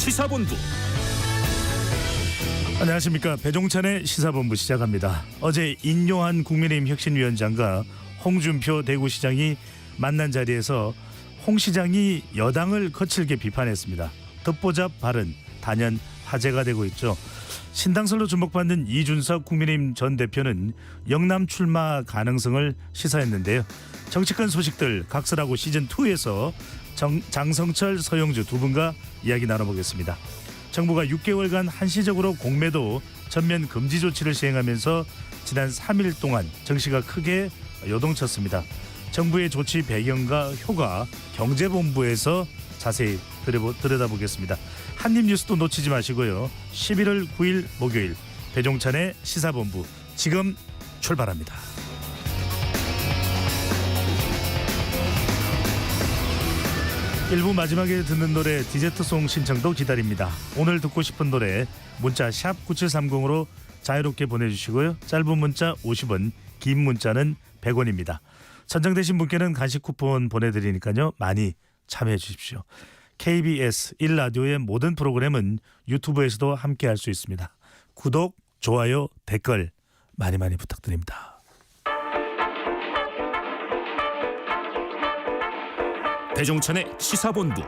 시사본부. 안녕하십니까. 배종찬의 시사본부 시작합니다. 어제 인요한 국민의힘 혁신위원장과 홍준표 대구시장이 만난 자리에서 홍 시장이 여당을 거칠게 비판했습니다. 듣보잡 발언 단연 화제가 되고 있죠. 신당설로 주목받는 이준석 국민의힘 전 대표는 영남 출마 가능성을 시사했는데요. 정치권 소식들 각설하고 시즌2에서 장성철, 서영주 두 분과 이야기 나눠보겠습니다. 정부가 6개월간 한시적으로 공매도 전면 금지 조치를 시행하면서 지난 3일 동안 정시가 크게 요동쳤습니다. 정부의 조치 배경과 효과 경제본부에서 자세히 들여다보겠습니다. 한입뉴스도 놓치지 마시고요. 11월 9일 목요일 배종찬의 시사본부 지금 출발합니다. 1부 마지막에 듣는 노래 디저트송 신청도 기다립니다. 오늘 듣고 싶은 노래 문자 샵 9730으로 자유롭게 보내주시고요. 짧은 문자 50원, 긴 문자는 100원입니다. 선정되신 분께는 간식 쿠폰 보내드리니까요. 많이 참여해 주십시오. KBS 1라디오의 모든 프로그램은 유튜브에서도 함께할 수 있습니다. 구독, 좋아요, 댓글 많이 부탁드립니다. 배종찬의 시사본부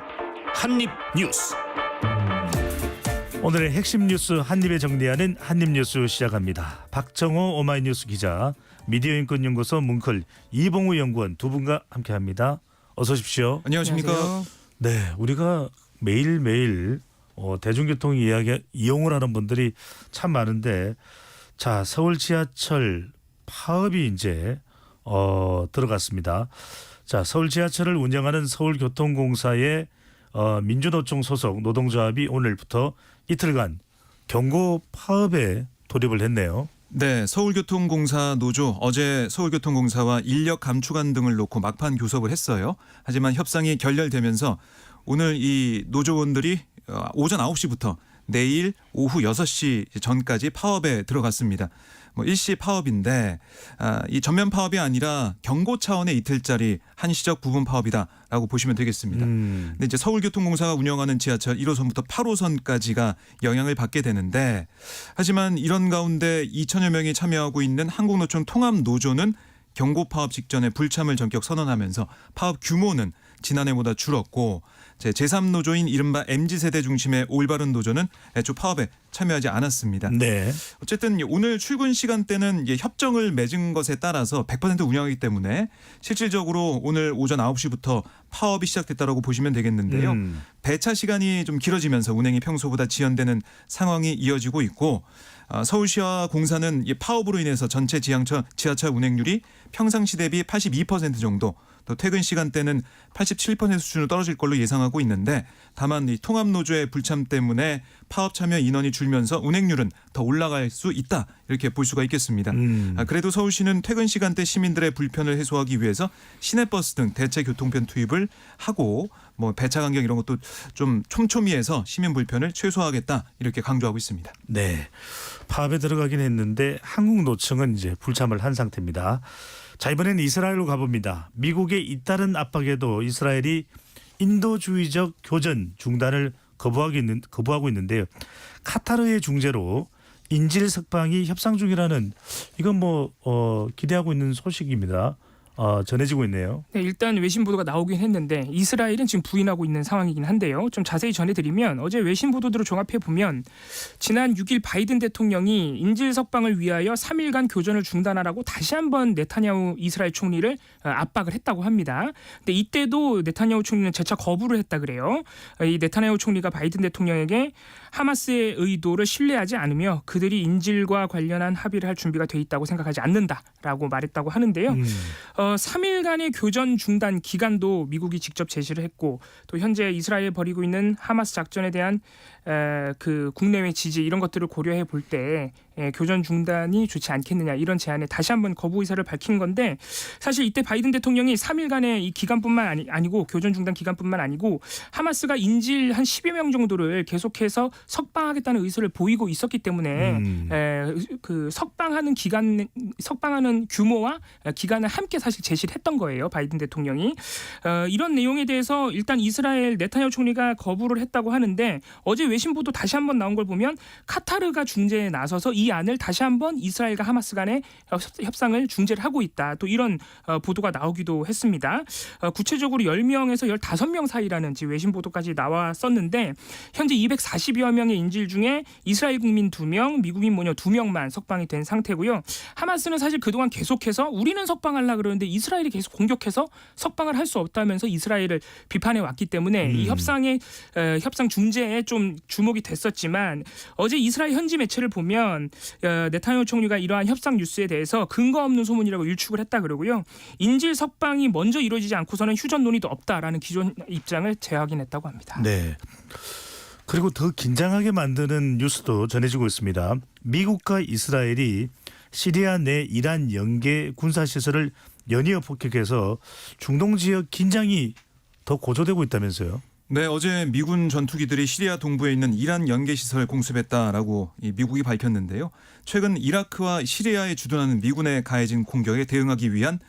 한입뉴스. 오늘의 핵심 뉴스 한입에 정리하는 한입뉴스 시작합니다. 박정호 오마이뉴스 기자, 미디어인권연구소 뭉클 이봉우 연구원 두 분과 함께합니다. 어서 오십시오. 안녕하십니까. 안녕하세요. 네, 우리가 매일매일 대중교통 이용을 하는 분들이 참 많은데, 자, 서울 지하철 파업이 이제 들어갔습니다. 자, 서울 지하철을 운영하는 서울교통공사의 민주노총 소속 노동조합이 오늘부터 이틀간 경고 파업에 돌입을 했네요. 네, 서울교통공사 노조 어제 서울교통공사와 인력 감축안 등을 놓고 막판 교섭을 했어요. 하지만 협상이 결렬되면서 오늘 이 노조원들이 오전 9시부터 내일 오후 6시 전까지 파업에 들어갔습니다. 일시 파업인데 이 전면 파업이 아니라 경고 차원의 이틀짜리 한시적 부분 파업이다라고 보시면 되겠습니다. 근데 이제 서울교통공사가 운영하는 지하철 1호선부터 8호선까지가 영향을 받게 되는데, 하지만 이런 가운데 2천여 명이 참여하고 있는 한국노총 통합노조는 경고 파업 직전에 불참을 전격 선언하면서 파업 규모는 지난해보다 줄었고, 제3노조인 이른바 MZ세대 중심의 올바른 노조는 애초 파업에 참여하지 않았습니다. 네. 어쨌든 오늘 출근 시간대는 협정을 맺은 것에 따라서 100% 운영하기 때문에 실질적으로 오늘 오전 9시부터 파업이 시작됐다고 보시면 되겠는데요. 배차 시간이 좀 길어지면서 운행이 평소보다 지연되는 상황이 이어지고 있고, 서울시와 공사는 이 파업으로 인해서 전체 지하철 운행률이 평상시 대비 82% 정도, 또 퇴근 시간대는 87% 수준으로 떨어질 걸로 예상하고 있는데, 다만 이 통합노조의 불참 때문에 파업 참여 인원이 줄면서 운행률은 더 올라갈 수 있다, 이렇게 볼 수가 있겠습니다. 그래도 서울시는 퇴근 시간대 시민들의 불편을 해소하기 위해서 시내버스 등 대체 교통편 투입을 하고 배차 간격 이런 것도 좀 촘촘히 해서 시민 불편을 최소화하겠다, 이렇게 강조하고 있습니다. 네, 파업에 들어가긴 했는데 한국노총은 이제 불참을 한 상태입니다. 자, 이번에는 이스라엘로 가봅니다. 미국의 잇따른 압박에도 이스라엘이 인도주의적 교전 중단을 거부하고 있는데요. 카타르의 중재로 인질 석방이 협상 중이라는, 이건 기대하고 있는 소식입니다. 전해지고 있네요. 네, 일단 외신 보도가 나오긴 했는데 이스라엘은 지금 부인하고 있는 상황이긴 한데요. 좀 자세히 전해드리면, 어제 외신 보도들을 종합해 보면 지난 6일 바이든 대통령이 인질 석방을 위하여 3일간 교전을 중단하라고 다시 한번 네타냐후 이스라엘 총리를 압박을 했다고 합니다. 근데 이때도 네타냐후 총리는 재차 거부를 했다 그래요. 이 네타냐후 총리가 바이든 대통령에게 하마스의 의도를 신뢰하지 않으며 그들이 인질과 관련한 합의를 할 준비가 돼 있다고 생각하지 않는다라고 말했다고 하는데요. 3일간의 교전 중단 기간도 미국이 직접 제시를 했고, 또 현재 이스라엘이 벌이고 있는 하마스 작전에 대한 그 국내외 지지 이런 것들을 고려해 볼 때 교전 중단이 좋지 않겠느냐 이런 제안에 다시 한번 거부 의사를 밝힌 건데 사실 이때 바이든 대통령이 3일간의 이 기간뿐만 아니고 교전 중단 기간뿐만 아니고 하마스가 인질 한 10여 명 정도를 계속해서 석방하겠다는 의사를 보이고 있었기 때문에 그 석방하는 규모와 기간을 함께 사실 제시를 했던 거예요. 바이든 대통령이 이런 내용에 대해서 일단 이스라엘 네타냐후 총리가 거부를 했다고 하는데 어제 외신 보도 다시 한번 나온 걸 보면 카타르가 중재에 나서서 이 안을 다시 한번 이스라엘과 하마스 간의 협상을 중재를 하고 있다. 또 이런 보도가 나오기도 했습니다. 구체적으로 10명에서 15명 사이라는 외신 보도까지 나왔었는데 현재 240여 명의 인질 중에 이스라엘 국민 2명, 미국인 모녀 2명만 석방이 된 상태고요. 하마스는 사실 그동안 계속해서 우리는 석방하려고 그러는데 이스라엘이 계속 공격해서 석방을 할 수 없다면서 이스라엘을 비판해 왔기 때문에 이 협상 중재에 좀 주목이 됐었지만 어제 이스라엘 현지 매체를 보면 네타냐후 총리가 이러한 협상 뉴스에 대해서 근거 없는 소문이라고 일축을 했다 그러고요. 인질 석방이 먼저 이루어지지 않고서는 휴전 논의도 없다라는 기존 입장을 재확인했다고 합니다. 네. 그리고 더 긴장하게 만드는 뉴스도 전해지고 있습니다. 미국과 이스라엘이 시리아 내 이란 연계 군사시설을 연이어 폭격해서 중동 지역 긴장이 더 고조되고 있다면서요. 네, 어제 미군 전투기들이 시리아 동부에 있는 이란 연계 시설을 공습했다라고 미국이 밝혔는데요. 최근 이라크와 시리아에 주둔하는 미군에 가해진 공격에 대응하기 위한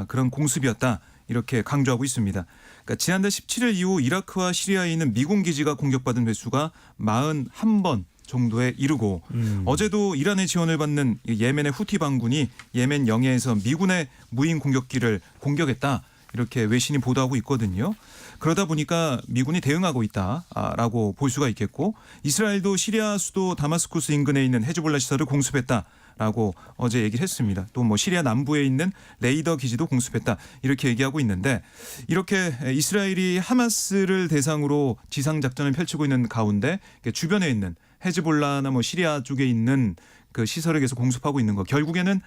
그런 공습이었다. 이렇게 강조하고 있습니다. 그러니까 지난달 17일 이후 이라크와 시리아에 있는 미군 기지가 공격받은 횟수가 41번 정도에 이르고 어제도 이란의 지원을 받는 예멘의 후티 반군이 예멘 영해에서 미군의 무인 공격기를 공격했다. 이렇게 외신이 보도하고 있거든요. 그러다 보니까 미군이 대응하고 있다라고 볼 수가 있겠고 이스라엘도 시리아 수도 다마스쿠스 인근에 있는 헤즈볼라 시설을 공습했다라고 어제 얘기를 했습니다. 또 뭐 시리아 남부에 있는 레이더 기지도 공습했다 이렇게 얘기하고 있는데 이렇게 이스라엘이 하마스를 대상으로 지상 작전을 펼치고 있는 가운데 주변에 있는 헤즈볼라나 뭐 시리아 쪽에 있는 그 시설을 계속 공습하고 있는 거 결국에는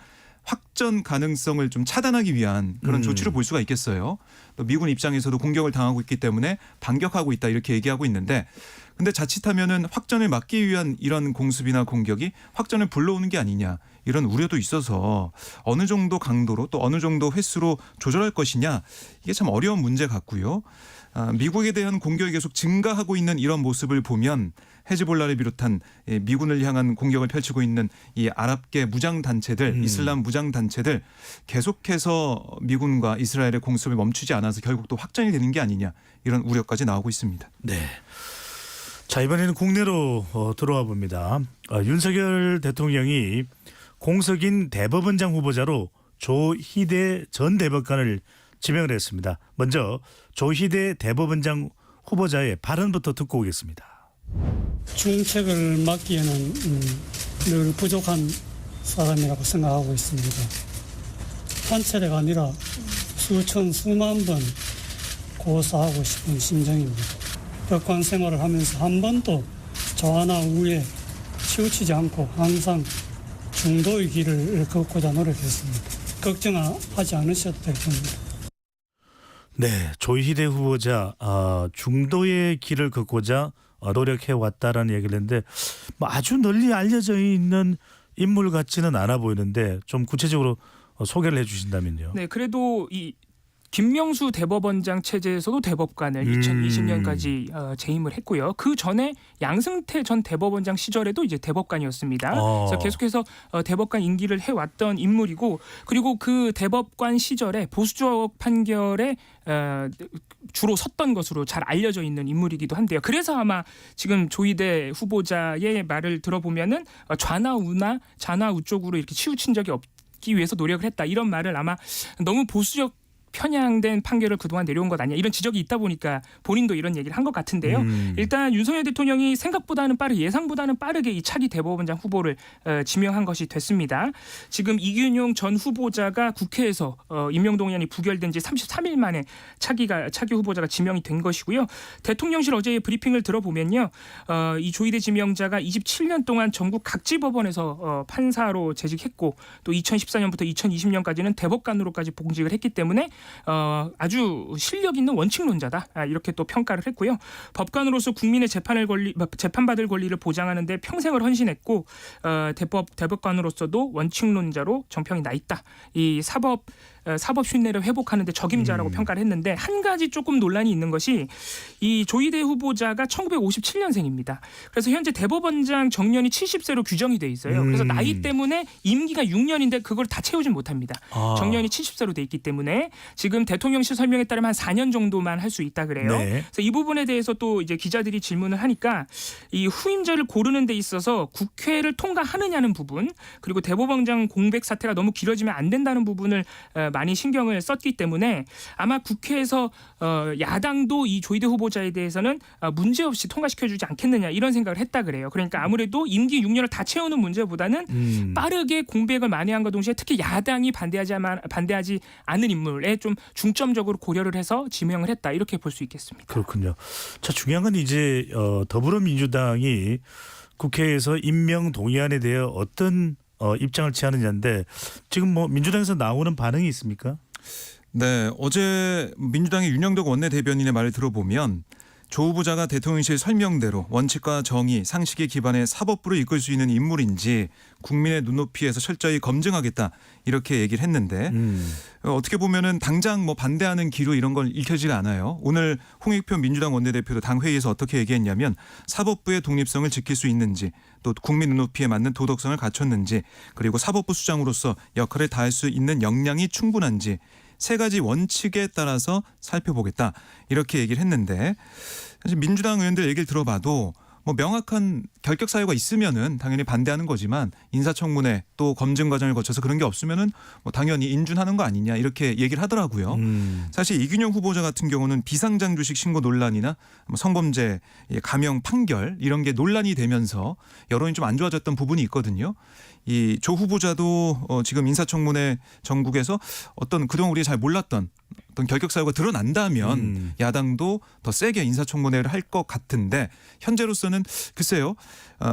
확전 가능성을 좀 차단하기 위한 그런 조치를 볼 수가 있겠어요. 또 미군 입장에서도 공격을 당하고 있기 때문에 반격하고 있다 이렇게 얘기하고 있는데 근데 자칫하면은 확전을 막기 위한 이런 공습이나 공격이 확전을 불러오는 게 아니냐 이런 우려도 있어서 어느 정도 강도로 또 어느 정도 횟수로 조절할 것이냐 이게 참 어려운 문제 같고요. 미국에 대한 공격이 계속 증가하고 있는 이런 모습을 보면 헤즈볼라를 비롯한 미군을 향한 공격을 펼치고 있는 이 아랍계 무장단체들 이슬람 무장단체들 계속해서 미군과 이스라엘의 공습을 멈추지 않아서 결국 또 확전이 되는 게 아니냐 이런 우려까지 나오고 있습니다. 네. 자 이번에는 국내로 들어와 봅니다. 윤석열 대통령이 공석인 대법원장 후보자로 조희대 전 대법관을 지명을 했습니다. 먼저 조희대 대법원장 후보자의 발언부터 듣고 오겠습니다. 중책을 맡기에는 늘 부족한 사람이라고 생각하고 있습니다. 한 차례가 아니라 수천 수만 번 고사하고 싶은 심정입니다. 법관 생활을 하면서 한 번도 저하나 우에 치우치지 않고 항상 중도의 길을 걷고자 노력했습니다. 걱정하지 않으셔도 될 겁니다. 네, 조희대 후보자 중도의 길을 걷고자 노력해왔다라는 얘기를 했는데 뭐 아주 널리 알려져 있는 인물 같지는 않아 보이는데 좀 구체적으로 소개를 해주신다면요. 네, 그래도 이 김명수 대법원장 체제에서도 대법관을 2020년까지 재임을 했고요. 그 전에 양승태 전 대법원장 시절에도 이제 대법관이었습니다. 그래서 계속해서 대법관 임기를 해왔던 인물이고, 그리고 그 대법관 시절에 보수적 판결에 주로 섰던 것으로 잘 알려져 있는 인물이기도 한데요. 그래서 아마 지금 조희대 후보자의 말을 들어보면은 좌나 우 쪽으로 이렇게 치우친 적이 없기 위해서 노력을 했다, 이런 말을 아마 너무 보수적 편향된 판결을 그동안 내려온 것 아니냐, 이런 지적이 있다 보니까 본인도 이런 얘기를 한 것 같은데요. 일단 윤석열 대통령이 예상보다는 빠르게 이 차기 대법원장 후보를 지명한 것이 됐습니다. 지금 이균용 전 후보자가 국회에서 임명동의안이 부결된 지 33일 만에 차기 후보자가 지명이 된 것이고요. 대통령실 어제의 브리핑을 들어보면요, 이 조희대 지명자가 27년 동안 전국 각지 법원에서 판사로 재직했고 또 2014년부터 2020년까지는 대법관으로까지 복직을 했기 때문에 아주 실력 있는 원칙론자다 이렇게 또 평가를 했고요. 법관으로서 국민의 재판받을 권리를 보장하는 데 평생을 헌신했고 대법관으로서도 원칙론자로 정평이 나 있다. 이 사법 신뢰를 회복하는 데 적임자라고 평가를 했는데 한 가지 조금 논란이 있는 것이 이 조희대 후보자가 1957년생입니다. 그래서 현재 대법원장 정년이 70세로 규정이 돼 있어요. 그래서 나이 때문에 임기가 6년인데 그걸 다 채우진 못합니다. 정년이 70세로 돼 있기 때문에 지금 대통령실 설명에 따르면 한 4년 정도만 할 수 있다 그래요. 네. 그래서 이 부분에 대해서 또 이제 기자들이 질문을 하니까 이 후임자를 고르는 데 있어서 국회를 통과하느냐는 부분 그리고 대법원장 공백 사태가 너무 길어지면 안 된다는 부분을 많이 신경을 썼기 때문에 아마 국회에서 야당도 이 조희대 후보자에 대해서는 문제없이 통과시켜주지 않겠느냐 이런 생각을 했다 그래요. 그러니까 아무래도 임기 6년을 다 채우는 문제보다는 빠르게 공백을 만회한과 동시에 특히 야당이 반대하지 않은 인물에 좀 중점적으로 고려를 해서 지명을 했다 이렇게 볼 수 있겠습니다. 그렇군요. 자, 중요한 건 이제 더불어민주당이 국회에서 임명 동의안에 대해 어떤 입장을 취하느냐인데 지금 뭐 민주당에서 나오는 반응이 있습니까? 네, 어제 민주당의 윤영덕 원내대변인의 말을 들어보면 조 후보자가 대통령실 설명대로 원칙과 정의, 상식에 기반해 사법부를 이끌 수 있는 인물인지 국민의 눈높이에서 철저히 검증하겠다 이렇게 얘기를 했는데 어떻게 보면은 당장 뭐 반대하는 기류 이런 건 읽혀지지 않아요. 오늘 홍익표 민주당 원내대표도 당 회의에서 어떻게 얘기했냐면 사법부의 독립성을 지킬 수 있는지 또 국민 눈높이에 맞는 도덕성을 갖췄는지 그리고 사법부 수장으로서 역할을 다할 수 있는 역량이 충분한지 세 가지 원칙에 따라서 살펴보겠다 이렇게 얘기를 했는데 사실 민주당 의원들 얘기를 들어봐도 뭐 명확한 결격 사유가 있으면은 당연히 반대하는 거지만 인사청문회 또 검증 과정을 거쳐서 그런 게 없으면은 뭐 당연히 인준하는 거 아니냐 이렇게 얘기를 하더라고요. 사실 이균영 후보자 같은 경우는 비상장 주식 신고 논란이나 뭐 성범죄 감형 판결 이런 게 논란이 되면서 여론이 좀 안 좋아졌던 부분이 있거든요. 이 조 후보자도 지금 인사청문회 전국에서 어떤 그동안 우리가 잘 몰랐던 어떤 결격 사유가 드러난다면 야당도 더 세게 인사청문회를 할 것 같은데 현재로서는 글쎄요.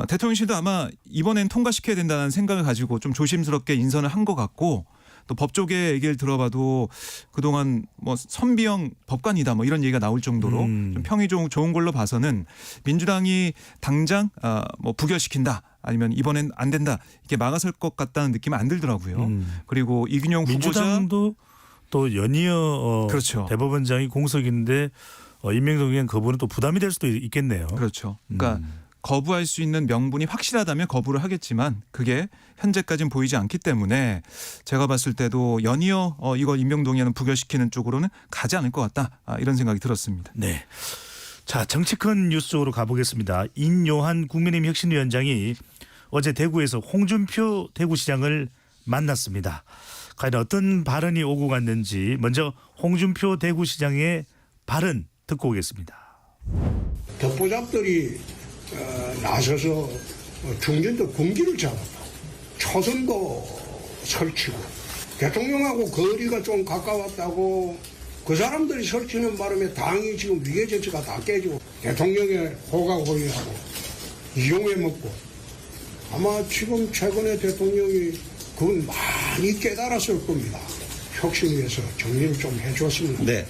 대통령실도 아마 이번엔 통과시켜야 된다는 생각을 가지고 좀 조심스럽게 인선을 한 것 같고 또 법조계 얘기를 들어봐도 그동안 뭐 선비형 법관이다 뭐 이런 얘기가 나올 정도로 좀 평이 좋은 걸로 봐서는 민주당이 당장 뭐 부결시킨다 아니면 이번엔 안 된다 이렇게 막아설 것 같다는 느낌은 안 들더라고요. 그리고 이균영 후보자 민주당도 또 연이어 그렇죠. 대법원장이 공석인데 임명동의안 거부는 또 부담이 될 수도 있겠네요. 그렇죠. 그러니까 거부할 수 있는 명분이 확실하다면 거부를 하겠지만 그게 현재까지는 보이지 않기 때문에 제가 봤을 때도 연이어 이거 임명동의안은 부결시키는 쪽으로는 가지 않을 것 같다 이런 생각이 들었습니다. 네. 자, 정치권 뉴스 쪽으로 가보겠습니다. 인요한 국민의힘 혁신위원장이 어제 대구에서 홍준표 대구시장을 만났습니다. 과연 어떤 발언이 오고 갔는지 먼저 홍준표 대구시장의 발언 듣고 오겠습니다. 독보잡들이 나서서 중진도 군기를 잡았다. 초선도 설치고 대통령하고 거리가 좀 가까웠다고 그 사람들이 설치는 바람에 당이 지금 위계 질서가 다 깨지고 대통령의 호가호위하고 이용해 먹고 아마 지금 최근에 대통령이 그건 많이 깨달았을 겁니다. 혁신위에서 정리를 좀 해줬으면 합니다.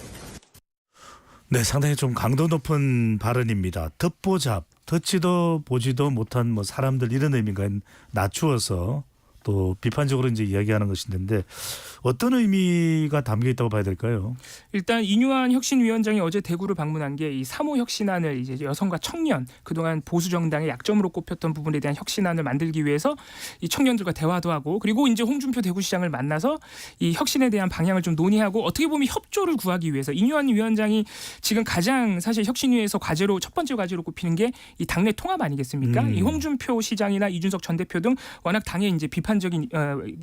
네, 상당히 좀 강도 높은 발언입니다. 듣보잡, 듣지도 보지도 못한 뭐 사람들 이런 의미가 낮추어서 또 비판적으로 이제 이야기하는 것인데 어떤 의미가 담겨 있다고 봐야 될까요? 일단 인요한 혁신위원장이 어제 대구를 방문한 게 이 3호 혁신안을 이제 여성과 청년 그동안 보수 정당의 약점으로 꼽혔던 부분에 대한 혁신안을 만들기 위해서 이 청년들과 대화도 하고 그리고 이제 홍준표 대구시장을 만나서 이 혁신에 대한 방향을 좀 논의하고 어떻게 보면 협조를 구하기 위해서 인요한 위원장이 지금 가장 사실 혁신위에서 과제로 첫 번째 과제로 꼽히는 게 이 당내 통합 아니겠습니까? 이 홍준표 시장이나 이준석 전 대표 등 워낙 당에 이제 비판적인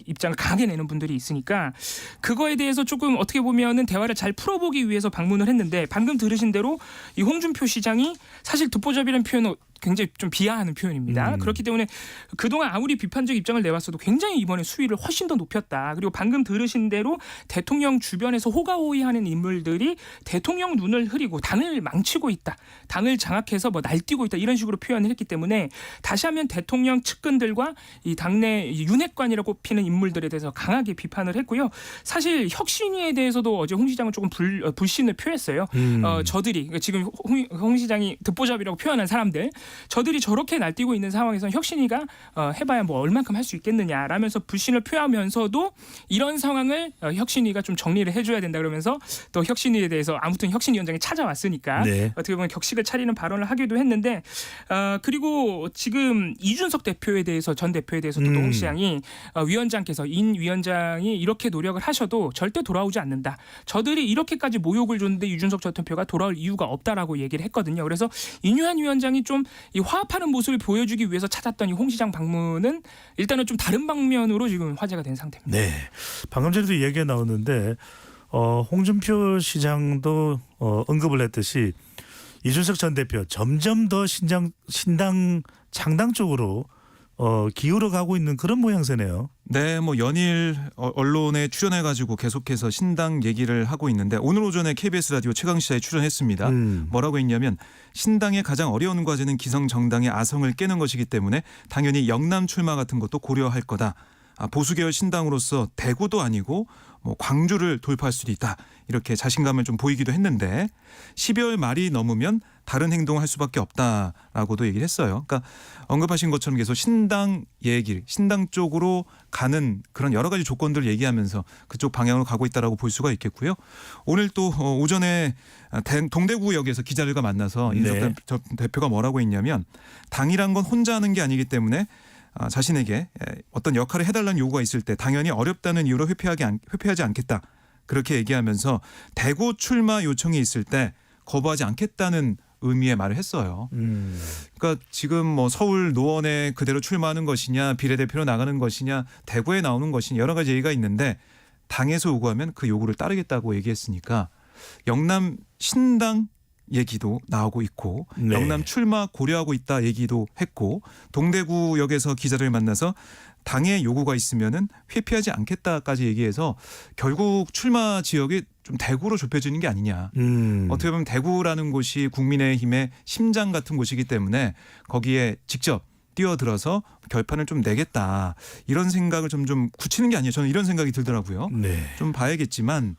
입장을 강하게 내는 분들이 있으니까 그거에 대해서 조금 어떻게 보면은 대화를 잘 풀어보기 위해서 방문을 했는데 방금 들으신 대로 이 홍준표 시장이 사실 듣보잡이라는 표현을 굉장히 좀 비하하는 표현입니다. 그렇기 때문에 그동안 아무리 비판적 입장을 내왔어도 굉장히 이번에 수위를 훨씬 더 높였다. 그리고 방금 들으신 대로 대통령 주변에서 호가호위하는 인물들이 대통령 눈을 흐리고 당을 망치고 있다. 당을 장악해서 뭐 날뛰고 있다. 이런 식으로 표현을 했기 때문에 다시 한번 대통령 측근들과 이 당내 윤핵관이라고 꼽히는 인물들에 대해서 강하게 비판을 했고요. 사실 혁신위에 대해서도 어제 홍 시장은 조금 불신을 표했어요. 저들이 지금 홍 시장이 듣보잡이라고 표현한 사람들, 저들이 저렇게 날뛰고 있는 상황에서는 혁신위가 해봐야 뭐 얼만큼 할 수 있겠느냐라면서 불신을 표하면서도 이런 상황을 혁신위가 좀 정리를 해줘야 된다 그러면서 또 혁신위에 대해서 아무튼 혁신위원장이 찾아왔으니까 네. 어떻게 보면 격식을 차리는 발언을 하기도 했는데 그리고 지금 이준석 대표에 대해서 전 대표에 대해서도 또 홍 시장이 위원장께서 인 위원장이 이렇게 노력을 하셔도 절대 돌아오지 않는다. 저들이 이렇게까지 모욕을 줬는데 이준석 전 대표가 돌아올 이유가 없다라고 얘기를 했거든요. 그래서 인유한 위원장이 좀 이 화합하는 모습을 보여주기 위해서 찾았던 이 홍 시장 방문은 일단은 좀 다른 방면으로 지금 화제가 된 상태입니다. 네. 방금 전에도 얘기가 나오는데 홍준표 시장도 언급을 했듯이 이준석 전 대표 점점 더 신당 창당 쪽으로 기울어 가고 있는 그런 모양새네요. 네, 뭐 연일 언론에 출연해가지고 계속해서 신당 얘기를 하고 있는데 오늘 오전에 KBS 라디오 최강시사에 출연했습니다. 뭐라고 했냐면 신당의 가장 어려운 과제는 기성 정당의 아성을 깨는 것이기 때문에 당연히 영남 출마 같은 것도 고려할 거다. 보수계열 신당으로서 대구도 아니고 뭐 광주를 돌파할 수도 있다. 이렇게 자신감을 좀 보이기도 했는데 12월 말이 넘으면 다른 행동을 할 수밖에 없다라고도 얘기를 했어요. 그러니까 언급하신 것처럼 계속 신당 얘기, 신당 쪽으로 가는 그런 여러 가지 조건들을 얘기하면서 그쪽 방향으로 가고 있다라고 볼 수가 있겠고요. 오늘 또 오전에 동대구역에서 기자들과 만나서 이준석 대표가 뭐라고 했냐면 당이란 건 혼자 하는 게 아니기 때문에 자신에게 어떤 역할을 해달라는 요구가 있을 때 당연히 어렵다는 이유로 회피하지 않겠다. 그렇게 얘기하면서 대구 출마 요청이 있을 때 거부하지 않겠다는 의미의 말을 했어요. 그러니까 지금 뭐 서울 노원에 그대로 출마하는 것이냐 비례대표로 나가는 것이냐 대구에 나오는 것이냐 여러 가지 얘기가 있는데 당에서 요구하면 그 요구를 따르겠다고 얘기했으니까 영남 신당 얘기도 나오고 있고 네. 영남 출마 고려하고 있다 얘기도 했고 동대구역에서 기자를 만나서 당의 요구가 있으면은 회피하지 않겠다까지 얘기해서 결국 출마 지역이 좀 대구로 좁혀지는 게 아니냐. 어떻게 보면 대구라는 곳이 국민의힘의 심장 같은 곳이기 때문에 거기에 직접 뛰어들어서 결판을 좀 내겠다. 이런 생각을 좀 굳히는 게 아니에요. 저는 이런 생각이 들더라고요. 네. 좀 봐야겠지만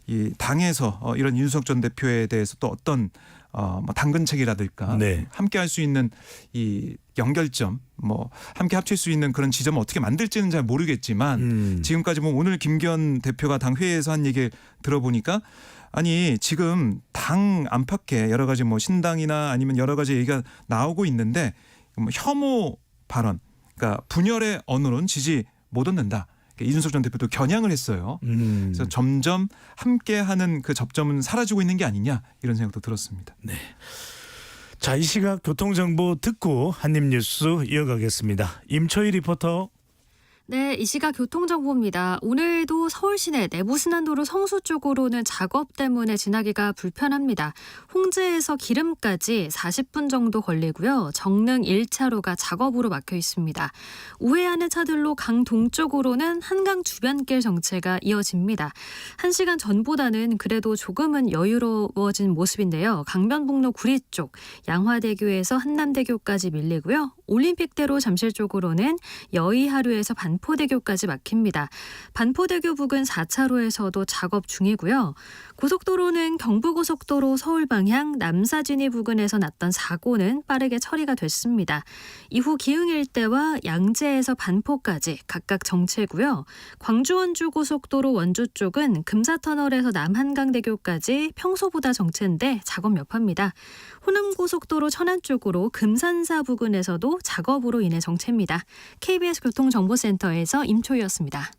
이 당에서 이런 이준석 전 대표에 대해서 또 어떤 뭐 당근책이라든가 네. 함께 할 수 있는 이 연결점 뭐 함께 합칠 수 있는 그런 지점을 어떻게 만들지는 잘 모르겠지만 지금까지 뭐 오늘 김기현 대표가 당 회의에서 한 얘기 들어보니까 아니 지금 당 안팎에 여러 가지 뭐 신당이나 아니면 여러 가지 얘기가 나오고 있는데 혐오 발언 그러니까 분열의 언어로는 지지 못 얻는다. 이준석 전 대표도 겨냥을 했어요. 그래서 점점 함께하는 그 접점은 사라지고 있는 게 아니냐 이런 생각도 들었습니다. 네. 자, 이 시각 교통정보 듣고 한입뉴스 이어가겠습니다. 임초희 리포터. 네, 이 시각 교통정보입니다. 오늘도 서울 시내 내부순환도로 성수 쪽으로는 작업 때문에 지나기가 불편합니다. 홍제에서 기름까지 40분 정도 걸리고요. 정릉 1차로가 작업으로 막혀 있습니다. 우회하는 차들로 강 동쪽으로는 한강 주변길 정체가 이어집니다. 1시간 전보다는 그래도 조금은 여유로워진 모습인데요. 강변북로 구리 쪽, 양화대교에서 한남대교까지 밀리고요. 올림픽대로 잠실 쪽으로는 여의하루에서 반포대교까지 막힙니다. 반포대교 부근 4차로에서도 작업 중이고요. 고속도로는 경부고속도로 서울 방향 남사진이 부근에서 났던 사고는 빠르게 처리가 됐습니다. 이후 기흥 일대와 양재에서 반포까지 각각 정체고요. 광주 원주 고속도로 원주 쪽은 금사터널에서 남한강대교까지 평소보다 정체인데 작업 여파입니다. 호남고속도로 천안 쪽으로 금산사 부근에서도 작업으로 인해 정체입니다. KBS 교통정보센터에서 임초희였습니다.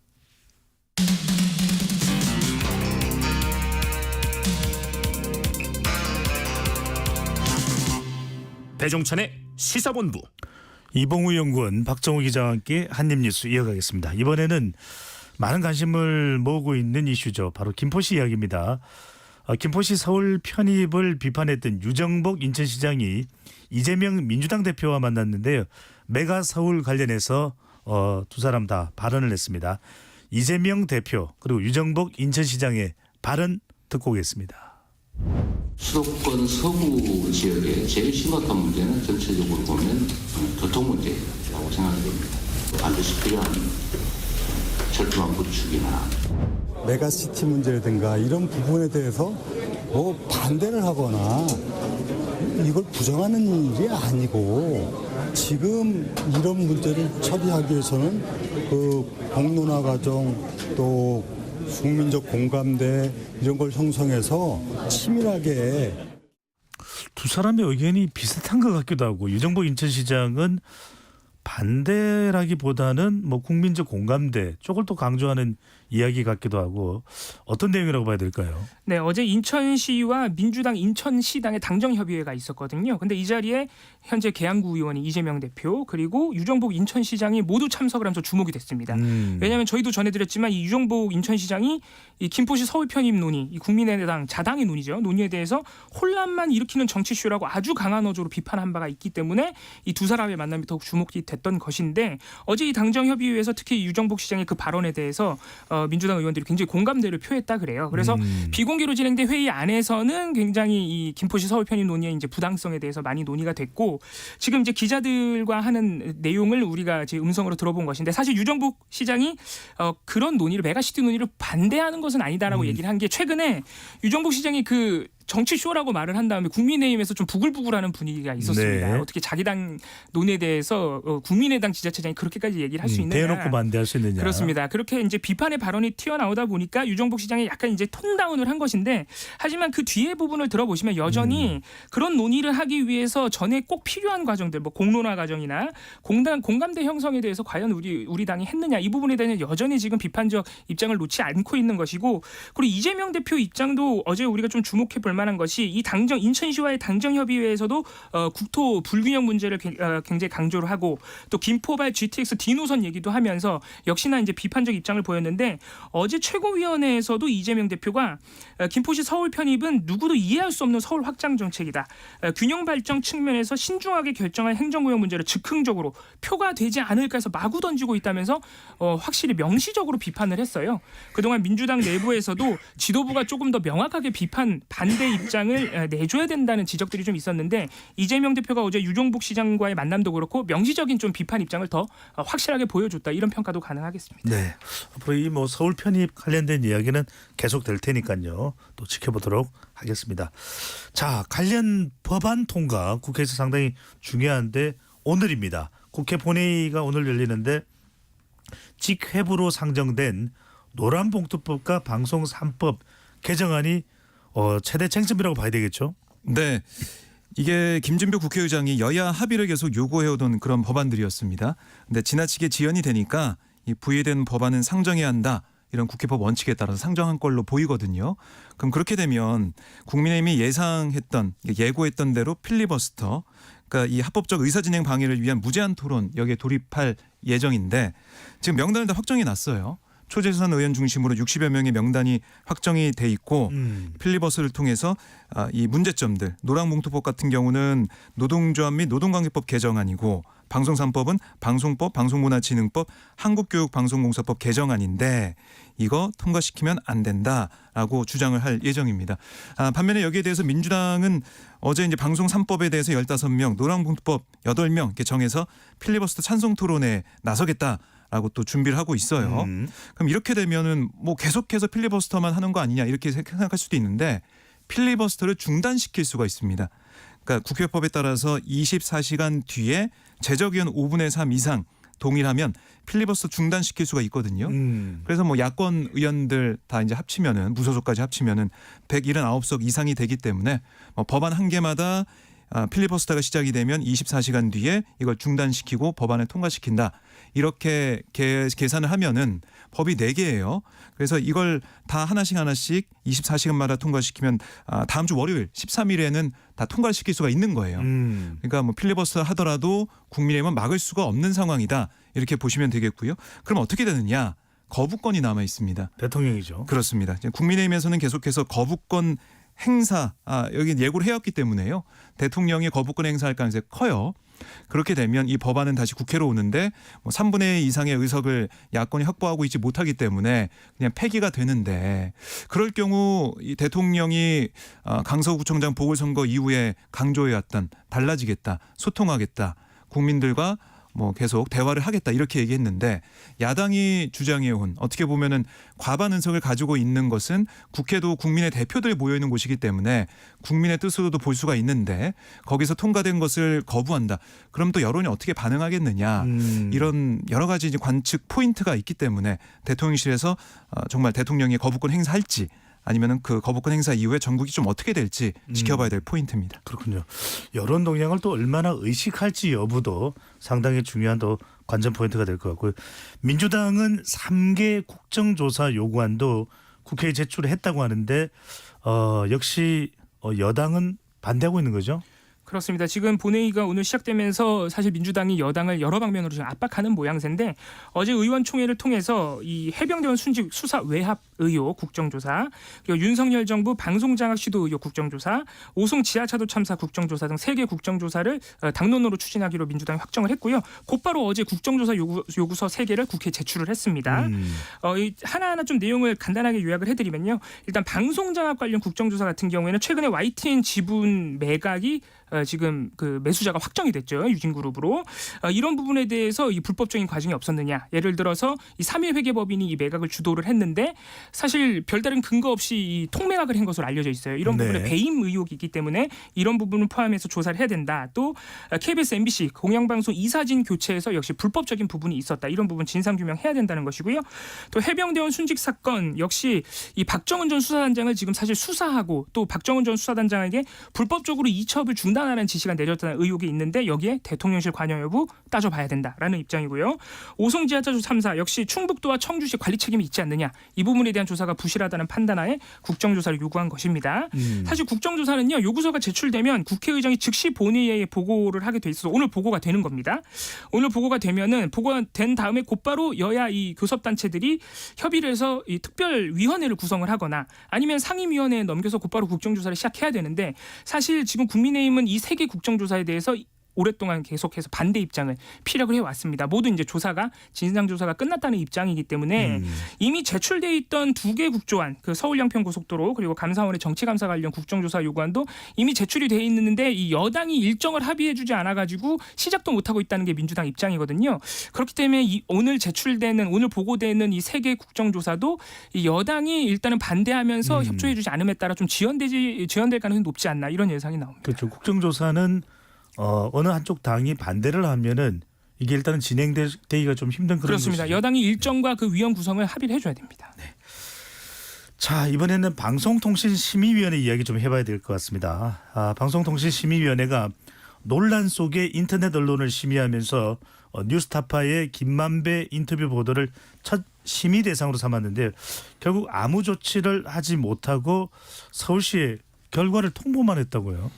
배종찬의 시사본부. 이봉우 연구원 박정우 기자와 함께 한입뉴스 이어가겠습니다. 이번에는 많은 관심을 모으고 있는 이슈죠. 바로 김포시 이야기입니다. 김포시 서울 편입을 비판했던 유정복 인천시장이 이재명 민주당 대표와 만났는데요. 메가 서울 관련해서 두 사람 다 발언을 했습니다. 이재명 대표 그리고 유정복 인천시장의 발언 듣고 오겠습니다. 수도권 서부 지역의 제일 심각한 문제는 전체적으로 보면 교통 문제라고 생각됩니다. 반드시 필요한 철도망 구축이나 메가시티 문제라든가 이런 부분에 대해서 뭐 반대를 하거나 이걸 부정하는 일이 아니고 지금 이런 문제를 처리하기 위해서는 그 공론화 과정 또 국민적 공감대 이런 걸 형성해서 치밀하게 두 사람의 의견이 비슷한 것 같기도 하고 유정복 인천시장은 반대라기보다는 뭐 국민적 공감대 쪽을 또 강조하는 이야기 같기도 하고 어떤 내용이라고 봐야 될까요? 네, 어제 인천시와 민주당 인천시당의 당정협의회가 있었거든요. 근데 이 자리에 현재 계양구 의원이 이재명 대표 그리고 유정복 인천시장이 모두 참석을 하면서 주목이 됐습니다. 왜냐하면 저희도 전해드렸지만 이 유정복 인천시장이 이 김포시 서울 편입 논의, 이 국민의당 자당의 논의에 대해서 혼란만 일으키는 정치쇼라고 아주 강한 어조로 비판한 바가 있기 때문에 이 두 사람의 만남이 더욱 주목이 됐던 것인데 어제 이 당정협의회에서 특히 유정복 시장의 그 발언에 대해서 민주당 의원들이 굉장히 공감대를 표했다 그래요. 그래서 비공개로 진행된 회의 안에서는 굉장히 이 김포시 서울 편입 논의의 이제 부당성에 대해서 많이 논의가 됐고 지금 이제 기자들과 하는 내용을 우리가 이제 음성으로 들어본 것인데 사실 유정복 시장이 그런 논의를 메가시티 논의를 반대하는 것은 아니다라고 얘기를 한 게 최근에 유정복 시장이 그 정치쇼라고 말을 한 다음에 국민의힘에서 좀 부글부글하는 분위기가 있었습니다. 네. 어떻게 자기 당 논의에 대해서 국민의당 지자체장이 그렇게까지 얘기를 할 수 있느냐. 대놓고 반대할 수 있느냐. 그렇습니다. 그렇게 이제 비판의 발언이 튀어나오다 보니까 유정복 시장이 약간 이제 톤다운을 한 것인데 하지만 그 뒤에 부분을 들어보시면 여전히 그런 논의를 하기 위해서 전에 꼭 필요한 과정들 뭐 공론화 과정이나 공감대 형성에 대해서 과연 우리 당이 했느냐 이 부분에 대해서 여전히 지금 비판적 입장을 놓지 않고 있는 것이고 그리고 이재명 대표 입장도 어제 우리가 좀 주목해 볼 만한 것이 이 인천시와의 당정협의회에서도 국토 불균형 문제를 굉장히 강조를 하고 또 김포발 GTX D 노선 얘기도 하면서 역시나 이제 비판적 입장을 보였는데 어제 최고위원회에서도 이재명 대표가 김포시 서울 편입은 누구도 이해할 수 없는 서울 확장 정책이다. 균형 발전 측면에서 신중하게 결정할 행정구역 문제를 즉흥적으로 표가 되지 않을까 해서 마구 던지고 있다면서 확실히 명시적으로 비판을 했어요. 그동안 민주당 내부에서도 지도부가 조금 더 명확하게 반대 입장을 내줘야 된다는 지적들이 좀 있었는데 이재명 대표가 어제 유정복 시장과의 만남도 그렇고 명시적인 좀 비판 입장을 더 확실하게 보여줬다 이런 평가도 가능하겠습니다. 네, 앞으로 이 뭐 서울 편입 관련된 이야기는 계속 될 테니까요. 또 지켜보도록 하겠습니다. 자, 관련 법안 통과 국회에서 상당히 중요한데 오늘입니다. 국회 본회의가 오늘 열리는데 직회부로 상정된 노란봉투법과 방송 3법 개정안이 최대 쟁점이라고 봐야 되겠죠? 네. 이게 김진표 국회의장이 여야 합의를 계속 요구해오던 그런 법안들이었습니다. 근데 지나치게 지연이 되니까 이 부의된 법안은 상정해야 한다. 이런 국회법 원칙에 따라서 상정한 걸로 보이거든요. 그럼 그렇게 되면 국민의힘이 예고했던 대로 필리버스터, 그러니까 이 합법적 의사진행 방해를 위한 무제한 토론 여기에 돌입할 예정인데 지금 명단을 다 확정해 놨어요. 초재선 의원 중심으로 60여 명의 명단이 확정이 돼 있고 필리버스를 통해서 이 문제점들 노란봉투법 같은 경우는 노동조합 및 노동관계법 개정안이고 방송 3법은 방송법, 방송문화진흥법, 한국교육방송공사법 개정안인데 이거 통과시키면 안 된다라고 주장을 할 예정입니다. 반면에 여기에 대해서 민주당은 어제 이제 방송 3법에 대해서 15명, 노란봉투법 8명 이렇게 정해서 필리버스터 찬성 토론에 나서겠다. 라고 또 준비를 하고 있어요. 그럼 이렇게 되면은 뭐 계속해서 필리버스터만 하는 거 아니냐 이렇게 생각할 수도 있는데 필리버스터를 중단시킬 수가 있습니다. 그러니까 국회법에 따라서 24시간 뒤에 제적의원 5분의 3 이상 동일하면 필리버스터 중단시킬 수가 있거든요. 그래서 뭐 야권 의원들 다 이제 합치면은 무소속까지 합치면은 179석 이상이 되기 때문에 뭐 법안 한 개마다 필리버스터가 시작이 되면 24시간 뒤에 이걸 중단시키고 법안을 통과시킨다. 이렇게 계산을 하면은 법이 4개예요. 그래서 이걸 다 하나씩 24시간마다 통과시키면 다음 주 월요일 13일에는 다 통과시킬 수가 있는 거예요. 그러니까 뭐 필리버스터 하더라도 국민의힘은 막을 수가 없는 상황이다. 이렇게 보시면 되겠고요. 그럼 어떻게 되느냐? 거부권이 남아 있습니다. 대통령이죠. 그렇습니다. 국민의힘에서는 계속해서 거부권 행사 여기 예고를 해왔기 때문에요. 대통령이 거부권 행사할 가능성이 커요. 그렇게 되면 이 법안은 다시 국회로 오는데 뭐 3분의 2 이상의 의석을 야권이 확보하고 있지 못하기 때문에 그냥 폐기가 되는데 그럴 경우 이 대통령이 강서구청장 보궐선거 이후에 강조해왔던 달라지겠다, 소통하겠다, 국민들과 뭐 계속 대화를 하겠다 이렇게 얘기했는데 야당이 주장해온 어떻게 보면은 과반 의석을 가지고 있는 것은 국회도 국민의 대표들이 모여 있는 곳이기 때문에 국민의 뜻으로도 볼 수가 있는데 거기서 통과된 것을 거부한다. 그럼 또 여론이 어떻게 반응하겠느냐 이런 여러 가지 이제 관측 포인트가 있기 때문에 대통령실에서 정말 대통령이 거부권 행사할지 아니면은 그 거부권 행사 이후에 전국이 좀 어떻게 될지 지켜봐야 될 포인트입니다. 그렇군요. 여론 동향을 또 얼마나 의식할지 여부도 상당히 중요한 또 관전 포인트가 될 것 같고요. 민주당은 3개 국정조사 요구안도 국회에 제출했다고 하는데 역시 여당은 반대하고 있는 거죠? 그렇습니다. 지금 본회의가 오늘 시작되면서 사실 민주당이 여당을 여러 방면으로 좀 압박하는 모양새인데 어제 의원총회를 통해서 이 해병대원 순직 수사 외압 의혹 국정조사, 그리고 윤석열 정부 방송장악 시도 의혹 국정조사, 오송 지하차도 참사 국정조사 등 3개 국정조사를 당론으로 추진하기로 민주당이 확정을 했고요. 곧바로 어제 국정조사 요구서 3개를 국회에 제출을 했습니다. 하나하나 좀 내용을 간단하게 요약을 해드리면요. 일단 방송장악 관련 국정조사 같은 경우에는 최근에 YTN 지분 매각이 지금 그 매수자가 확정이 됐죠. 유진그룹으로. 이런 부분에 대해서 이 불법적인 과정이 없었느냐. 예를 들어서 이 3일 회계법인이 이 매각을 주도를 했는데 사실 별다른 근거 없이 이 통매각을 한 것으로 알려져 있어요. 이런 부분에 배임 의혹이 있기 때문에 이런 부분을 포함해서 조사를 해야 된다. 또 KBS, MBC 공영방송 이사진 교체에서 역시 불법적인 부분이 있었다. 이런 부분 진상규명해야 된다는 것이고요. 또 해병대원 순직 사건 역시 이 박정은 전 수사단장을 지금 사실 수사하고 또 박정은 전 수사단장에게 불법적으로 이첩을 중단하는 지시가 내렸다는 의혹이 있는데 여기에 대통령실 관여 여부 따져봐야 된다라는 입장이고요. 오송 지하차도 참사 역시 충북도와 청주시 관리 책임이 있지 않느냐. 이 부분에 대한 조사가 부실하다는 판단하에 국정조사를 요구한 것입니다. 사실 국정조사는요. 요구서가 제출되면 국회의장이 즉시 본회의에 보고를 하게 돼 있어서 오늘 보고가 되는 겁니다. 오늘 보고가 되면은 보고가 된 다음에 곧바로 여야 이 교섭단체들이 협의를 해서 이 특별위원회를 구성을 하거나 아니면 상임위원회에 넘겨서 곧바로 국정조사를 시작해야 되는데 사실 지금 국민의힘은 이 3개 국정조사에 대해서 오랫동안 계속해서 반대 입장을 피력을 해왔습니다. 모두 이제 조사가 진상조사가 끝났다는 입장이기 때문에 이미 제출돼 있던 2개 국조안, 그 서울 양평고속도로 그리고 감사원의 정치감사 관련 국정조사 요구안도 이미 제출이 돼 있는데 이 여당이 일정을 합의해주지 않아가지고 시작도 못하고 있다는 게 민주당 입장이거든요. 그렇기 때문에 오늘 보고되는 이 3개 국정조사도 이 여당이 일단은 반대하면서 협조해주지 않음에 따라 좀 지연될 가능성이 높지 않나 이런 예상이 나옵니다. 그렇죠. 국정조사는 어느 한쪽 당이 반대를 하면은 이게 일단은 진행되기가 좀 힘든 그런 그렇습니다. 것이죠. 여당이 일정과 그 위원 구성을 합의를 해줘야 됩니다. 네. 자, 이번에는 방송통신심의위원회 이야기 좀 해봐야 될 것 같습니다. 방송통신심의위원회가 논란 속에 인터넷 언론을 심의하면서 뉴스타파의 김만배 인터뷰 보도를 첫 심의 대상으로 삼았는데 결국 아무 조치를 하지 못하고 서울시에 결과를 통보만 했다고요.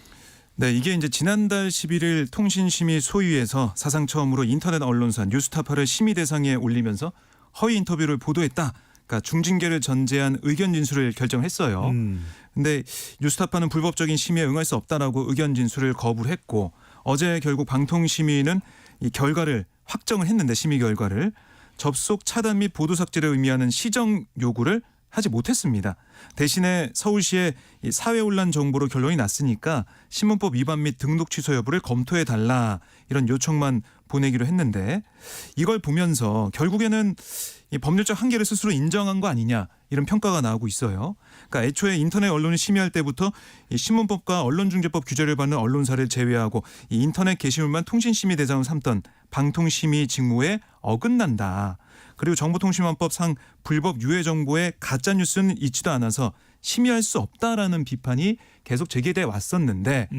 네, 이게 이제 지난달 11일 통신심의 소위에서 사상 처음으로 인터넷 언론사 뉴스타파를 심의 대상에 올리면서 허위 인터뷰를 보도했다. 그러니까 중징계를 전제한 의견 진술을 결정했어요. 근데 뉴스타파는 불법적인 심의에 응할 수 없다라고 의견 진술을 거부를 했고 어제 결국 방통심의는 이 결과를 확정을 했는데 심의 결과를 접속 차단 및 보도 삭제를 의미하는 시정 요구를 하지 못했습니다. 대신에 서울시에 사회혼란 정보로 결론이 났으니까 신문법 위반 및 등록 취소 여부를 검토해달라 이런 요청만 보내기로 했는데 이걸 보면서 결국에는 이 법률적 한계를 스스로 인정한 거 아니냐 이런 평가가 나오고 있어요. 그러니까 애초에 인터넷 언론을 심의할 때부터 이 신문법과 언론중재법 규제를 받는 언론사를 제외하고 이 인터넷 게시물만 통신심의 대상으로 삼던 방통심의 직무에 어긋난다. 그리고 정보통신망법상 불법 유해 정보에 가짜뉴스는 있지도 않아서 심의할 수 없다라는 비판이 계속 제기돼 왔었는데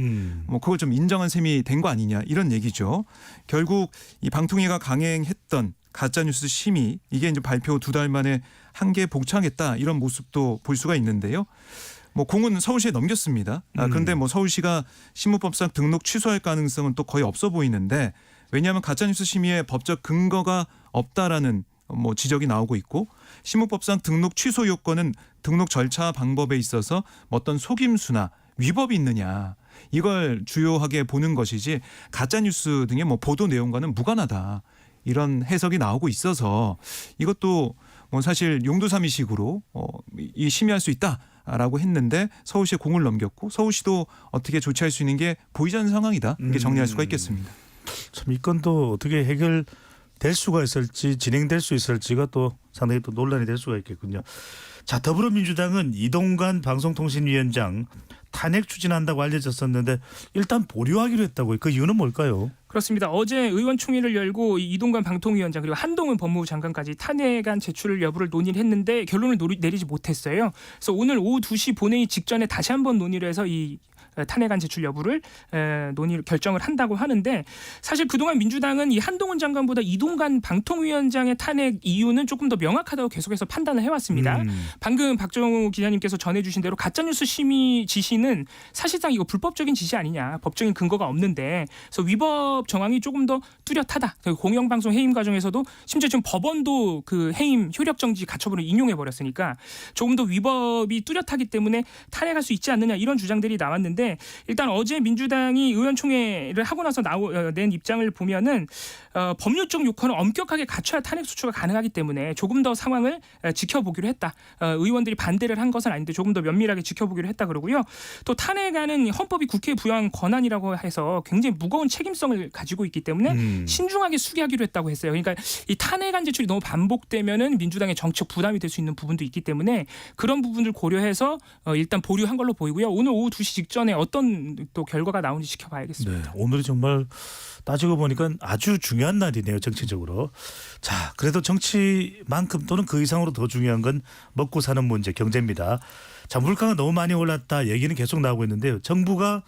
뭐 그걸 좀 인정한 셈이 된 거 아니냐 이런 얘기죠. 결국 이 방통위가 강행했던 가짜뉴스 심의 이게 이제 발표 2달 만에 한계에 복창했다 이런 모습도 볼 수가 있는데요. 뭐 공은 서울시에 넘겼습니다. 그런데 뭐 서울시가 신문법상 등록 취소할 가능성은 또 거의 없어 보이는데 왜냐하면 가짜뉴스 심의에 법적 근거가 없다라는 지적이 나오고 있고 신문법상 등록 취소 요건은 등록 절차 방법에 있어서 어떤 속임수나 위법이 있느냐 이걸 주요하게 보는 것이지 가짜 뉴스 등의 보도 내용과는 무관하다 이런 해석이 나오고 있어서 이것도 사실 용두사미식으로 이 심의할 수 있다라고 했는데 서울시에 공을 넘겼고 서울시도 어떻게 조치할 수 있는 게 보이지 않는 상황이다 이렇게 정리할 수가 있겠습니다. 참 이 건도 어떻게 해결될 수가 있을지 진행될 수 있을지가 또 상당히 또 논란이 될 수가 있겠군요. 자, 더불어민주당은 이동관 방송통신위원장 탄핵 추진한다고 알려졌었는데 일단 보류하기로 했다고요. 그 이유는 뭘까요? 그렇습니다. 어제 의원총회를 열고 이동관 방통위원장 그리고 한동훈 법무부 장관까지 탄핵안 제출 여부를 논의를 했는데 결론을 내리지 못했어요. 그래서 오늘 오후 2시 본회의 직전에 다시 한번 논의를 해서 이 탄핵안 제출 여부를 결정을 한다고 하는데 사실 그동안 민주당은 이 한동훈 장관보다 이동관 방통위원장의 탄핵 이유는 조금 더 명확하다고 계속해서 판단을 해왔습니다. 방금 박정우 기자님께서 전해주신 대로 가짜뉴스 심의 지시는 사실상 이거 불법적인 지시 아니냐, 법적인 근거가 없는데 그래서 위법 정황이 조금 더 뚜렷하다. 공영방송 해임 과정에서도 심지어 지금 법원도 그 해임 효력정지 가처분을 인용해 버렸으니까 조금 더 위법이 뚜렷하기 때문에 탄핵할 수 있지 않느냐 이런 주장들이 나왔는데 일단 어제 민주당이 의원총회를 하고 나서 낸 입장을 보면은 법률적 요건을 엄격하게 갖춰야 탄핵 소추가 가능하기 때문에 조금 더 상황을 지켜보기로 했다. 의원들이 반대를 한 것은 아닌데 조금 더 면밀하게 지켜보기로 했다 그러고요. 또 탄핵안은 헌법이 국회에 부여한 권한이라고 해서 굉장히 무거운 책임성을 가지고 있기 때문에 신중하게 수기하기로 했다고 했어요. 그러니까 이 탄핵안 제출이 너무 반복되면은 민주당의 정치적 부담이 될 수 있는 부분도 있기 때문에 그런 부분을 고려해서 일단 보류한 걸로 보이고요. 오늘 오후 2시 직전에 어떤 또 결과가 나오는지 지켜봐야겠습니다. 네, 오늘이 정말 따지고 보니까 아주 중요한 날이네요. 정치적으로. 자, 그래도 정치만큼 또는 그 이상으로 더 중요한 건 먹고 사는 문제, 경제입니다. 자, 물가가 너무 많이 올랐다 얘기는 계속 나오고 있는데요. 정부가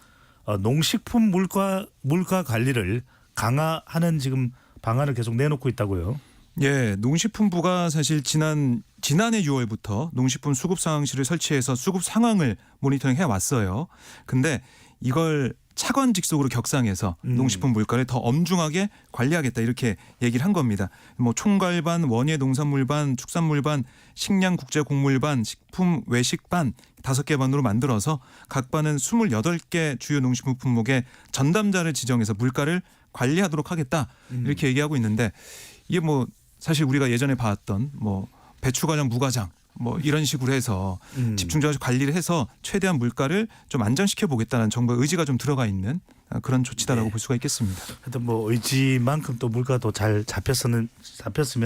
농식품 물가 관리를 강화하는 지금 방안을 계속 내놓고 있다고요. 예, 농식품부가 사실 지난해 6월부터 농식품 수급 상황실을 설치해서 수급 상황을 모니터링해 왔어요. 근데 이걸 차관직속으로 격상해서 농식품 물가를 더 엄중하게 관리하겠다 이렇게 얘기를 한 겁니다. 총괄반, 원예 농산물반, 축산물반, 식량 국제곡물반, 식품 외식반 5개 반으로 만들어서 각 반은 28개 주요 농식품 품목의 전담자를 지정해서 물가를 관리하도록 하겠다 이렇게 얘기하고 있는데 이게 사실 우리가 예전에 봤던 배추과장, 무과장 이런 식으로 해서 집중적으로 관리를 해서 최대한 물가를 좀 안정시켜 보겠다는 정부의 의지가 좀 들어가 있는 그런 조치다라고 볼 수가 있겠습니다. 하여튼 의지만큼 또 물가도 잘 잡혔으면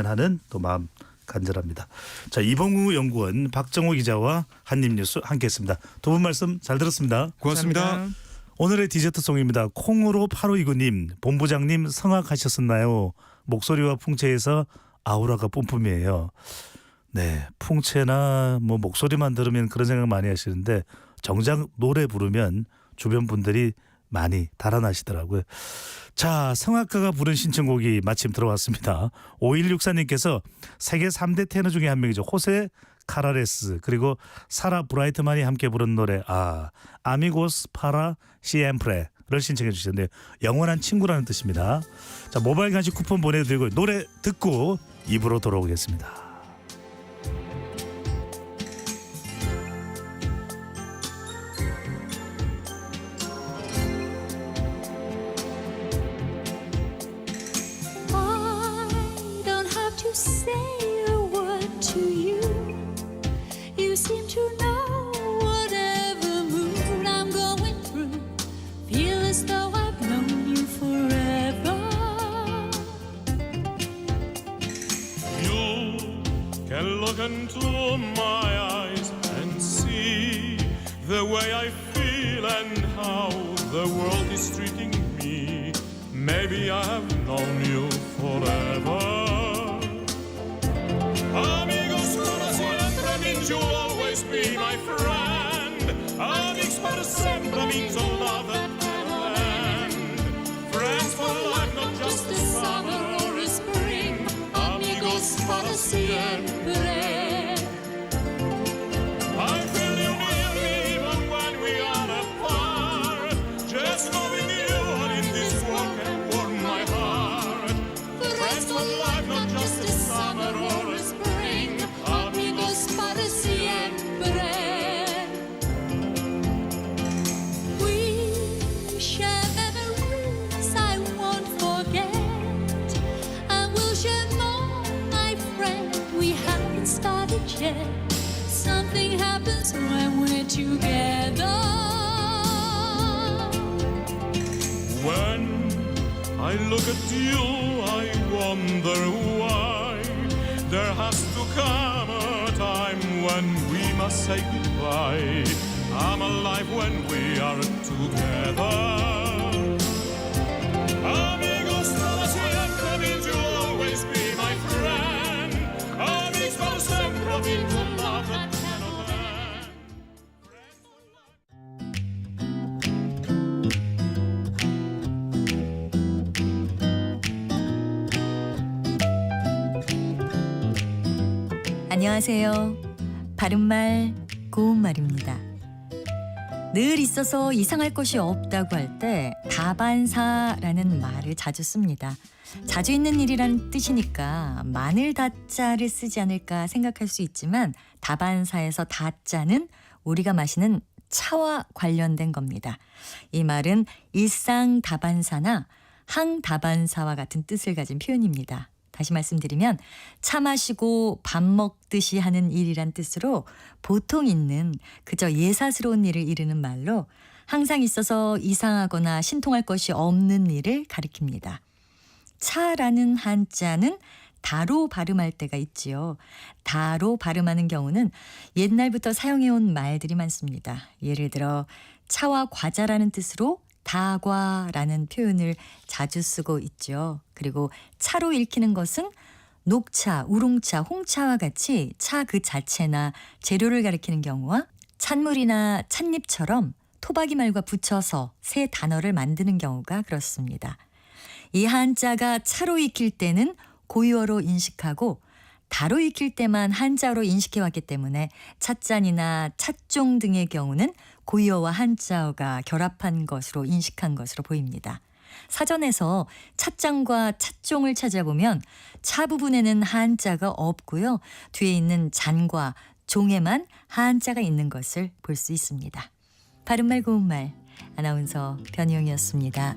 하는 또 마음 간절합니다. 자, 이봉우 연구원, 박정호 기자와 한입뉴스 함께했습니다. 두 분 말씀 잘 들었습니다. 고맙습니다. 감사합니다. 오늘의 디저트송입니다. 콩으로 8529님, 본부장님 성악하셨었나요? 목소리와 풍채에서 아우라가 뿜뿜이에요. 네, 풍채나 목소리만 들으면 그런 생각 많이 하시는데 정작 노래 부르면 주변 분들이 많이 달아나시더라고요. 자, 성악가가 부른 신청곡이 마침 들어왔습니다. 5164님께서 세계 3대 테너 중에 한 명이죠. 호세 카라레스 그리고 사라 브라이트만이 함께 부른 노래 아미고스 파라 시엠프레를 신청해 주셨는데 영원한 친구라는 뜻입니다. 자, 모바일 간식 쿠폰 보내드리고 노래 듣고 입으로 돌아오겠습니다. Say a word to you. You seem to know whatever mood I'm going through. Feel as though I've known you forever. You can look into my eyes and see the way I feel and how the world is treating me. Maybe I have known you forever. Amigos para siempre means you'll always be my friend. Amigos para siempre means a love and land. Friends for life, not just a summer or a spring. Amigos para siempre. I feel you near me even when we are apart. Just knowing you are in this world can warm my heart. Friends for life, not just a summer or together. When I look at you, I wonder why there has to come a time when we must say goodbye. I'm alive when we are together. Amigos para siempre means you'll always be my friend. Amigos para siempre means a love that cannot end. 안녕하세요. 바른말 고운말입니다. 늘 있어서 이상할 것이 없다고 할 때 다반사라는 말을 자주 씁니다. 자주 있는 일이란 뜻이니까 마늘 다자를 쓰지 않을까 생각할 수 있지만 다반사에서 다자는 우리가 마시는 차와 관련된 겁니다. 이 말은 일상다반사나 항다반사와 같은 뜻을 가진 표현입니다. 다시 말씀드리면 차 마시고 밥 먹듯이 하는 일이란 뜻으로 보통 있는 그저 예사스러운 일을 이르는 말로 항상 있어서 이상하거나 신통할 것이 없는 일을 가리킵니다. 차라는 한자는 다로 발음할 때가 있지요. 다로 발음하는 경우는 옛날부터 사용해온 말들이 많습니다. 예를 들어 차와 과자라는 뜻으로 다과라는 표현을 자주 쓰고 있죠. 그리고 차로 읽히는 것은 녹차, 우롱차, 홍차와 같이 차 그 자체나 재료를 가리키는 경우와 찬물이나 찻잎처럼 토박이 말과 붙여서 새 단어를 만드는 경우가 그렇습니다. 이 한자가 차로 익힐 때는 고유어로 인식하고 다로 익힐 때만 한자로 인식해왔기 때문에 찻잔이나 찻종 등의 경우는 고유어와 한자어가 결합한 것으로 인식한 것으로 보입니다. 사전에서 찻잔과 찻종을 찾아보면 차 부분에는 한자가 없고요. 뒤에 있는 잔과 종에만 한자가 있는 것을 볼 수 있습니다. 바른말 고운말 아나운서 변희영이었습니다.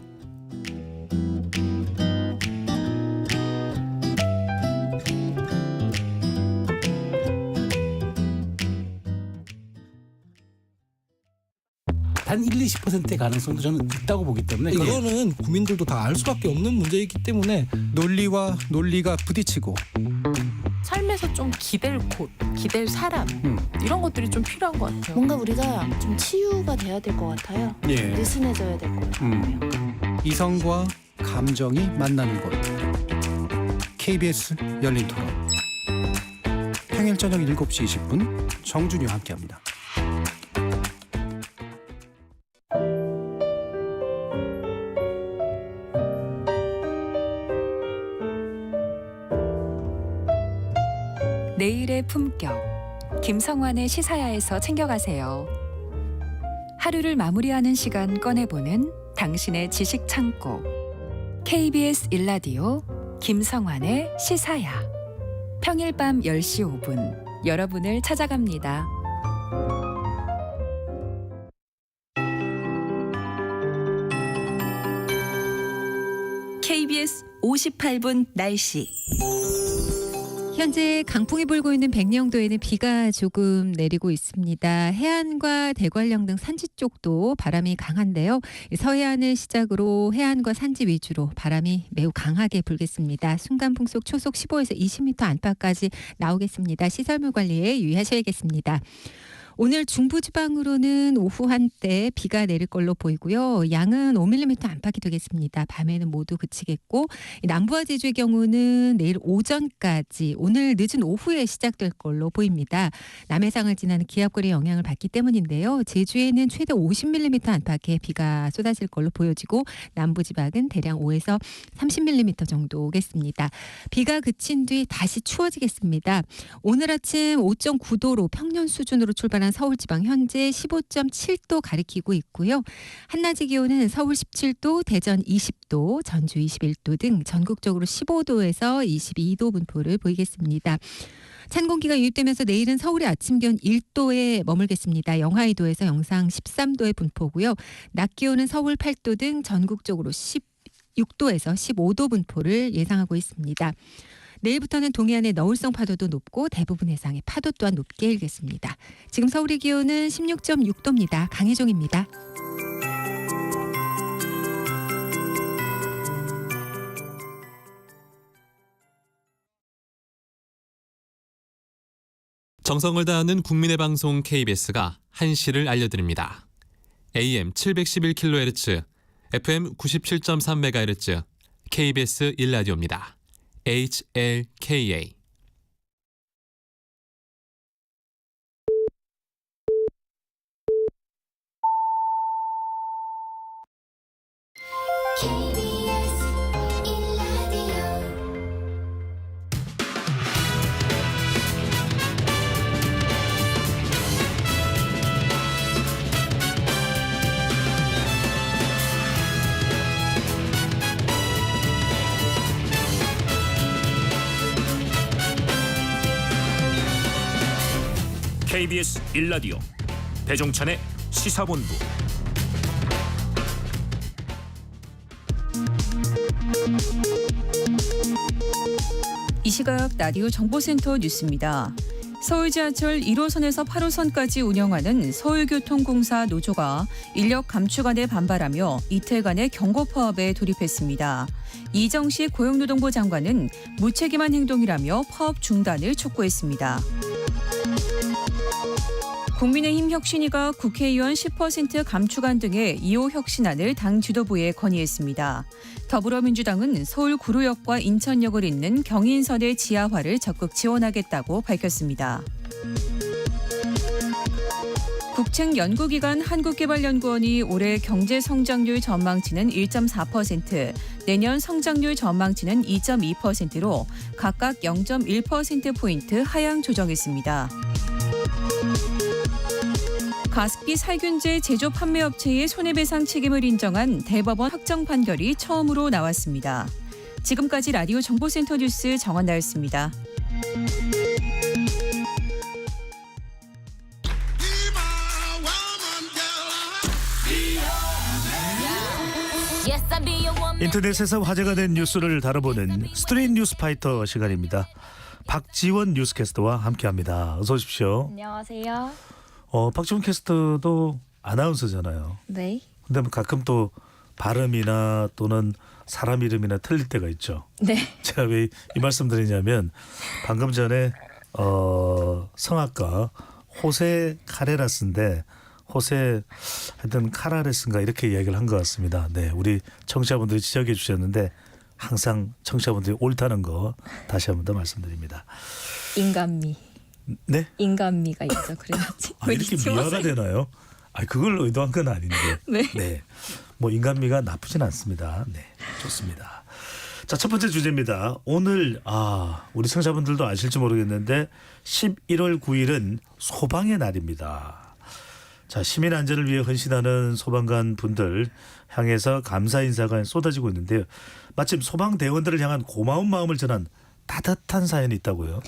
단 1-20%의 가능성도 저는 있다고 보기 때문에 이거는 국민들도 다 알 수밖에 없는 문제이기 때문에 논리와 논리가 부딪히고 삶에서 좀 기댈 곳, 기댈 사람 이런 것들이 좀 필요한 것 같아요. 뭔가 우리가 좀 치유가 돼야 될 것 같아요. 예. 느슨해져야 될 것 같아요. 이성과 감정이 만나는 곳 KBS 열린 토론 평일 저녁 7시 20분 정준이와 함께합니다. 내일의 품격, 김성환의 시사야에서 챙겨가세요. 하루를 마무리하는 시간 꺼내보는 당신의 지식 창고. KBS 1라디오 김성환의 시사야. 평일 밤 10시 5분 여러분을 찾아갑니다. KBS 58분 날씨. 현재 강풍이 불고 있는 백령도에는 비가 조금 내리고 있습니다. 해안과 대관령 등 산지 쪽도 바람이 강한데요. 서해안을 시작으로 해안과 산지 위주로 바람이 매우 강하게 불겠습니다. 순간풍속 초속 15에서 20m 안팎까지 나오겠습니다. 시설물 관리에 유의하셔야겠습니다. 오늘 중부지방으로는 오후 한때 비가 내릴 걸로 보이고요. 양은 5mm 안팎이 되겠습니다. 밤에는 모두 그치겠고 남부와 제주의 경우는 내일 오전까지 오늘 늦은 오후에 시작될 걸로 보입니다. 남해상을 지나는 기압골의 영향을 받기 때문인데요. 제주에는 최대 50mm 안팎의 비가 쏟아질 걸로 보여지고 남부지방은 대략 5에서 30mm 정도 오겠습니다. 비가 그친 뒤 다시 추워지겠습니다. 오늘 아침 5.9도로 평년 수준으로 출발한 서울지방 현재 15.7도 가리키고 있고요. 한낮의 기온은 서울 17도, 대전 20도, 전주 21도 등 전국적으로 15도에서 22도 분포를 보이겠습니다. 찬 공기가 유입되면서 내일은 서울의 아침 기온 1도에 머물겠습니다. 영하이도에서 영상 13도의 분포고요. 낮 기온은 서울 8도 등 전국적으로 16도에서 15도 분포를 예상하고 있습니다. 내일부터는 동해안의 너울성 파도도 높고 대부분 해상의 파도 또한 높게 일겠습니다. 지금 서울의 기온은 16.6도입니다. 강혜종입니다. 정성을 다하는 국민의 방송 KBS가 한시를 알려드립니다. AM 711kHz, FM 97.3MHz, KBS 1라디오입니다. HLKA. KBS 1라디오 배종찬의 시사본부. 이 시각 라디오 정보센터 뉴스입니다. 서울 지하철 1호선에서 8호선까지 운영하는 서울교통공사 노조가 인력 감축안에 반발하며 이틀간의 경고 파업에 돌입했습니다. 이정식 고용노동부 장관은 무책임한 행동이라며 파업 중단을 촉구했습니다. 국민의힘 혁신위가 국회의원 10% 감축안 등의 2호 혁신안을 당 지도부에 건의했습니다. 더불어민주당은 서울 구로역과 인천역을 잇는 경인선의 지하화를 적극 지원하겠다고 밝혔습니다. 국책연구기관 한국개발연구원이 올해 경제 성장률 전망치는 1.4%, 내년 성장률 전망치는 2.2%로 각각 0.1%포인트 하향 조정했습니다. 가습기 살균제 제조 판매업체의 손해배상 책임을 인정한 대법원 확정 판결이 처음으로 나왔습니다. 지금까지 라디오 정보센터 뉴스 정한나였습니다. 인터넷에서 화제가 된 뉴스를 다뤄보는 스트릿 뉴스파이터 시간입니다. 박지원 뉴스캐스터와 함께합니다. 어서 오십시오. 안녕하세요. 박지원 캐스터도 아나운서잖아요. 네. 근데 가끔 또 발음이나 또는 사람 이름이나 틀릴 때가 있죠. 네. 제가 왜 이 말씀 드리냐면 방금 전에 성악가 호세 카레라스인데 호세 하여튼 카라레스인가 이렇게 이야기를 한 것 같습니다. 네, 우리 청취자분들이 지적해 주셨는데 항상 청취자분들이 옳다는 거 다시 한 번 더 말씀드립니다. 인간미. 네? 인간미가 있죠. 그래야지. 이렇게 미화가 되나요? 그걸 의도한 건 아닌데. 네. 뭐 인간미가 나쁘진 않습니다. 네, 좋습니다. 자, 첫 번째 주제입니다. 오늘 우리 청취자분들도 아실지 모르겠는데 11월 9일은 소방의 날입니다. 자, 시민 안전을 위해 헌신하는 소방관 분들 향해서 감사 인사가 쏟아지고 있는데요. 마침 소방대원들을 향한 고마운 마음을 전한 따뜻한 사연이 있다고요.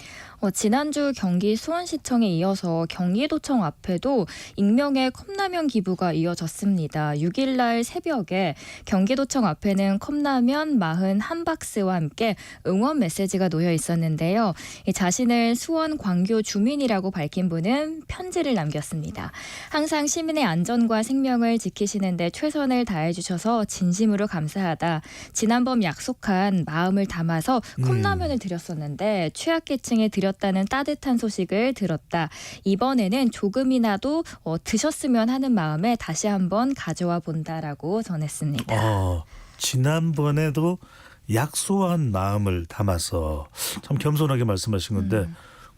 지난주 경기 수원시청에 이어서 경기도청 앞에도 익명의 컵라면 기부가 이어졌습니다. 6일날 새벽에 경기도청 앞에는 컵라면 41박스와 함께 응원 메시지가 놓여 있었는데요. 자신을 수원 광교 주민이라고 밝힌 분은 편지를 남겼습니다. 항상 시민의 안전과 생명을 지키시는 데 최선을 다해 주셔서 진심으로 감사하다. 지난번 약속한 마음을 담아서 컵라면을 드렸었는데 취약계층에 드렸다는 따뜻한 소식을 들었다. 이번에는 조금이라도 드셨으면 하는 마음에 다시 한번 가져와 본다라고 전했습니다. 지난번에도 약소한 마음을 담아서 참 겸손하게 말씀하신 건데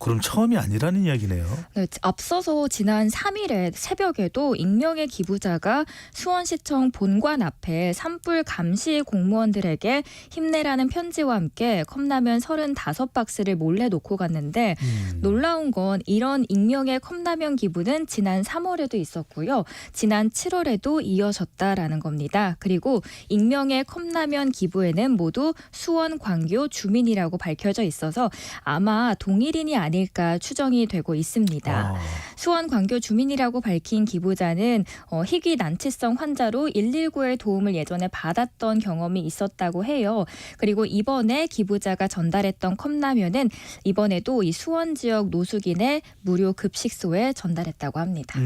그럼 처음이 아니라는 이야기네요. 네, 앞서서 지난 3일에 새벽에도 익명의 기부자가 수원시청 본관 앞에 산불 감시 공무원들에게 힘내라는 편지와 함께 컵라면 35박스를 몰래 놓고 갔는데 놀라운 건 이런 익명의 컵라면 기부는 지난 3월에도 있었고요. 지난 7월에도 이어졌다라는 겁니다. 그리고 익명의 컵라면 기부에는 모두 수원 광교 주민이라고 밝혀져 있어서 아마 동일인이 아닐까 추정이 되고 있습니다. 수원 광교 주민이라고 밝힌 기부자는 희귀 난치성 환자로 119의 도움을 예전에 받았던 경험이 있었다고 해요. 그리고 이번에 기부자가 전달했던 컵라면은 이번에도 이 수원 지역 노숙인의 무료 급식소에 전달했다고 합니다.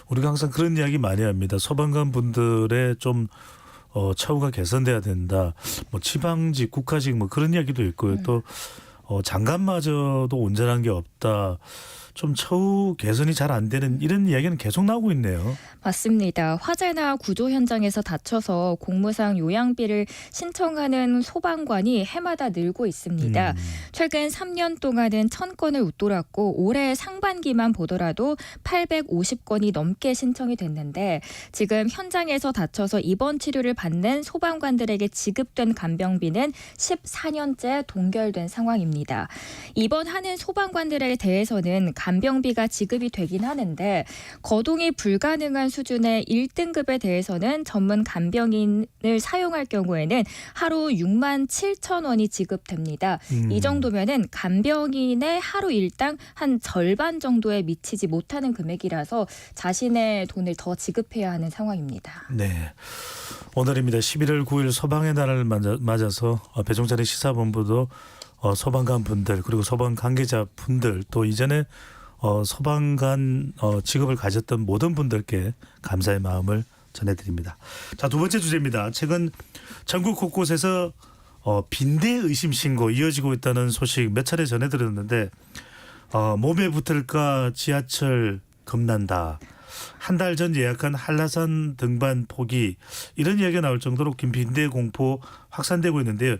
우리가 항상 그런 이야기 많이 합니다. 소방관 분들의 좀 처우가 개선돼야 된다. 뭐 지방직, 국가직 뭐 그런 이야기도 있고요. 또 장관마저도 온전한 게 없다. 좀 처우 개선이 잘 안 되는 이런 이야기는 계속 나오고 있네요. 맞습니다. 화재나 구조 현장에서 다쳐서 공무상 요양비를 신청하는 소방관이 해마다 늘고 있습니다. 최근 3년 동안은 1000건을 웃돌았고 올해 상반기만 보더라도 850건이 넘게 신청이 됐는데 지금 현장에서 다쳐서 입원 치료를 받는 소방관들에게 지급된 간병비는 14년째 동결된 상황입니다. 입원하는 소방관들에 대해서는 간병비가 지급이 되긴 하는데 거동이 불가능한 수준의 1등급에 대해서는 전문 간병인을 사용할 경우에는 하루 6만 7천 원이 지급됩니다. 이 정도면은 간병인의 하루 일당 한 절반 정도에 미치지 못하는 금액이라서 자신의 돈을 더 지급해야 하는 상황입니다. 네. 오늘입니다. 11월 9일 소방의 날을 맞아서 배종찬의 시사본부도 소방관 분들 그리고 소방 관계자 분들 또 이전에 소방관 직업을 가졌던 모든 분들께 감사의 마음을 전해드립니다. 자, 두 번째 주제입니다. 최근 전국 곳곳에서 빈대 의심 신고 이어지고 있다는 소식 몇 차례 전해드렸는데 몸에 붙을까 지하철 겁난다. 한 달 전 예약한 한라산 등반 포기 이런 이야기가 나올 정도로 빈대 공포 확산되고 있는데요.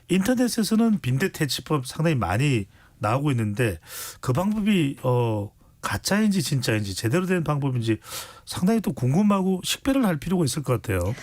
인터넷에서는 빈대 퇴치법 상당히 많이 나오고 있는데 그 방법이 가짜인지 진짜인지 제대로 된 방법인지 상당히 또 궁금하고 식별을 할 필요가 있을 것 같아요.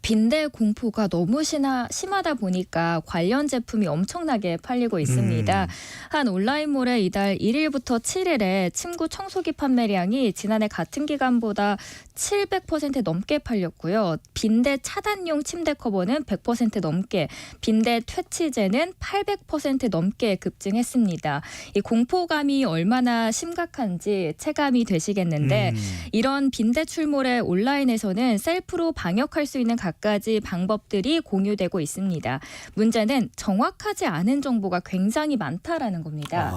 빈대 공포가 너무 심하다 보니까 관련 제품이 엄청나게 팔리고 있습니다. 한 온라인몰에 이달 1일부터 7일에 침구 청소기 판매량이 지난해 같은 기간보다 700% 넘게 팔렸고요. 빈대 차단용 침대 커버는 100% 넘게, 빈대 퇴치제는 800% 넘게 급증했습니다. 이 공포감이 얼마나 심각한지 체감이 되시겠는데 이런 빈대 출몰에 온라인에서는 셀프로 방역할 수 있는 갖가지 방법들이 공유되고 있습니다. 문제는 정확하지 않은 정보가 굉장히 많다라는 겁니다.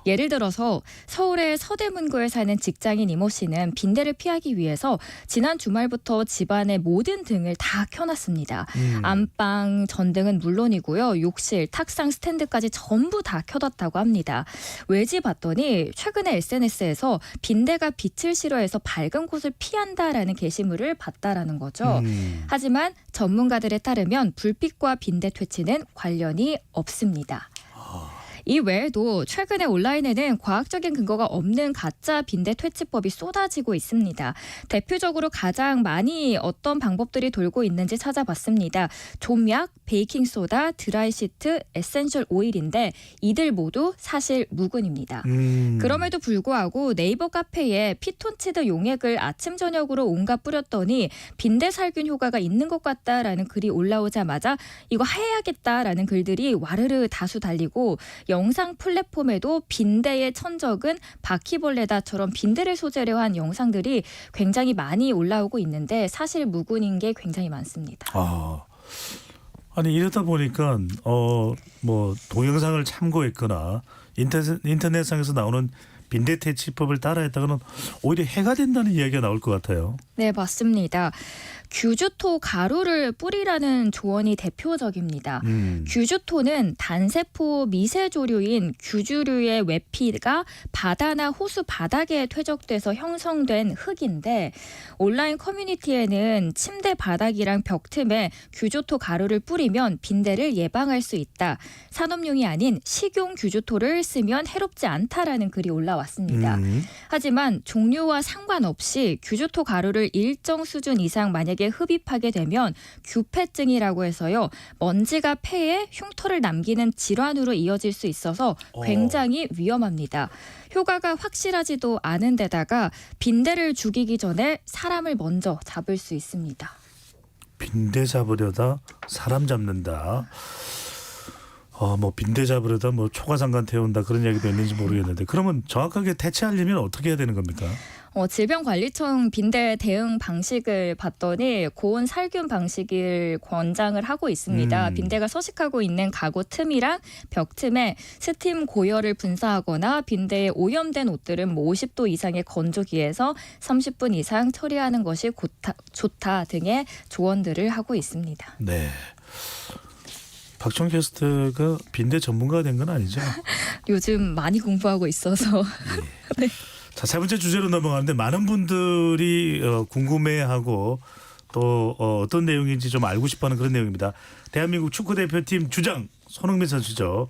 예를 들어서 서울의 서대문구에 사는 직장인 이모 씨는 빈대를 피하기 위해서 지난 주말부터 집안의 모든 등을 다 켜놨습니다. 안방, 전등은 물론이고요. 욕실, 탁상, 스탠드까지 전부 다 켜뒀다고 합니다. 왜지 봤더니 최근에 SNS에서 빈대가 빛을 싫어해서 밝은 곳을 피한다라는 게시물을 봤다라는 거죠. 하지만 전문가들에 따르면 불빛과 빈대 퇴치는 관련이 없습니다. 이 외에도 최근에 온라인에는 과학적인 근거가 없는 가짜 빈대 퇴치법이 쏟아지고 있습니다. 대표적으로 가장 많이 어떤 방법들이 돌고 있는지 찾아봤습니다. 좀약, 베이킹소다, 드라이시트, 에센셜 오일인데 이들 모두 사실 무근입니다. 그럼에도 불구하고 네이버 카페에 피톤치드 용액을 아침 저녁으로 온갖 뿌렸더니 빈대 살균 효과가 있는 것 같다라는 글이 올라오자마자 이거 해야겠다라는 글들이 와르르 다수 달리고 영상 플랫폼에도 빈대의 천적은 바퀴벌레다처럼 빈대를 소재로 한 영상들이 굉장히 많이 올라오고 있는데 사실 무근인 게 굉장히 많습니다. 아니 이러다 보니까 뭐 동영상을 참고했거나 인터넷상에서 나오는 빈대 퇴치법을 따라했다가는 오히려 해가 된다는 이야기가 나올 것 같아요. 네, 맞습니다. 규주토 가루를 뿌리라는 조언이 대표적입니다. 규주토는 단세포 미세조류인 규주류의 외피가 바다나 호수 바닥에 퇴적돼서 형성된 흙인데 온라인 커뮤니티에는 침대 바닥이랑 벽 틈에 규주토 가루를 뿌리면 빈대를 예방할 수 있다. 산업용이 아닌 식용 규주토를 쓰면 해롭지 않다라는 글이 올라왔습니다. 하지만 종류와 상관없이 규주토 가루를 일정 수준 이상 만약에 흡입하게 되면 규폐증이라고 해서요. 먼지가 폐에 흉터를 남기는 질환으로 이어질 수 있어서 굉장히 위험합니다. 효과가 확실하지도 않은 데다가 빈대를 죽이기 전에 사람을 먼저 잡을 수 있습니다. 빈대 잡으려다 사람 잡는다. 뭐 빈대 잡으려다 뭐 초가상간 태운다 그런 얘기도 있는지 모르겠는데 그러면 정확하게 대체하려면 어떻게 해야 되는 겁니까? 질병관리청 빈대 대응 방식을 봤더니 고온 살균 방식을 권장을 하고 있습니다. 빈대가 서식하고 있는 가구 틈이랑 벽 틈에 스팀 고열을 분사하거나 빈대에 오염된 옷들은 50도 이상의 건조기에서 30분 이상 처리하는 것이 좋다 등의 조언들을 하고 있습니다. 네. 박정 게스트가 빈대 전문가가 된 건 아니죠? 요즘 많이 공부하고 있어서. 네. 자, 세 번째 주제로 넘어가는데 많은 분들이 궁금해하고 또 어떤 내용인지 좀 알고 싶어하는 그런 내용입니다. 대한민국 축구대표팀 주장 손흥민 선수죠.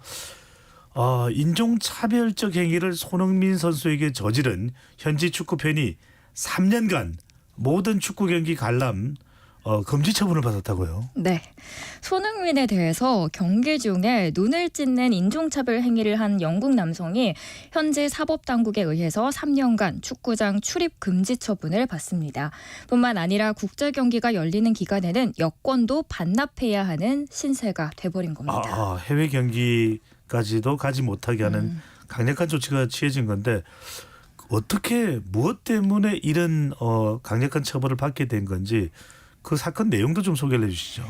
인종차별적 행위를 손흥민 선수에게 저지른 현지 축구팬이 3년간 모든 축구 경기 관람 금지 처분을 받았다고요? 네. 손흥민에 대해서 경기 중에 눈을 찢는 인종차별 행위를 한 영국 남성이 현지 사법당국에 의해서 3년간 축구장 출입 금지 처분을 받습니다. 뿐만 아니라 국제 경기가 열리는 기간에는 여권도 반납해야 하는 신세가 돼버린 겁니다. 해외 경기까지도 가지 못하게 하는 강력한 조치가 취해진 건데 어떻게 무엇 때문에 이런 강력한 처벌을 받게 된 건지 그 사건 내용도 좀 소개를 해주시죠.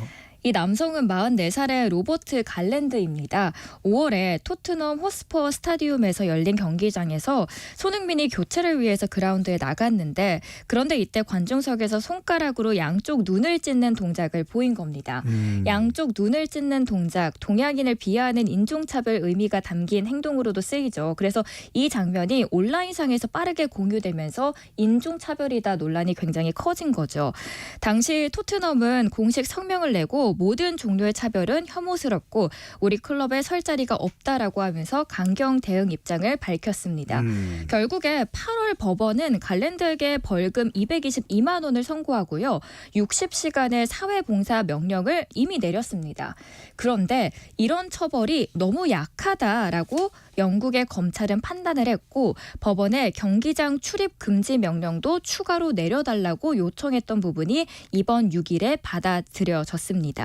이 남성은 44살의 로버트 갈랜드입니다. 5월에 토트넘 호스퍼 스타디움에서 열린 경기장에서 손흥민이 교체를 위해서 그라운드에 나갔는데 그런데 이때 관중석에서 손가락으로 양쪽 눈을 찢는 동작을 보인 겁니다. 양쪽 눈을 찢는 동작, 동양인을 비하하는 인종차별 의미가 담긴 행동으로도 쓰이죠. 그래서 이 장면이 온라인상에서 빠르게 공유되면서 인종차별이다 논란이 굉장히 커진 거죠. 당시 토트넘은 공식 성명을 내고 모든 종류의 차별은 혐오스럽고 우리 클럽에 설 자리가 없다라고 하면서 강경 대응 입장을 밝혔습니다. 결국에 8월 법원은 갈랜드에게 벌금 222만 원을 선고하고요. 60시간의 사회봉사 명령을 이미 내렸습니다. 그런데 이런 처벌이 너무 약하다라고 영국의 검찰은 판단을 했고 법원에 경기장 출입 금지 명령도 추가로 내려달라고 요청했던 부분이 이번 6일에 받아들여졌습니다.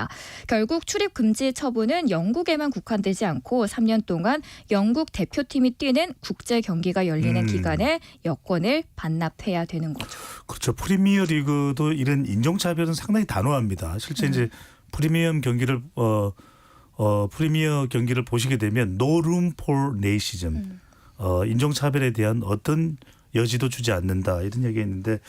결국 출입 금지 처분은 영국에만 국한되지 않고 3년 동안 영국 대표팀이 뛰는 국제 경기가 열리는 기간에 여권을 반납해야 되는 거죠. 그렇죠. 프리미어 리그도 이런 인종차별은 상당히 단호합니다. 실제 이제 프리미어 경기를 보시게 되면 No room for racism, 인종차별에 대한 어떤 여지도 주지 않는다 이런 얘기가 있는데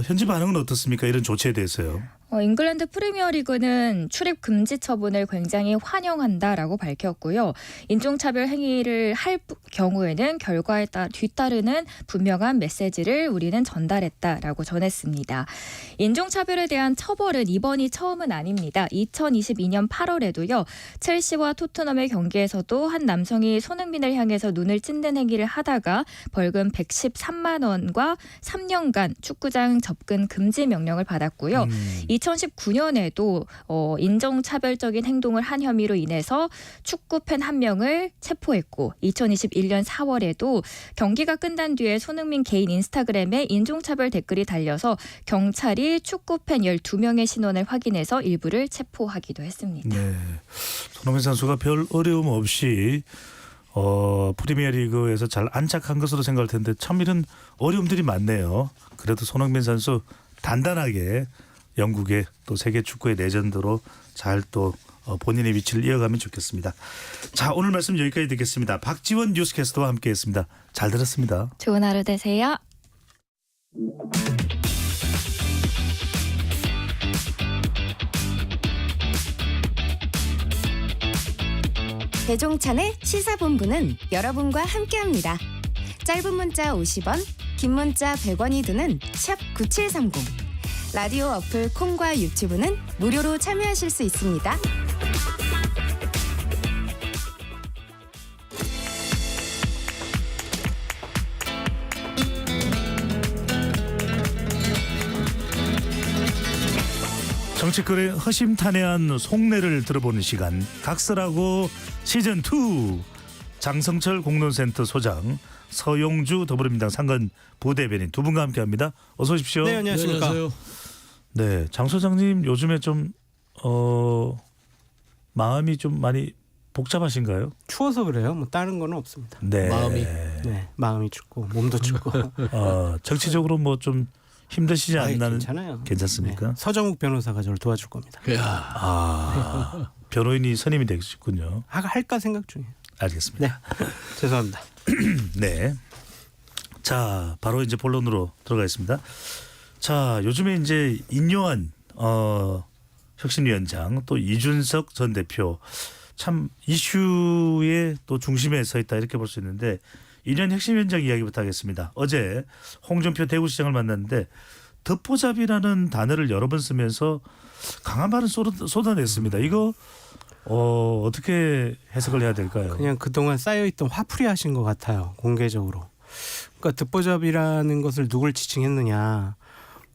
현지 반응은 어떻습니까? 이런 조치에 대해서요. 잉글랜드 프리미어리그는 출입 금지 처분을 굉장히 환영한다라고 밝혔고요. 인종차별 행위를 할 경우에는 결과에 뒤따르는 분명한 메시지를 우리는 전달했다라고 전했습니다. 인종차별에 대한 처벌은 이번이 처음은 아닙니다. 2022년 8월에도요. 첼시와 토트넘의 경기에서도 한 남성이 손흥민을 향해서 눈을 찢는 행위를 하다가 벌금 113만 원과 3년간 축구장 접근 금지 명령을 받았고요. 2019년에도 인종차별적인 행동을 한 혐의로 인해서 축구팬 한 명을 체포했고 2021년 4월에도 경기가 끝난 뒤에 손흥민 개인 인스타그램에 인종차별 댓글이 달려서 경찰이 축구팬 12명의 신원을 확인해서 일부를 체포하기도 했습니다. 네, 손흥민 선수가 별 어려움 없이 프리미어리그에서 잘 안착한 것으로 생각할 텐데 참 이런 어려움들이 많네요. 그래도 손흥민 선수 단단하게 영국의 또 세계 축구의 레전드로 잘 또 본인의 위치를 이어가면 좋겠습니다. 자, 오늘 말씀 여기까지 듣겠습니다. 박지원 뉴스캐스터와 함께했습니다. 잘 들었습니다. 좋은 하루 되세요. 배종찬의 시사본부는 여러분과 함께합니다. 짧은 문자 50원, 긴 문자 100원이 드는 샵 9730. 라디오 어플 콩과 유튜브는 무료로 참여하실 수 있습니다. 정치권의 허심탄회한 속내를 들어보는 시간, 각설하고 시즌2. 장성철 공론센터 소장, 서용주 더불어민주당 상근 부대변인 두 분과 함께합니다. 어서 오십시오. 네, 안녕하십니까. 네, 장 소장님 요즘에 좀 마음이 좀 많이 복잡하신가요? 추워서 그래요. 뭐 다른 거는 없습니다. 네. 마음이 춥고 몸도 춥고. 정치적으로 뭐 좀 힘드시지 않나는 괜찮아요. 괜찮습니까? 네. 서정욱 변호사가 저를 도와줄 겁니다. 변호인이 선임이 되셨군요. 할까 생각 중이에요. 알겠습니다. 네. 죄송합니다. 네. 자, 바로 이제 본론으로 들어가겠습니다. 자, 요즘에 이제 인요한 혁신위원장 또 이준석 전 대표 참 이슈의 또 중심에 서 있다 이렇게 볼 수 있는데 인요한 혁신위원장 이야기부터 하겠습니다. 어제 홍준표 대구시장을 만났는데 듣보잡이라는 단어를 여러 번 쓰면서 강한 말을 쏟아냈습니다. 이거 어떻게 해석을 해야 될까요? 그냥 그동안 쌓여있던 화풀이 하신 것 같아요. 공개적으로. 그러니까 듣보잡이라는 것을 누굴 지칭했느냐.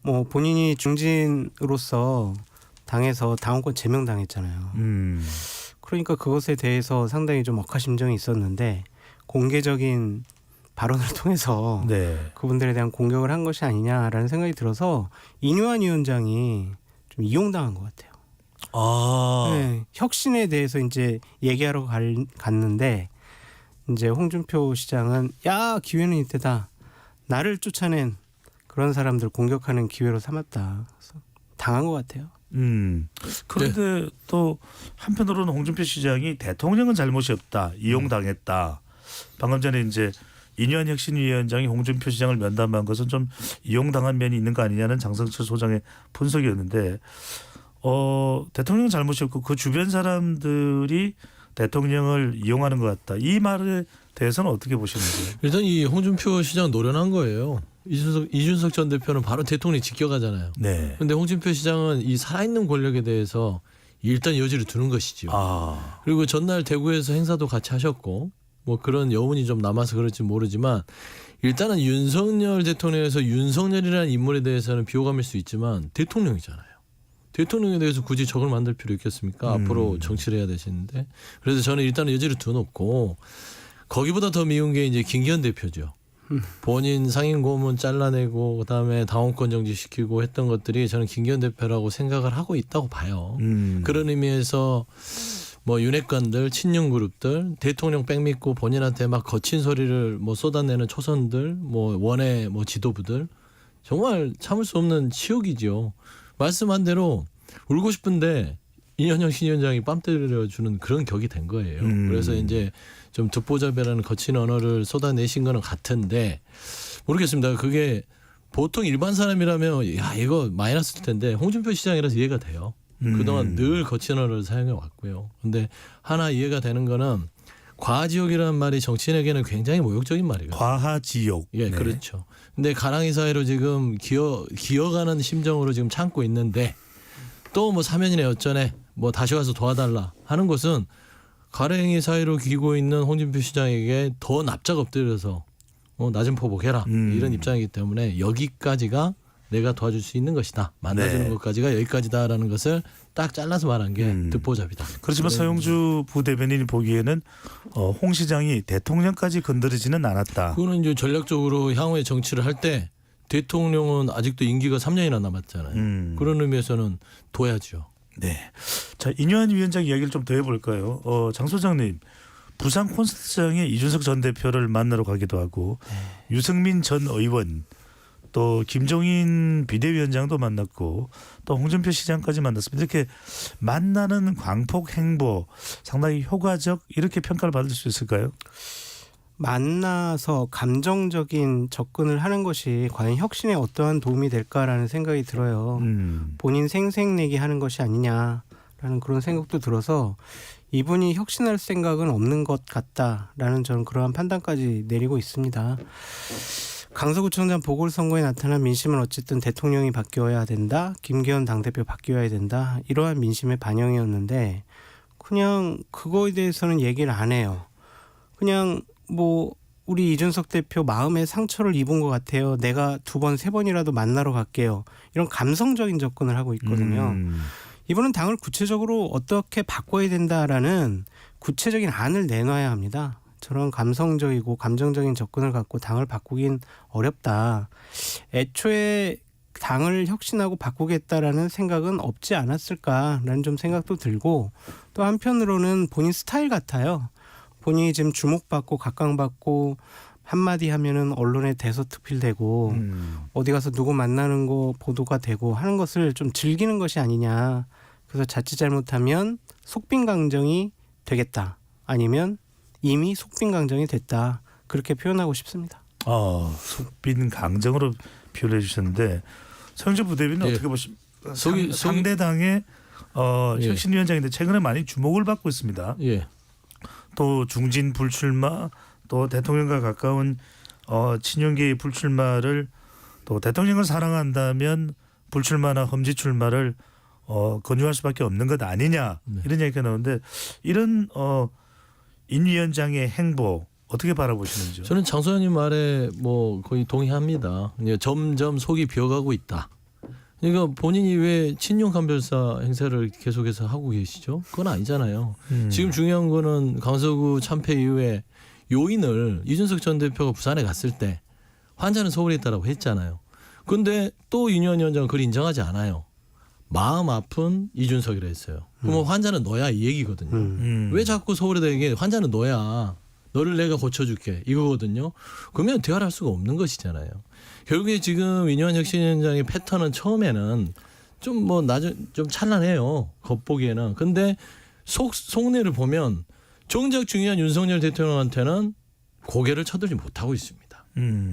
뭐 본인이 중진으로서 당에서 당원권 제명당했잖아요. 그러니까 그것에 대해서 상당히 좀 억하심정이 있었는데 공개적인 발언을 통해서 그분들에 대한 공격을 한 것이 아니냐라는 생각이 들어서 인요한 위원장이 좀 이용당한 것 같아요. 네, 혁신에 대해서 이제 얘기하러 갔는데 이제 홍준표 시장은 야 기회는 이때다. 나를 쫓아낸 그런 사람들 공격하는 기회로 삼았다. 그래서 당한 것 같아요. 그런데 또 한편으로는 홍준표 시장이 대통령은 잘못이 없다. 이용당했다. 방금 전에 이제 인요한 혁신위원장이 홍준표 시장을 면담한 것은 좀 이용당한 면이 있는 거 아니냐는 장성철 소장의 분석이었는데 대통령 잘못이 없고 그 주변 사람들이 대통령을 이용하는 것 같다. 이 말에 대해서는 어떻게 보시는지. 일단 이 홍준표 시장 노련한 거예요. 이준석 전 대표는 바로 대통령이 직격하잖아요. 네. 근데 홍준표 시장은 이 살아있는 권력에 대해서 일단 여지를 두는 것이죠. 그리고 전날 대구에서 행사도 같이 하셨고 뭐 그런 여운이 좀 남아서 그럴지 모르지만 일단은 윤석열 대통령에서 윤석열이라는 인물에 대해서는 비호감일 수 있지만 대통령이잖아요. 대통령에 대해서 굳이 적을 만들 필요 있겠습니까? 앞으로 정치를 해야 되시는데. 그래서 저는 일단은 여지를 두놓고 거기보다 더 미운 게 이제 김기현 대표죠. 본인 상임 고문 잘라내고 그다음에 당원권 정지시키고 했던 것들이 저는 김기현 대표라고 생각을 하고 있다고 봐요. 그런 의미에서 뭐 윤핵관들, 친윤 그룹들, 대통령 백 믿고 본인한테 막 거친 소리를 뭐 쏟아내는 초선들, 뭐 원외 뭐 지도부들 정말 참을 수 없는 치욕이죠. 말씀한 대로 울고 싶은데 인현영 신위원장이 뺨 때려주는 그런 격이 된 거예요. 그래서 이제 좀 듣보잡이라는 거친 언어를 쏟아내신 거는 같은데 모르겠습니다. 그게 보통 일반 사람이라면 야 이거 마이너스일 텐데 홍준표 시장이라서 이해가 돼요. 그동안 늘 거친 언어를 사용해 왔고요. 근데 하나 이해가 되는 거는 과지욕이라는 말이 정치인에게는 굉장히 모욕적인 말이거든요. 과하지욕. 예, 네. 그렇죠. 근데 가랑이 사이로 지금 기어가는 심정으로 지금 참고 있는데 또 뭐 사면이네 어쩌네 뭐 다시 와서 도와달라 하는 것은 가랑이 사이로 기고 있는 홍준표 시장에게 더 납작 엎드려서 낮은 포복해라 이런 입장이기 때문에 여기까지가 내가 도와줄 수 있는 것이다. 만나주는 것까지가 여기까지다라는 것을 딱 잘라서 말한 게 듣보잡이다. 그렇지만 서영주 부대변인이 보기에는 홍 시장이 대통령까지 건드리지는 않았다. 그거는 이제 전략적으로 향후의 정치를 할 때 대통령은 아직도 임기가 3년이나 남았잖아요. 그런 의미에서는 둬야죠. 네. 자, 인요한 위원장 이야기를 좀 더 해볼까요? 장 소장님, 부산 콘서트장에 이준석 전 대표를 만나러 가기도 하고 유승민 전 의원 또 김종인 비대위원장도 만났고 또 홍준표 시장까지 만났습니다. 이렇게 만나는 광폭 행보 상당히 효과적 이렇게 평가를 받을 수 있을까요? 만나서 감정적인 접근을 하는 것이 과연 혁신에 어떠한 도움이 될까라는 생각이 들어요. 본인 생색내기 하는 것이 아니냐라는 그런 생각도 들어서 이분이 혁신할 생각은 없는 것 같다라는 저는 그러한 판단까지 내리고 있습니다. 강서구청장 보궐선거에 나타난 민심은 어쨌든 대통령이 바뀌어야 된다. 김기현 당대표 바뀌어야 된다. 이러한 민심의 반영이었는데 그냥 그거에 대해서는 얘기를 안 해요. 그냥 뭐 우리 이준석 대표 마음에 상처를 입은 것 같아요. 내가 2번, 3번이라도 만나러 갈게요. 이런 감성적인 접근을 하고 있거든요. 이분은 당을 구체적으로 어떻게 바꿔야 된다라는 구체적인 안을 내놔야 합니다. 저런 감성적이고 감정적인 접근을 갖고 당을 바꾸긴 어렵다. 애초에 당을 혁신하고 바꾸겠다라는 생각은 없지 않았을까라는 좀 생각도 들고 또 한편으로는 본인 스타일 같아요. 본인이 지금 주목받고 각광받고 한마디 하면은 언론에 대서특필되고 어디 가서 누구 만나는 거 보도가 되고 하는 것을 좀 즐기는 것이 아니냐. 그래서 자칫 잘못하면 속빈강정이 되겠다. 아니면 이미 속빈강정이 됐다. 그렇게 표현하고 싶습니다. 속빈강정으로 표현해 주셨는데 서영재 부대변인은 어떻게 보십니까? 상대당의 혁신위원장인데 최근에 많이 주목을 받고 있습니다. 또 중진 불출마 또 대통령과 가까운 친윤계의 불출마를 또 대통령을 사랑한다면 불출마나 험지 출마를 권유할 수밖에 없는 것 아니냐 이런 얘기가 나오는데 이런 인 위원장의 행보 어떻게 바라보시는지요? 저는 장 소장님 말에 뭐 거의 동의합니다. 점점 속이 비어가고 있다. 그러니까 본인이 왜 친윤 감별사 행세를 계속해서 하고 계시죠? 그건 아니잖아요. 지금 중요한 거는 강서구 참패 이후에 요인을 이준석 전 대표가 부산에 갔을 때 환자는 서울에 있다라고 했잖아요. 그런데 또 윤여한 위원장은 그걸 인정하지 않아요. 마음 아픈 이준석이라 했어요. 그러면 환자는 너야 이 얘기거든요. 왜 자꾸 서울에다 얘기해? 환자는 너야. 너를 내가 고쳐줄게 이거거든요. 그러면 대화를 할 수가 없는 것이잖아요. 결국에 지금 윤여한 혁신위원장의 패턴은 처음에는 좀 좀 찬란해요. 겉보기에는. 근데 속내를 보면 정작 중요한 윤석열 대통령한테는 고개를 쳐들지 못하고 있습니다.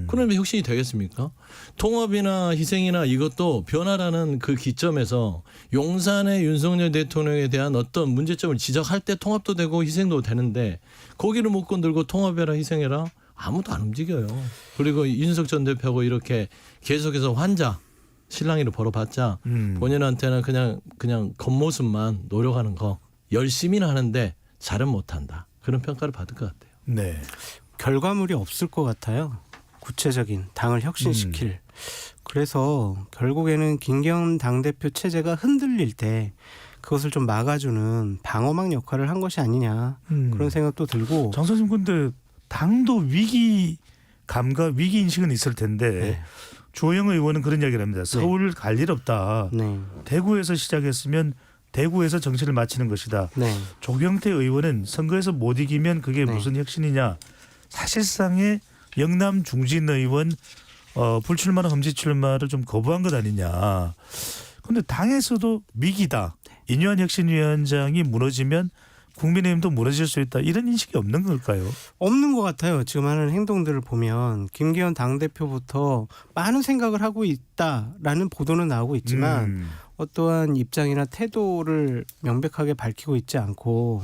그러면 혁신이 되겠습니까? 통합이나 희생이나 이것도 변화라는 그 기점에서 용산의 윤석열 대통령에 대한 어떤 문제점을 지적할 때 통합도 되고 희생도 되는데 거기를 못 건들고 통합해라 희생해라 아무도 안 움직여요. 그리고 이준석 전 대표하고 이렇게 계속해서 환자 실랑이를 벌어봤자 본인한테는 그냥 겉모습만 노력하는 거 열심히는 하는데 잘은 못한다. 그런 평가를 받을 것 같아요. 네. 결과물이 없을 것 같아요. 구체적인 당을 혁신시킬. 그래서 결국에는 김기현 당대표 체제가 흔들릴 때 그것을 좀 막아주는 방어막 역할을 한 것이 아니냐 그런 생각도 들고. 장 선생님 근데 당도 위기감과 위기인식은 있을 텐데 주호영 의원은 그런 이야기를 합니다. 서울 갈 일 없다. 대구에서 시작했으면 대구에서 정치를 마치는 것이다. 조경태 의원은 선거에서 못 이기면 그게 무슨 혁신이냐. 사실상의 영남 중진 의원 불출마나 험지 출마를 좀 거부한 것 아니냐. 그런데 당에서도 위기다. 인유한 혁신위원장이 무너지면 국민의힘도 무너질 수 있다. 이런 인식이 없는 걸까요? 없는 것 같아요. 지금 하는 행동들을 보면 김기현 당대표부터 많은 생각을 하고 있다라는 보도는 나오고 있지만 어떠한 입장이나 태도를 명백하게 밝히고 있지 않고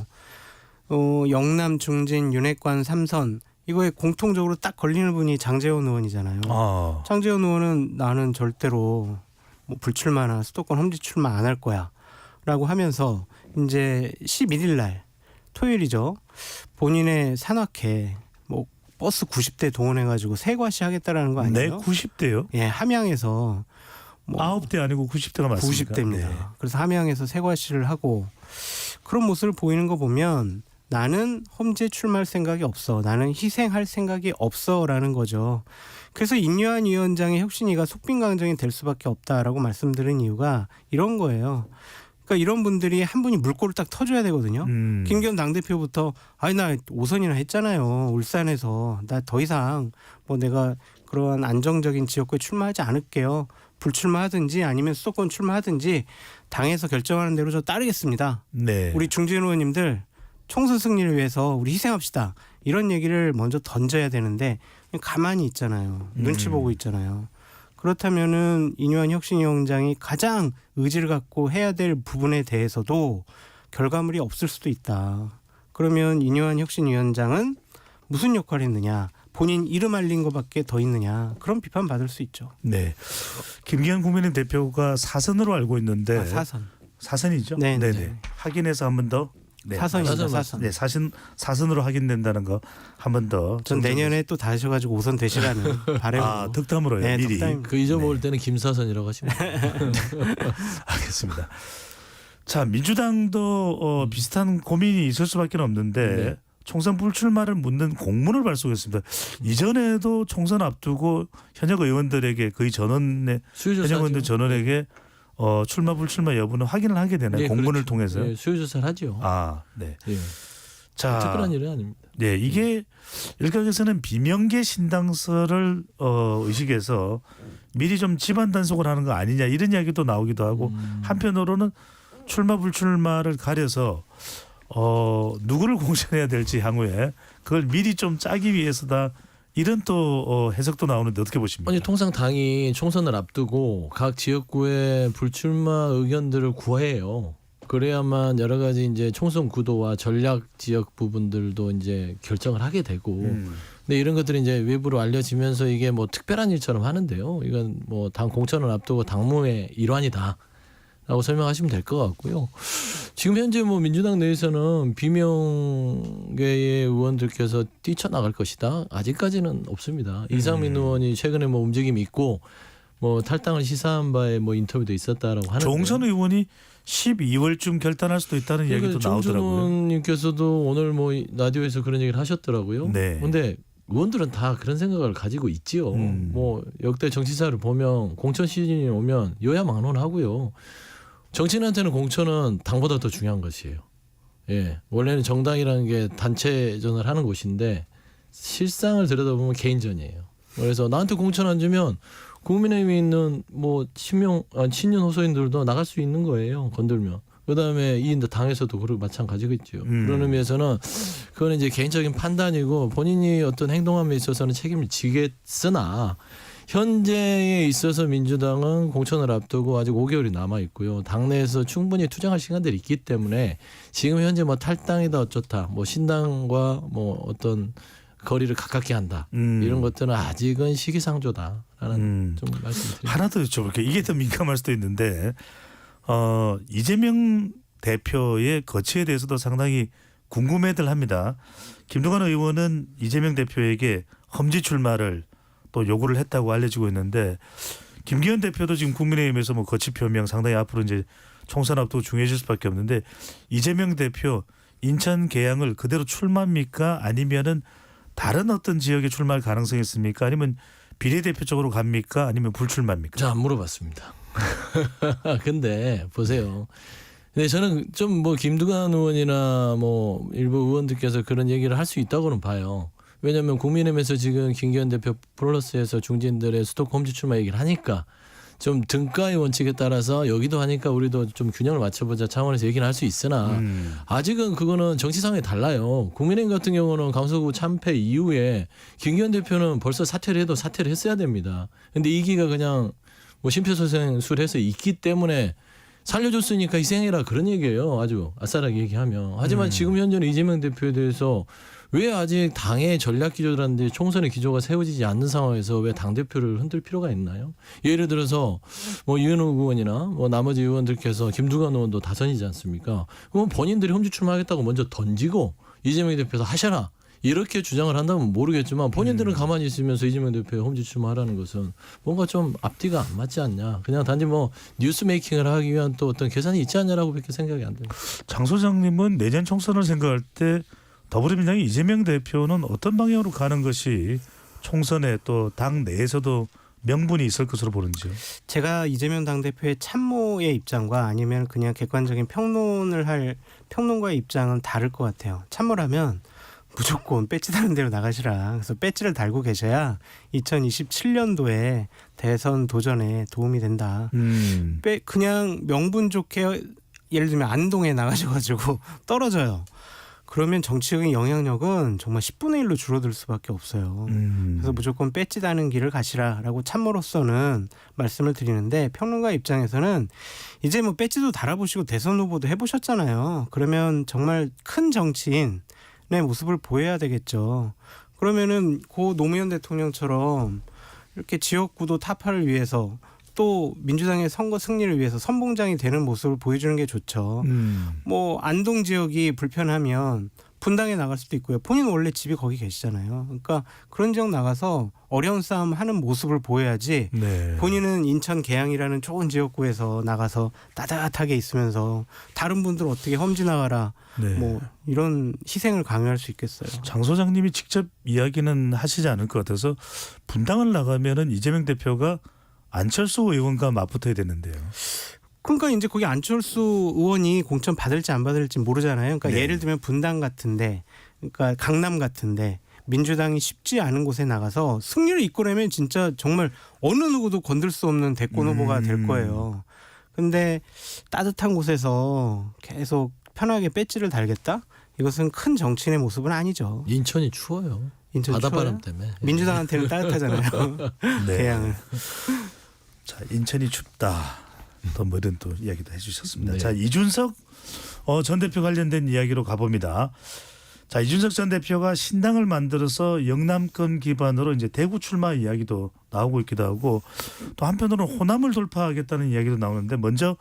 영남 중진 윤핵관 3선 이거에 공통적으로 딱 걸리는 분이 장제원 의원이잖아요. 장제원 의원은 나는 절대로 뭐 불출마나 수도권 험지 출마 안 할 거야 라고 하면서 이제 11일 날 토요일이죠. 본인의 산악회 뭐 버스 90대 동원해가지고 세과시 하겠다라는 거 아니에요? 네, 90대요? 예, 함양에서 9대 아니고 90대가 맞습니까? 90대입니다. 네. 그래서 함양에서 세과시를 하고 그런 모습을 보이는 거 보면 나는 험지에 출마할 생각이 없어. 나는 희생할 생각이 없어라는 거죠. 그래서 인유한 위원장의 혁신위가 속빈강정이 될 수밖에 없다라고 말씀드린 이유가 이런 거예요. 그러니까 이런 분들이 한 분이 물꼬를 딱 터줘야 되거든요. 김기현 당대표부터 나 5선이나 했잖아요. 울산에서 나 더 이상 뭐 내가 그러한 안정적인 지역구에 출마하지 않을게요. 불출마하든지 아니면 수도권 출마하든지 당에서 결정하는 대로 저 따르겠습니다. 네. 우리 중진 의원님들 총선 승리를 위해서 우리 희생합시다. 이런 얘기를 먼저 던져야 되는데 가만히 있잖아요. 눈치 보고 있잖아요. 그렇다면은 인유한 혁신위원장이 가장 의지를 갖고 해야 될 부분에 대해서도 결과물이 없을 수도 있다. 그러면 인유한 혁신위원장은 무슨 역할을 했느냐. 본인 이름 알린 것밖에 더 있느냐. 그런 비판 받을 수 있죠. 네. 김기현 국민의힘 대표가 사선으로 알고 있는데. 사선이죠? 네네. 확인해서 한 번 더. 네. 사선입니다. 사선. 네, 사선으로 확인된다는 거 한 번 더. 전 내년에 또 다시 가지고 5선 되시라는 바람으로. 득담으로요. 네, 미리. 그 잊어먹을 때는 김사선이라고 하시면 알겠습니다. 자, 민주당도 비슷한 고민이 있을 수밖에 없는데 총선 불출마를 묻는 공문을 발송했습니다. 이전에도 총선 앞두고 현역 의원들에게 거의 전원의 현역 의원들 전원에게 출마 불출마 여부는 확인을 하게 되나요? 네, 공문을 그렇죠. 통해서. 네, 수요조사를 하죠. 아, 네. 예. 자, 특별한 일은 아닙니다. 네, 이게 일각에서는 비명계 신당설을 의식해서 미리 좀 집안 단속을 하는 거 아니냐 이런 이야기도 나오기도 하고 한편으로는 출마 불출마를 가려서 누구를 공천해야 될지 향후에 그걸 미리 좀 짜기 위해서다 이런 또 해석도 나오는데 어떻게 보십니까? 아니 통상 당이 총선을 앞두고 각 지역구의 불출마 의견들을 구해요. 그래야만 여러 가지 이제 총선 구도와 전략 지역 부분들도 이제 결정을 하게 되고. 근데 이런 것들이 이제 외부로 알려지면서 이게 뭐 특별한 일처럼 하는데요. 이건 뭐 당 공천을 앞두고 당무의 일환이다라고 설명하시면 될 것 같고요. 지금 현재 뭐 민주당 내에서는 비명계의 의원들께서 뛰쳐나갈 것이다. 아직까지는 없습니다. 이상민 의원이 최근에 뭐 움직임이 있고 뭐 탈당을 시사한 바에 뭐 인터뷰도 있었다라고 하는데. 조홍천 의원이 12월쯤 결단할 수도 있다는 이야기도 나오더라고요. 정준호님께서도 오늘 뭐 라디오에서 그런 얘기를 하셨더라고요. 네. 그런데 의원들은 다 그런 생각을 가지고 있지요. 뭐 역대 정치사를 보면 공천 시즌이 오면 여야 막론하고요. 정치인한테는 공천은 당보다 더 중요한 것이에요. 예, 원래는 정당이라는 게 단체전을 하는 곳인데 실상을 들여다보면 개인전이에요. 그래서 나한테 공천 안 주면 국민의힘에 있는 뭐 친윤 호소인들도 나갈 수 있는 거예요. 건들면. 그다음에 이 당에서도 그렇고 마찬가지겠죠. 그런 의미에서는 그거는 이제 개인적인 판단이고 본인이 어떤 행동함에 있어서는 책임을 지겠으나 현재에 있어서 민주당은 공천을 앞두고 아직 5개월이 남아 있고요. 당내에서 충분히 투쟁할 시간들이 있기 때문에 지금 현재 뭐 탈당이다 어쩌다 뭐 신당과 뭐 어떤 거리를 가깝게 한다 이런 것들은 아직은 시기상조다라는 좀 말씀드립니다. 하나 더 여쭤볼게요. 이게 더 민감할 수도 있는데 이재명 대표의 거취에 대해서도 상당히 궁금해들 합니다. 김두관 의원은 이재명 대표에게 험지 출마를 또 요구를 했다고 알려지고 있는데 김기현 대표도 지금 국민의힘에서 뭐 거취 표명 상당히 앞으로 이제 총선 앞두고 중요해질 수밖에 없는데 이재명 대표 인천 계양을 그대로 출마합니까? 아니면은 다른 어떤 지역에 출마할 가능성이 있습니까? 아니면 비례대표 쪽으로 갑니까? 아니면 불출마입니까? 자, 안 물어봤습니다. 근데 보세요. 근데 저는 좀 뭐 김두관 의원이나 뭐 일부 의원들께서 그런 얘기를 할 수 있다고는 봐요. 왜냐하면 국민의힘에서 지금 김기현 대표 플러스에서 중진들의 수도권 험지 출마 얘기를 하니까 좀 등가의 원칙에 따라서 여기도 하니까 우리도 좀 균형을 맞춰보자 차원에서 얘기를 할 수 있으나 아직은 그거는 정치상에 달라요. 국민의힘 같은 경우는 강서구 참패 이후에 김기현 대표는 벌써 사퇴를 해도 사퇴를 했어야 됩니다. 근데 이기가 그냥 뭐 심폐소생술해서 있기 때문에 살려줬으니까 희생해라 그런 얘기예요. 아주 아싸라게 얘기하면. 하지만 지금 현재는 이재명 대표에 대해서 왜 아직 당의 전략 기조라는데 총선의 기조가 세워지지 않는 상황에서 왜 당대표를 흔들 필요가 있나요? 예를 들어서 뭐 이은호 의원이나 뭐 나머지 의원들께서 김두관 의원도 다선이지 않습니까? 그럼 본인들이 험지 출마하겠다고 먼저 던지고 이재명 대표도 하셔라. 이렇게 주장을 한다면 모르겠지만 본인들은 가만히 있으면서 이재명 대표의 험지 출마하라는 것은 뭔가 좀 앞뒤가 안 맞지 않냐. 그냥 단지 뭐 뉴스 메이킹을 하기 위한 또 어떤 계산이 있지 않냐라고 밖에 생각이 안 됩니다. 장 소장님은 내년 총선을 생각할 때 더불어민주당의 이재명 대표는 어떤 방향으로 가는 것이 총선에 또 당 내에서도 명분이 있을 것으로 보는지요? 제가 이재명 당대표의 참모의 입장과 아니면 그냥 객관적인 평론을 할 평론가의 입장은 다를 것 같아요. 참모라면 무조건 배지 다는 대로 나가시라. 그래서 배지를 달고 계셔야 2027년도에 대선 도전에 도움이 된다. 그냥 명분 좋게 예를 들면 안동에 나가셔가지고 떨어져요. 그러면 정치적인 영향력은 정말 10분의 1로 줄어들 수밖에 없어요. 그래서 무조건 배지 다는 길을 가시라라고 참모로서는 말씀을 드리는데 평론가 입장에서는 이제 뭐 배지도 달아보시고 대선 후보도 해보셨잖아요. 그러면 정말 큰 정치인의 모습을 보여야 되겠죠. 그러면은 고 노무현 대통령처럼 이렇게 지역구도 타파를 위해서 또 민주당의 선거 승리를 위해서 선봉장이 되는 모습을 보여주는 게 좋죠. 뭐 안동 지역이 불편하면 분당에 나갈 수도 있고요. 본인은 원래 집이 거기 계시잖아요. 그러니까 그런 지역 나가서 어려운 싸움 하는 모습을 보여야지 네. 본인은 인천 계양이라는 좋은 지역구에서 나가서 따뜻하게 있으면서 다른 분들 어떻게 험지 나가라 네. 뭐 이런 희생을 강요할 수 있겠어요. 장 소장님이 직접 이야기는 하시지 않을 것 같아서 분당을 나가면은 이재명 대표가 안철수 의원과 맞붙어야 되는데요. 그러니까 이제 거기 안철수 의원이 공천 받을지 안 받을지 모르잖아요. 그러니까 네. 예를 들면 분당 같은데, 그러니까 강남 같은데 민주당이 쉽지 않은 곳에 나가서 승리를 이끌어내면 진짜 정말 어느 누구도 건들 수 없는 대권 후보가 될 거예요. 근데 따뜻한 곳에서 계속 편하게 배지를 달겠다? 이것은 큰 정치인의 모습은 아니죠. 인천이 추워요. 인천 바닷바람 추워요? 때문에. 민주당한테는 따뜻하잖아요. 네. 계양은. 자, 인천이 춥다. 또 뭐 이런 또 이야기도 해주셨습니다. 네. 자, 이준석 전 대표 관련된 이야기로 가봅니다. 자, 이준석 전 대표가 신당을 만들어서 영남권 기반으로 이제 대구 출마 이야기도 나오고 있기도 하고 또 한편으로는 호남을 돌파하겠다는 이야기도 나오는데 먼저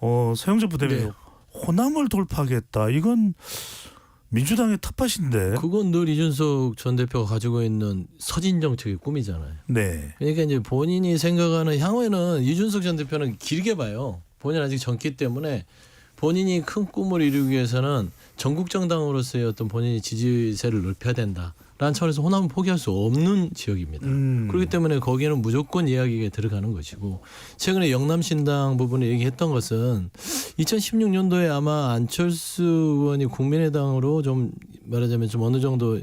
서영조 부대변인 네. 호남을 돌파하겠다. 이건 민주당의 텃밭인데. 그건 늘 이준석 전 대표가 가지고 있는 서진 정책의 꿈이잖아요. 네. 그러니까 이제 본인이 생각하는 향후에는 이준석 전 대표는 길게 봐요. 본인 아직 젊기 때문에 본인이 큰 꿈을 이루기 위해서는 전국 정당으로서의 어떤 본인의 지지세를 넓혀야 된다라는 차원에서 호남은 포기할 수 없는 지역입니다. 그렇기 때문에 거기에는 무조건 이야기가 들어가는 것이고 최근에 영남신당 부분에 얘기했던 것은 2016년도에 아마 안철수 의원이 국민의당으로 좀 말하자면 좀 어느 정도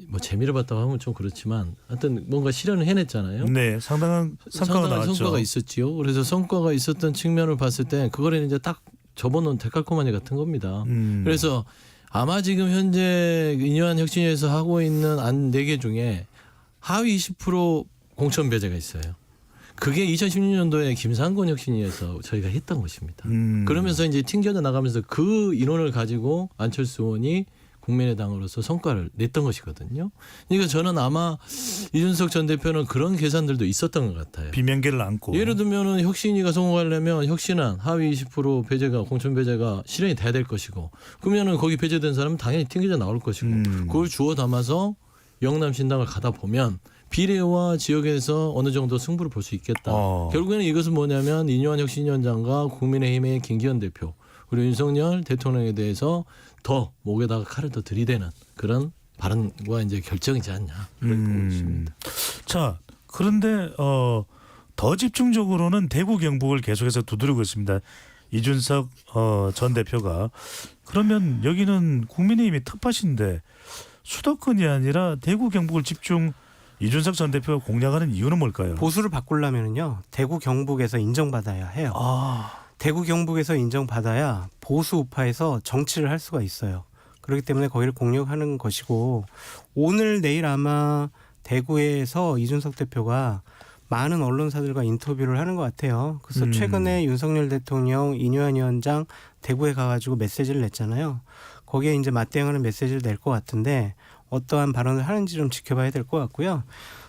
뭐 재미를 봤다고 하면 좀 그렇지만 하여튼 뭔가 실현을 해냈잖아요. 네, 상당한 성과가 나왔죠. 성과가 있었지요. 그래서 성과가 있었던 측면을 봤을 때 그거를 이제 딱 접어놓은 데칼코마니 같은 겁니다. 그래서 아마 지금 현재 인요한 혁신위에서 하고 있는 안 4개 중에 하위 20% 공천 배제가 있어요. 그게 2016년도에 김상곤 혁신위에서 저희가 했던 것입니다. 그러면서 이제 튕겨져 나가면서 그 인원을 가지고 안철수 의원이 국민의당으로서 성과를 냈던 것이거든요. 그러니까 저는 아마 이준석 전 대표는 그런 계산들도 있었던 것 같아요. 비명계를 안고. 예를 들면은 혁신위가 성공하려면 혁신안 하위 20% 배제가 공천 배제가 실현이 돼야 될 것이고 그러면은 거기 배제된 사람은 당연히 튕겨져 나올 것이고 그걸 주워 담아서 영남 신당을 가다 보면 비례와 지역에서 어느 정도 승부를 볼 수 있겠다. 결국에는 이것은 뭐냐면 인요한 혁신위원장과 국민의힘의 김기현 대표 그리고 윤석열 대통령에 대해서 더 목에다가 칼을 더 들이대는 그런 발언과 이제 결정이지 않냐. 자, 그런데 더 집중적으로는 대구 경북을 계속해서 두드리고 있습니다. 이준석 전 대표가 그러면 여기는 국민의힘의 텃밭인데 수도권이 아니라 대구 경북을 집중 이준석 전 대표가 공략하는 이유는 뭘까요? 보수를 바꾸려면요 대구 경북에서 인정받아야 해요. 대구 경북에서 인정받아야 보수 우파에서 정치를 할 수가 있어요. 그렇기 때문에 거기를 공략하는 것이고 오늘 내일 아마 대구에서 이준석 대표가 많은 언론사들과 인터뷰를 하는 것 같아요. 그래서 최근에 윤석열 대통령, 인요한 위원장 대구에 가가지고 메시지를 냈잖아요. 거기에 이제 맞대응하는 메시지를 낼 것 같은데 어떠한 발언을 하는지 좀 지켜봐야 될 것 같고요.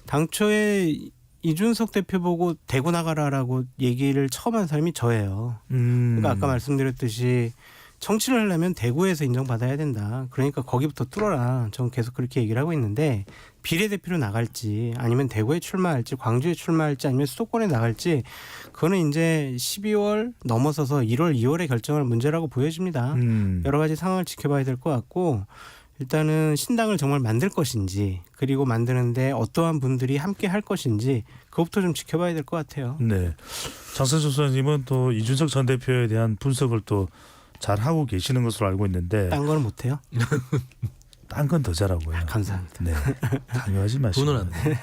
당초에 이준석 대표 보고 대구 나가라라고 얘기를 처음 한 사람이 저예요. 그러니까 아까 말씀드렸듯이 정치를 하려면 대구에서 인정받아야 된다. 그러니까 거기부터 뚫어라. 저는 계속 그렇게 얘기를 하고 있는데 비례대표로 나갈지 아니면 대구에 출마할지 광주에 출마할지 아니면 수도권에 나갈지 그거는 이제 12월 넘어서서 1월, 2월에 결정할 문제라고 보여집니다. 여러 가지 상황을 지켜봐야 될 것 같고 일단은 신당을 정말 만들 것인지 그리고 만드는데 어떠한 분들이 함께 할 것인지 그것부터 좀 지켜봐야 될 것 같아요. 네, 장선수 소장님은 또 이준석 전 대표에 대한 분석을 또 잘 하고 계시는 것으로 알고 있는데 딴 거는 못해요? 딴 건 더 잘하고요. 감사합니다. 네, 강요하지 마시고. 분은 안 돼.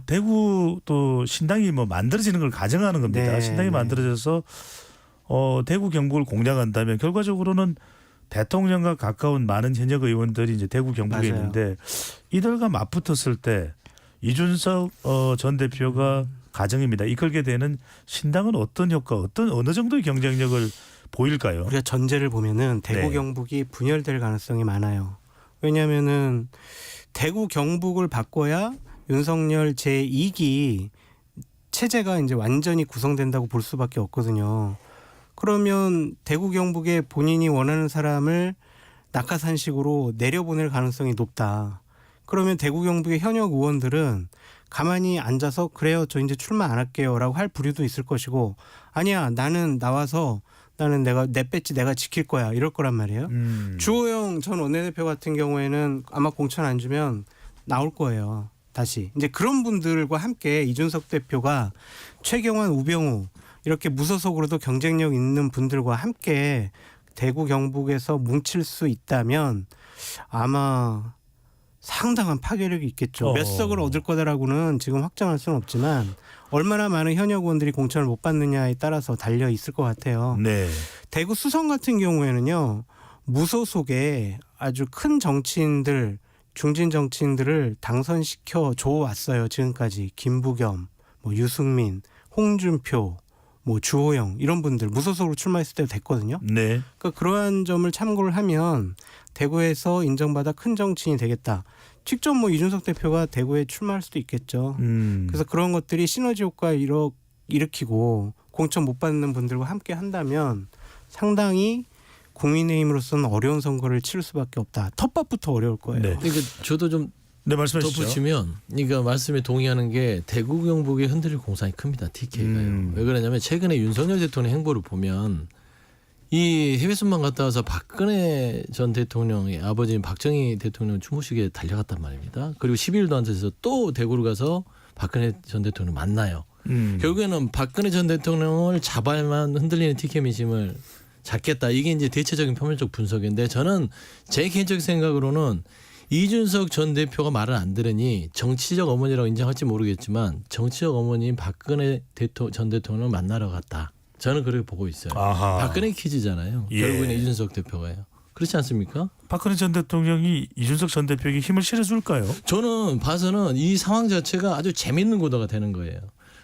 대구 또 신당이 뭐 만들어지는 걸 가정하는 겁니다. 네, 신당이 네. 만들어져서 대구 경북을 공략한다면 결과적으로는 대통령과 가까운 많은 현역 의원들이 이제 대구 경북에 맞아요. 있는데 이들과 맞붙었을 때 이준석 전 대표가 가정입니다. 이끌게 되는 신당은 어떤 효과, 어느 정도의 경쟁력을 보일까요? 우리가 전제를 보면은 대구 네. 경북이 분열될 가능성이 많아요. 왜냐하면은 대구 경북을 바꿔야 윤석열 제2기 체제가 이제 완전히 구성된다고 볼 수밖에 없거든요. 그러면 대구 경북에 본인이 원하는 사람을 낙하산식으로 내려보낼 가능성이 높다. 그러면 대구 경북의 현역 의원들은 가만히 앉아서 그래요, 저 이제 출마 안 할게요라고 할 부류도 있을 것이고, 아니야, 나는 나와서 나는 내 배지 내가 지킬 거야 이럴 거란 말이에요. 주호영 전 원내대표 같은 경우에는 아마 공천 안 주면 나올 거예요. 다시 이제 그런 분들과 함께 이준석 대표가 최경환, 우병우 이렇게 무소속으로도 경쟁력 있는 분들과 함께 대구 경북에서 뭉칠 수 있다면 아마 상당한 파괴력이 있겠죠. 몇 석을 얻을 거다라고는 지금 확정할 수는 없지만 얼마나 많은 현역 의원들이 공천을 못 받느냐에 따라서 달려 있을 것 같아요. 네. 대구 수성 같은 경우에는요. 무소속에 아주 큰 정치인들, 중진 정치인들을 당선시켜 줘 왔어요. 지금까지 김부겸, 뭐 유승민, 홍준표, 뭐 주호영 이런 분들 무소속으로 출마했을 때도 됐거든요. 네. 그러니까 그러한 점을 참고를 하면 대구에서 인정받아 큰 정치인이 되겠다. 직접 뭐 이준석 대표가 대구에 출마할 수도 있겠죠. 그래서 그런 것들이 시너지 효과 일으키고 공천 못 받는 분들과 함께 한다면 상당히 국민의힘으로서는 어려운 선거를 치를 수밖에 없다. 텃밭부터 어려울 거예요. 네. 그러니까 저도 좀 말씀해 주시죠. 덧붙이면, 그러니까 말씀에 동의하는 게 대구 경북에 흔들릴 공산이 큽니다. TK가요. 왜 그러냐면 최근에 윤석열 대통령 행보를 보면 이 해외 순방 갔다 와서 박근혜 전 대통령의 아버지인 박정희 대통령 추모식에 달려갔단 말입니다. 그리고 10일도 안 돼서 또 대구를 가서 박근혜 전 대통령 만나요. 결국에는 박근혜 전 대통령을 잡아야만 흔들리는 TK 민심을 잡겠다. 이게 이제 대체적인 표면적 분석인데, 저는 제 개인적 생각으로는 이준석 전 대표가 말을 안 들으니 정치적 어머니라고 인정할지 모르겠지만 정치적 어머니인 박근혜 전 대통령을 만나러 갔다. 저는 그렇게 보고 있어요. 아하. 박근혜 퀴즈잖아요. 예. 결국은 이준석 대표가요. 그렇지 않습니까? 박근혜 전 대통령이 이준석 전 대표에게 힘을 실어줄까요? 저는 봐서는 이 상황 자체가 아주 재밌는 구도가 되는 거예요.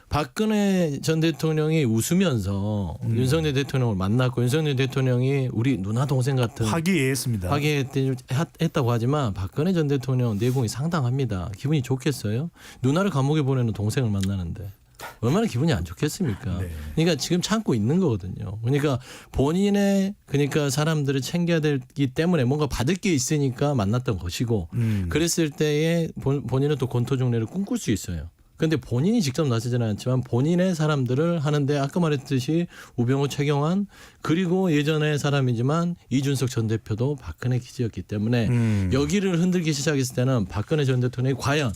박근혜 전 대통령이 웃으면서 윤석열 대통령을 만났고, 윤석열 대통령이 우리 누나 동생 같은 화기애애했습니다. 화기애애했다고 하지만 박근혜 전 대통령 내공이 상당합니다. 기분이 좋겠어요? 누나를 감옥에 보내는 동생을 만나는데 얼마나 기분이 안 좋겠습니까? 네. 그러니까 지금 참고 있는 거거든요. 그러니까 본인의 사람들을 챙겨야 되기 때문에 뭔가 받을 게 있으니까 만났던 것이고, 그랬을 때에 본인은 또 권토중례를 꿈꿀 수 있어요. 그런데 본인이 직접 나서지는 않지만 본인의 사람들을 하는데, 아까 말했듯이 우병우, 최경환, 그리고 예전의 사람이지만 이준석 전 대표도 박근혜 기지였기 때문에 여기를 흔들기 시작했을 때는 박근혜 전 대통령이 과연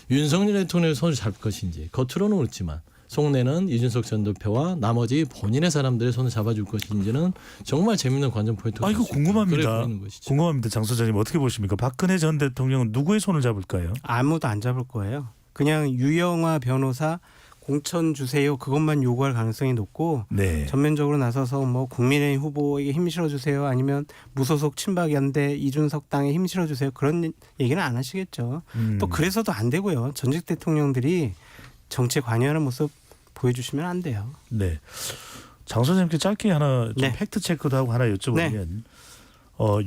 윤석열 대통령의 손을 잡을 것인지, 겉으로는 그렇지만 속내는 이준석 전 대표와 나머지 본인의 사람들의 손을 잡아줄 것인지는 정말 재밌는 관전 포인트가 이거 궁금합니다. 궁금합니다. 장 소장님 어떻게 보십니까? 박근혜 전 대통령은 누구의 손을 잡을까요? 아무도 안 잡을 거예요. 그냥 유영아 변호사 공천 주세요, 그것만 요구할 가능성이 높고, 네. 전면적으로 나서서 뭐 국민의힘 후보에게 힘 실어주세요, 아니면 무소속 친박연대 이준석 당에 힘 실어주세요, 그런 얘기는 안 하시겠죠. 또 그래서도 안 되고요. 전직 대통령들이 정치에 관여하는 모습 보여주시면 안 돼요. 네. 장 소장님께 짧게 하나 좀 팩트 체크도 하고 하나 여쭤보면,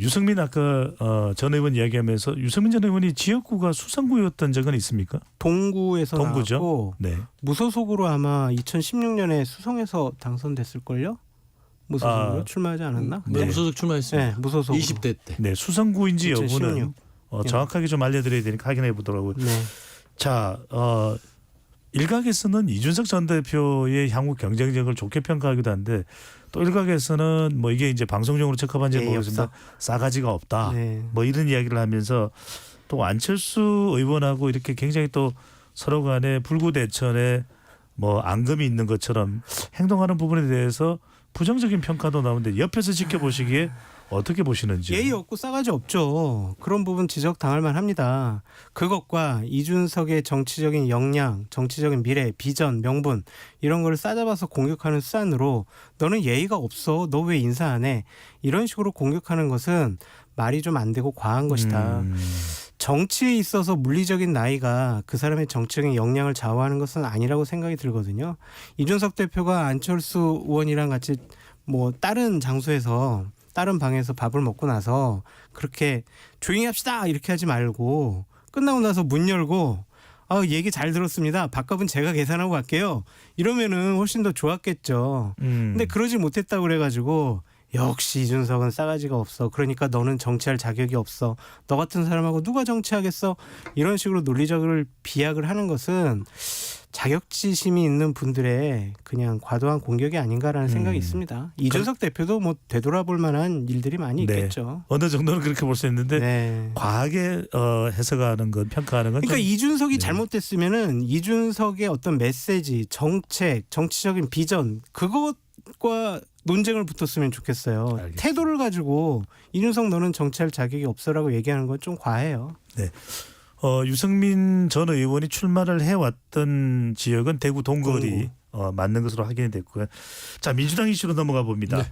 유승민 아까 전 의원 이야기하면서 유승민 전 의원이 지역구가 수성구였던 적은 있습니까? 동구에서 동구죠? 나왔고, 네. 무소속으로 아마 2016년에 수성에서 당선됐을걸요? 무소속으로 출마하지 않았나? 네. 무소속 출마했습니다. 네, 무소속 20대 때. 네, 수성구인지 2016. 여부는 정확하게 좀 알려드려야 되니까 확인해 보더라고요. 네. 자, 일각에서는 이준석 전 대표의 향후 경쟁력을 좋게 평가하기도 한데, 또 일각에서는 뭐 이게 이제 방송용으로 체크한지 모르겠습니다. 싸가지가 없다. 네. 뭐 이런 이야기를 하면서 또 안철수 의원하고 이렇게 굉장히 또 서로 간에 불구대천에 뭐 앙금이 있는 것처럼 행동하는 부분에 대해서 부정적인 평가도 나오는데, 옆에서 지켜보시기에 어떻게 보시는지. 예의 없고 싸가지 없죠. 그런 부분 지적당할 만합니다. 그것과 이준석의 정치적인 역량, 정치적인 미래, 비전, 명분 이런 걸 싸잡아서 공격하는 수단으로 너는 예의가 없어, 너 왜 인사 안 해, 이런 식으로 공격하는 것은 말이 좀 안 되고 과한 것이다. 정치에 있어서 물리적인 나이가 그 사람의 정치적인 역량을 좌우하는 것은 아니라고 생각이 들거든요. 이준석 대표가 안철수 의원이랑 같이 뭐 다른 장소에서 다른 방에서 밥을 먹고 나서 그렇게 조용히 합시다 이렇게 하지 말고, 끝나고 나서 문 열고 얘기 잘 들었습니다, 밥값은 제가 계산하고 갈게요, 이러면은 훨씬 더 좋았겠죠. 근데 그러지 못했다고 그래가지고 역시 이준석은 싸가지가 없어. 그러니까 너는 정치할 자격이 없어. 너 같은 사람하고 누가 정치하겠어? 이런 식으로 논리적으로 비약을 하는 것은 자격지심이 있는 분들의 그냥 과도한 공격이 아닌가라는 생각이 있습니다. 이준석 대표도 뭐 되돌아볼 만한 일들이 많이 있겠죠. 어느 정도는 그렇게 볼 수 있는데 과하게 해석하는 건 평가하는 건 그러니까 좀, 이준석이 잘못됐으면은 이준석의 어떤 메시지, 정책, 정치적인 비전 그것과 논쟁을 붙었으면 좋겠어요. 알겠습니다. 태도를 가지고 이준석 너는 정치할 자격이 없어라고 얘기하는 건 좀 과해요. 네. 유승민 전 의원이 출마를 해왔던 지역은 대구 동거리 맞는 것으로 확인이 됐고요. 자, 민주당 이슈로 넘어가 봅니다. 네.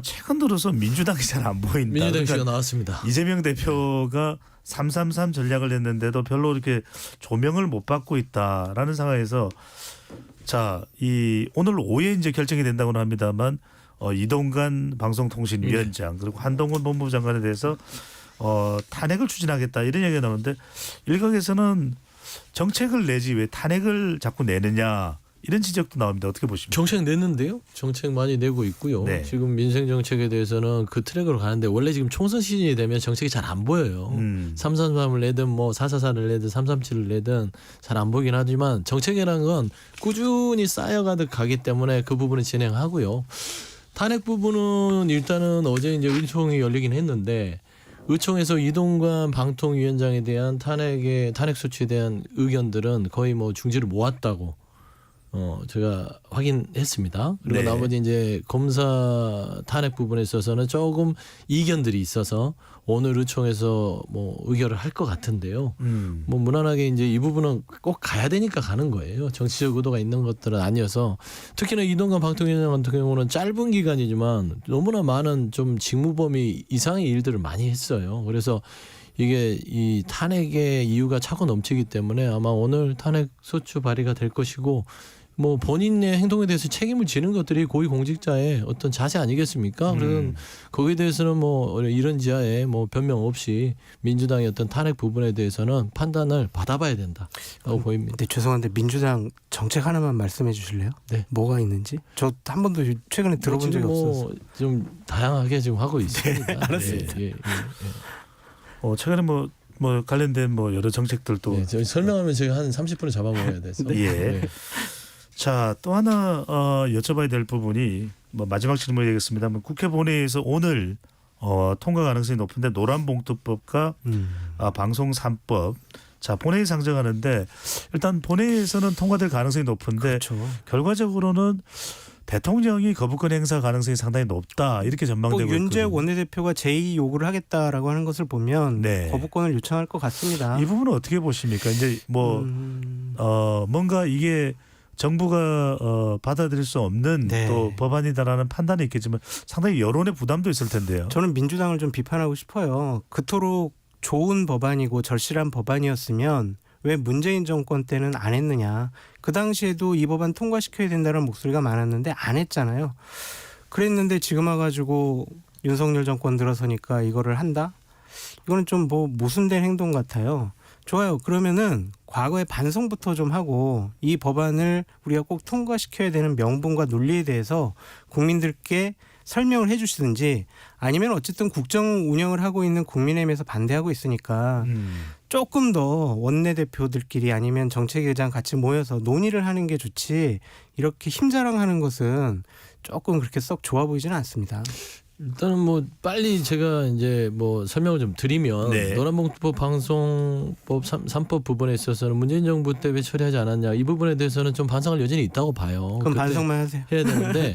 최근 들어서 민주당이 잘 안 보인다. 민주당 이슈가 나왔습니다. 이재명 대표가 333 전략을 했는데도 별로 이렇게 조명을 못 받고 있다라는 상황에서 자, 오늘 오후에 이제 결정이 된다고는 합니다만 이동관 방송통신위원장 그리고 한동훈 법무부 장관에 대해서 탄핵을 추진하겠다 이런 얘기가 나오는데 일각에서는 정책을 내지 왜 탄핵을 자꾸 내느냐 이런 지적도 나옵니다. 어떻게 보십니까? 정책 냈는데요. 정책 많이 내고 있고요. 네. 지금 민생 정책에 대해서는 그 트랙으로 가는데 원래 지금 총선 시즌이 되면 정책이 잘 안 보여요. 333을 내든 뭐 444를 내든 337을 내든 잘 안 보이긴 하지만 정책이라는 건 꾸준히 쌓여가듯 가기 때문에 그 부분은 진행하고요. 탄핵 부분은 일단은 어제 이제 의총이 열리긴 했는데 의총에서 이동관 방통위원장에 대한 탄핵 소추에 대한 의견들은 거의 뭐 중지를 모았다고 제가 확인했습니다. 그리고 네. 나머지 이제 검사 탄핵 부분에 있어서는 조금 이견들이 있어서 오늘 의총에서 뭐 의결을 할 것 같은데요. 뭐 무난하게 이제 이 부분은 꼭 가야 되니까 가는 거예요. 정치적 의도가 있는 것들은 아니어서 특히나 이동관 방통위원장 같은 경우는 짧은 기간이지만 너무나 많은 좀 직무 범위 이상의 일들을 많이 했어요. 그래서 이게 이 탄핵의 이유가 차고 넘치기 때문에 아마 오늘 탄핵 소추 발의가 될 것이고 뭐 본인의 행동에 대해서 책임을 지는 것들이 고위공직자의 어떤 자세 아니겠습니까? 그래서 거기에 대해서는 뭐 이런 지하에 뭐 변명 없이 민주당의 어떤 탄핵 부분에 대해서는 판단을 받아봐야 된다고 보입니다. 네, 죄송한데 민주당 정책 하나만 말씀해 주실래요? 네. 뭐가 있는지? 저 한 번도 최근에 들어본 적이 없어서. 좀 다양하게 지금 하고 있습니다. 네, 알았습니다. 예. 최근에 뭐 관련된 뭐 여러 정책들도 저희 설명하면 제가 한 30분을 잡아먹어야 돼서. 예. 자, 또 하나 여쭤봐야 될 부분이 뭐 마지막 질문이겠습니다만 국회 본회의에서 오늘 통과 가능성이 높은데 노란봉투법과 방송 3법 자 본회의 상정하는데 일단 본회의에서는 통과될 가능성이 높은데 그렇죠. 결과적으로는 대통령이 거부권 행사 가능성이 상당히 높다 이렇게 전망되고 있거든요. 윤재욱 원내대표가 제2 요구를 하겠다라고 하는 것을 보면 거부권을 요청할 것 같습니다. 이 부분은 어떻게 보십니까? 이제 뭐 뭔가 이게 정부가 받아들일 수 없는 또 법안이다라는 판단이 있겠지만 상당히 여론의 부담도 있을 텐데요. 저는 민주당을 좀 비판하고 싶어요. 그토록 좋은 법안이고 절실한 법안이었으면 왜 문재인 정권 때는 안 했느냐. 그 당시에도 이 법안 통과시켜야 된다는 목소리가 많았는데 안 했잖아요. 그랬는데 지금 와가지고 윤석열 정권 들어서니까 이거를 한다? 이거는 좀 뭐 모순된 행동 같아요. 좋아요. 그러면은 과거에 반성부터 좀 하고 이 법안을 우리가 꼭 통과시켜야 되는 명분과 논리에 대해서 국민들께 설명을 해 주시든지 아니면 어쨌든 국정 운영을 하고 있는 국민의힘에서 반대하고 있으니까 조금 더 원내대표들끼리 아니면 정책위의장 같이 모여서 논의를 하는 게 좋지 이렇게 힘자랑하는 것은 조금 그렇게 썩 좋아 보이지는 않습니다. 일단은 뭐 빨리 제가 이제 뭐 설명을 좀 드리면 노란봉투법 방송법 3법 부분에 있어서는 문재인 정부 때 왜 처리하지 않았냐 이 부분에 대해서는 좀 반성할 여지는 있다고 봐요. 그럼 반성만 하세요. 해야 되는데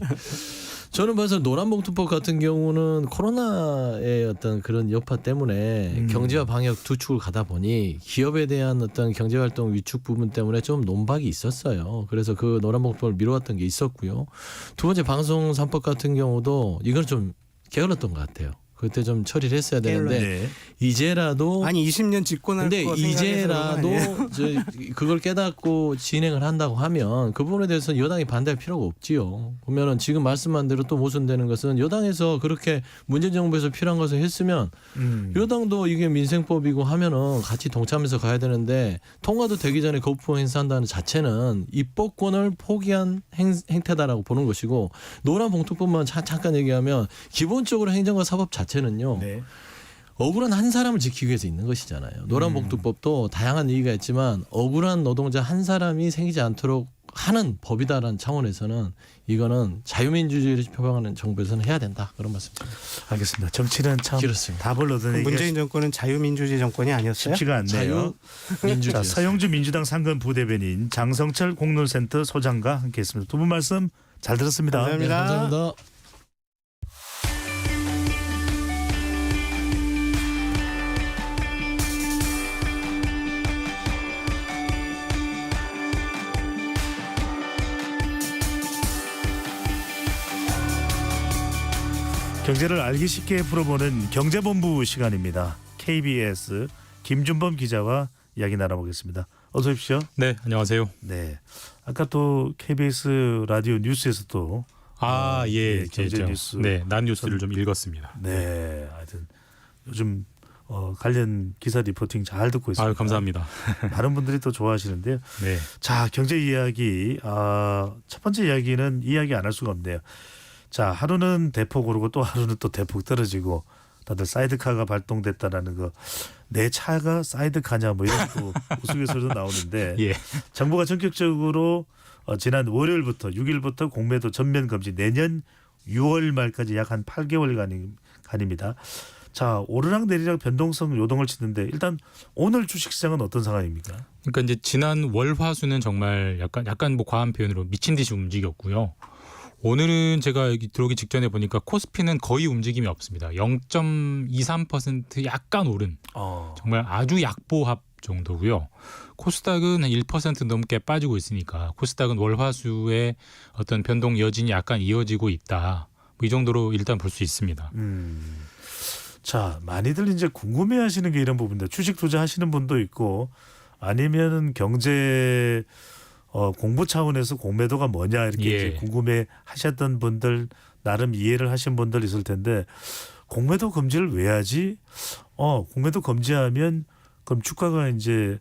저는 봐서 노란봉투법 같은 경우는 코로나의 어떤 그런 여파 때문에 경제와 방역 두 축을 가다 보니 기업에 대한 어떤 경제활동 위축 부분 때문에 좀 논박이 있었어요. 그래서 그 노란봉투법을 미뤄왔던 게 있었고요. 두 번째 방송 3법 같은 경우도 이건 좀 게을렀던 것 같아요. 그때 좀 처리를 했어야 되는데 네. 이제라도 아니 20년 집권할 근데 거 생각해서 그런 거 아니에요? 그걸 깨닫고 진행을 한다고 하면 그 부분에 대해서 여당이 반대할 필요가 없지요. 보면은 지금 말씀한 대로 또 모순되는 것은 여당에서 그렇게 문재인 정부에서 필요한 것을 했으면 여당도 이게 민생법이고 하면은 같이 동참해서 가야 되는데 통과도 되기 전에 거부 행사한다는 자체는 입법권을 포기한 행태다라고 보는 것이고 노란봉투법만 잠깐 얘기하면 기본적으로 행정과 사법 자체는요. 네. 억울한 한 사람을 지키기 위해서 있는 것이잖아요. 노란봉투법도 다양한 얘기가 있지만 억울한 노동자 한 사람이 생기지 않도록 하는 법이다라는 차원에서는 이거는 자유민주주의를 표방하는 정부에서는 해야 된다. 그런 말씀입니다. 알겠습니다. 정치는 참 길었습니다. 답을 얻는 문재인 정권은 자유민주주의 정권이 아니었어요? 쉽지가 않네요. 자, 서영주 민주당 상근 부대변인 장성철 공론센터 소장과 함께했습니다. 두 분 말씀 잘 들었습니다. 감사합니다. 네, 감사합니다. 경제를 알기 쉽게 풀어보는 경제본부 시간입니다. KBS 김준범 기자와 이야기 나눠보겠습니다. 어서 오십시오. 네, 안녕하세요. 네, 아까 또 KBS 라디오 뉴스에서도 예, 경제 뉴스, 네, 난 뉴스를 좀 읽었습니다. 네, 하여튼 요즘 관련 기사 리포팅 잘 듣고 있습니다. 아유, 감사합니다. 많은 분들이 또 좋아하시는데요. 네. 자, 경제 이야기 첫 번째 이야기는 이야기 안 할 수가 없네요. 자, 하루는 대폭 오르고 또 하루는 또 대폭 떨어지고 다들 사이드카가 발동됐다라는 거. 내 차가 사이드카냐 뭐 이런 또 우스갯소리도 나오는데 예. 정부가 전격적으로 지난 월요일부터 6일부터 공매도 전면 금지 내년 6월 말까지 약 한 8개월간입니다. 자, 오르락 내리락 변동성 요동을 치는데 일단 오늘 주식시장은 어떤 상황입니까? 그러니까 이제 지난 월화수는 정말 약간 뭐 과한 표현으로 미친 듯이 움직였고요. 오늘은 제가 여기 들어오기 직전에 보니까 코스피는 거의 움직임이 없습니다. 0.23% 약간 오른 정말 아주 약보합 정도고요. 코스닥은 한 1% 넘게 빠지고 있으니까 코스닥은 월화수의 어떤 변동 여진이 약간 이어지고 있다. 뭐 이 정도로 일단 볼 수 있습니다. 자, 많이들 이제 궁금해하시는 게 이런 부분인데 주식 투자하시는 분도 있고 아니면은 경제 공부 차원에서 공매도가 뭐냐 이렇게 예. 이제 궁금해하셨던 분들 나름 이해를 하신 분들 있을 텐데 공매도 금지를 왜 하지? 공매도 금지하면 그럼 주가가 이제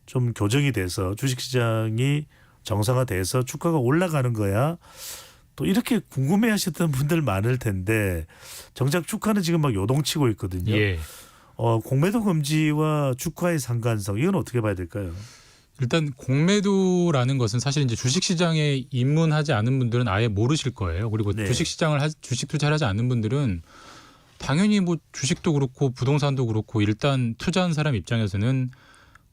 좀 교정이 돼서 주식시장이 정상화돼서 주가가 올라가는 거야. 또 이렇게 궁금해하셨던 분들 많을 텐데 정작 주가는 지금 막 요동치고 있거든요. 예. 공매도 금지와 주가의 상관성 이건 어떻게 봐야 될까요? 일단 공매도라는 것은 사실 이제 주식시장에 입문하지 않은 분들은 아예 모르실 거예요. 그리고 네. 주식 투자를 하지 않는 분들은 당연히 뭐 주식도 그렇고 부동산도 그렇고 일단 투자한 사람 입장에서는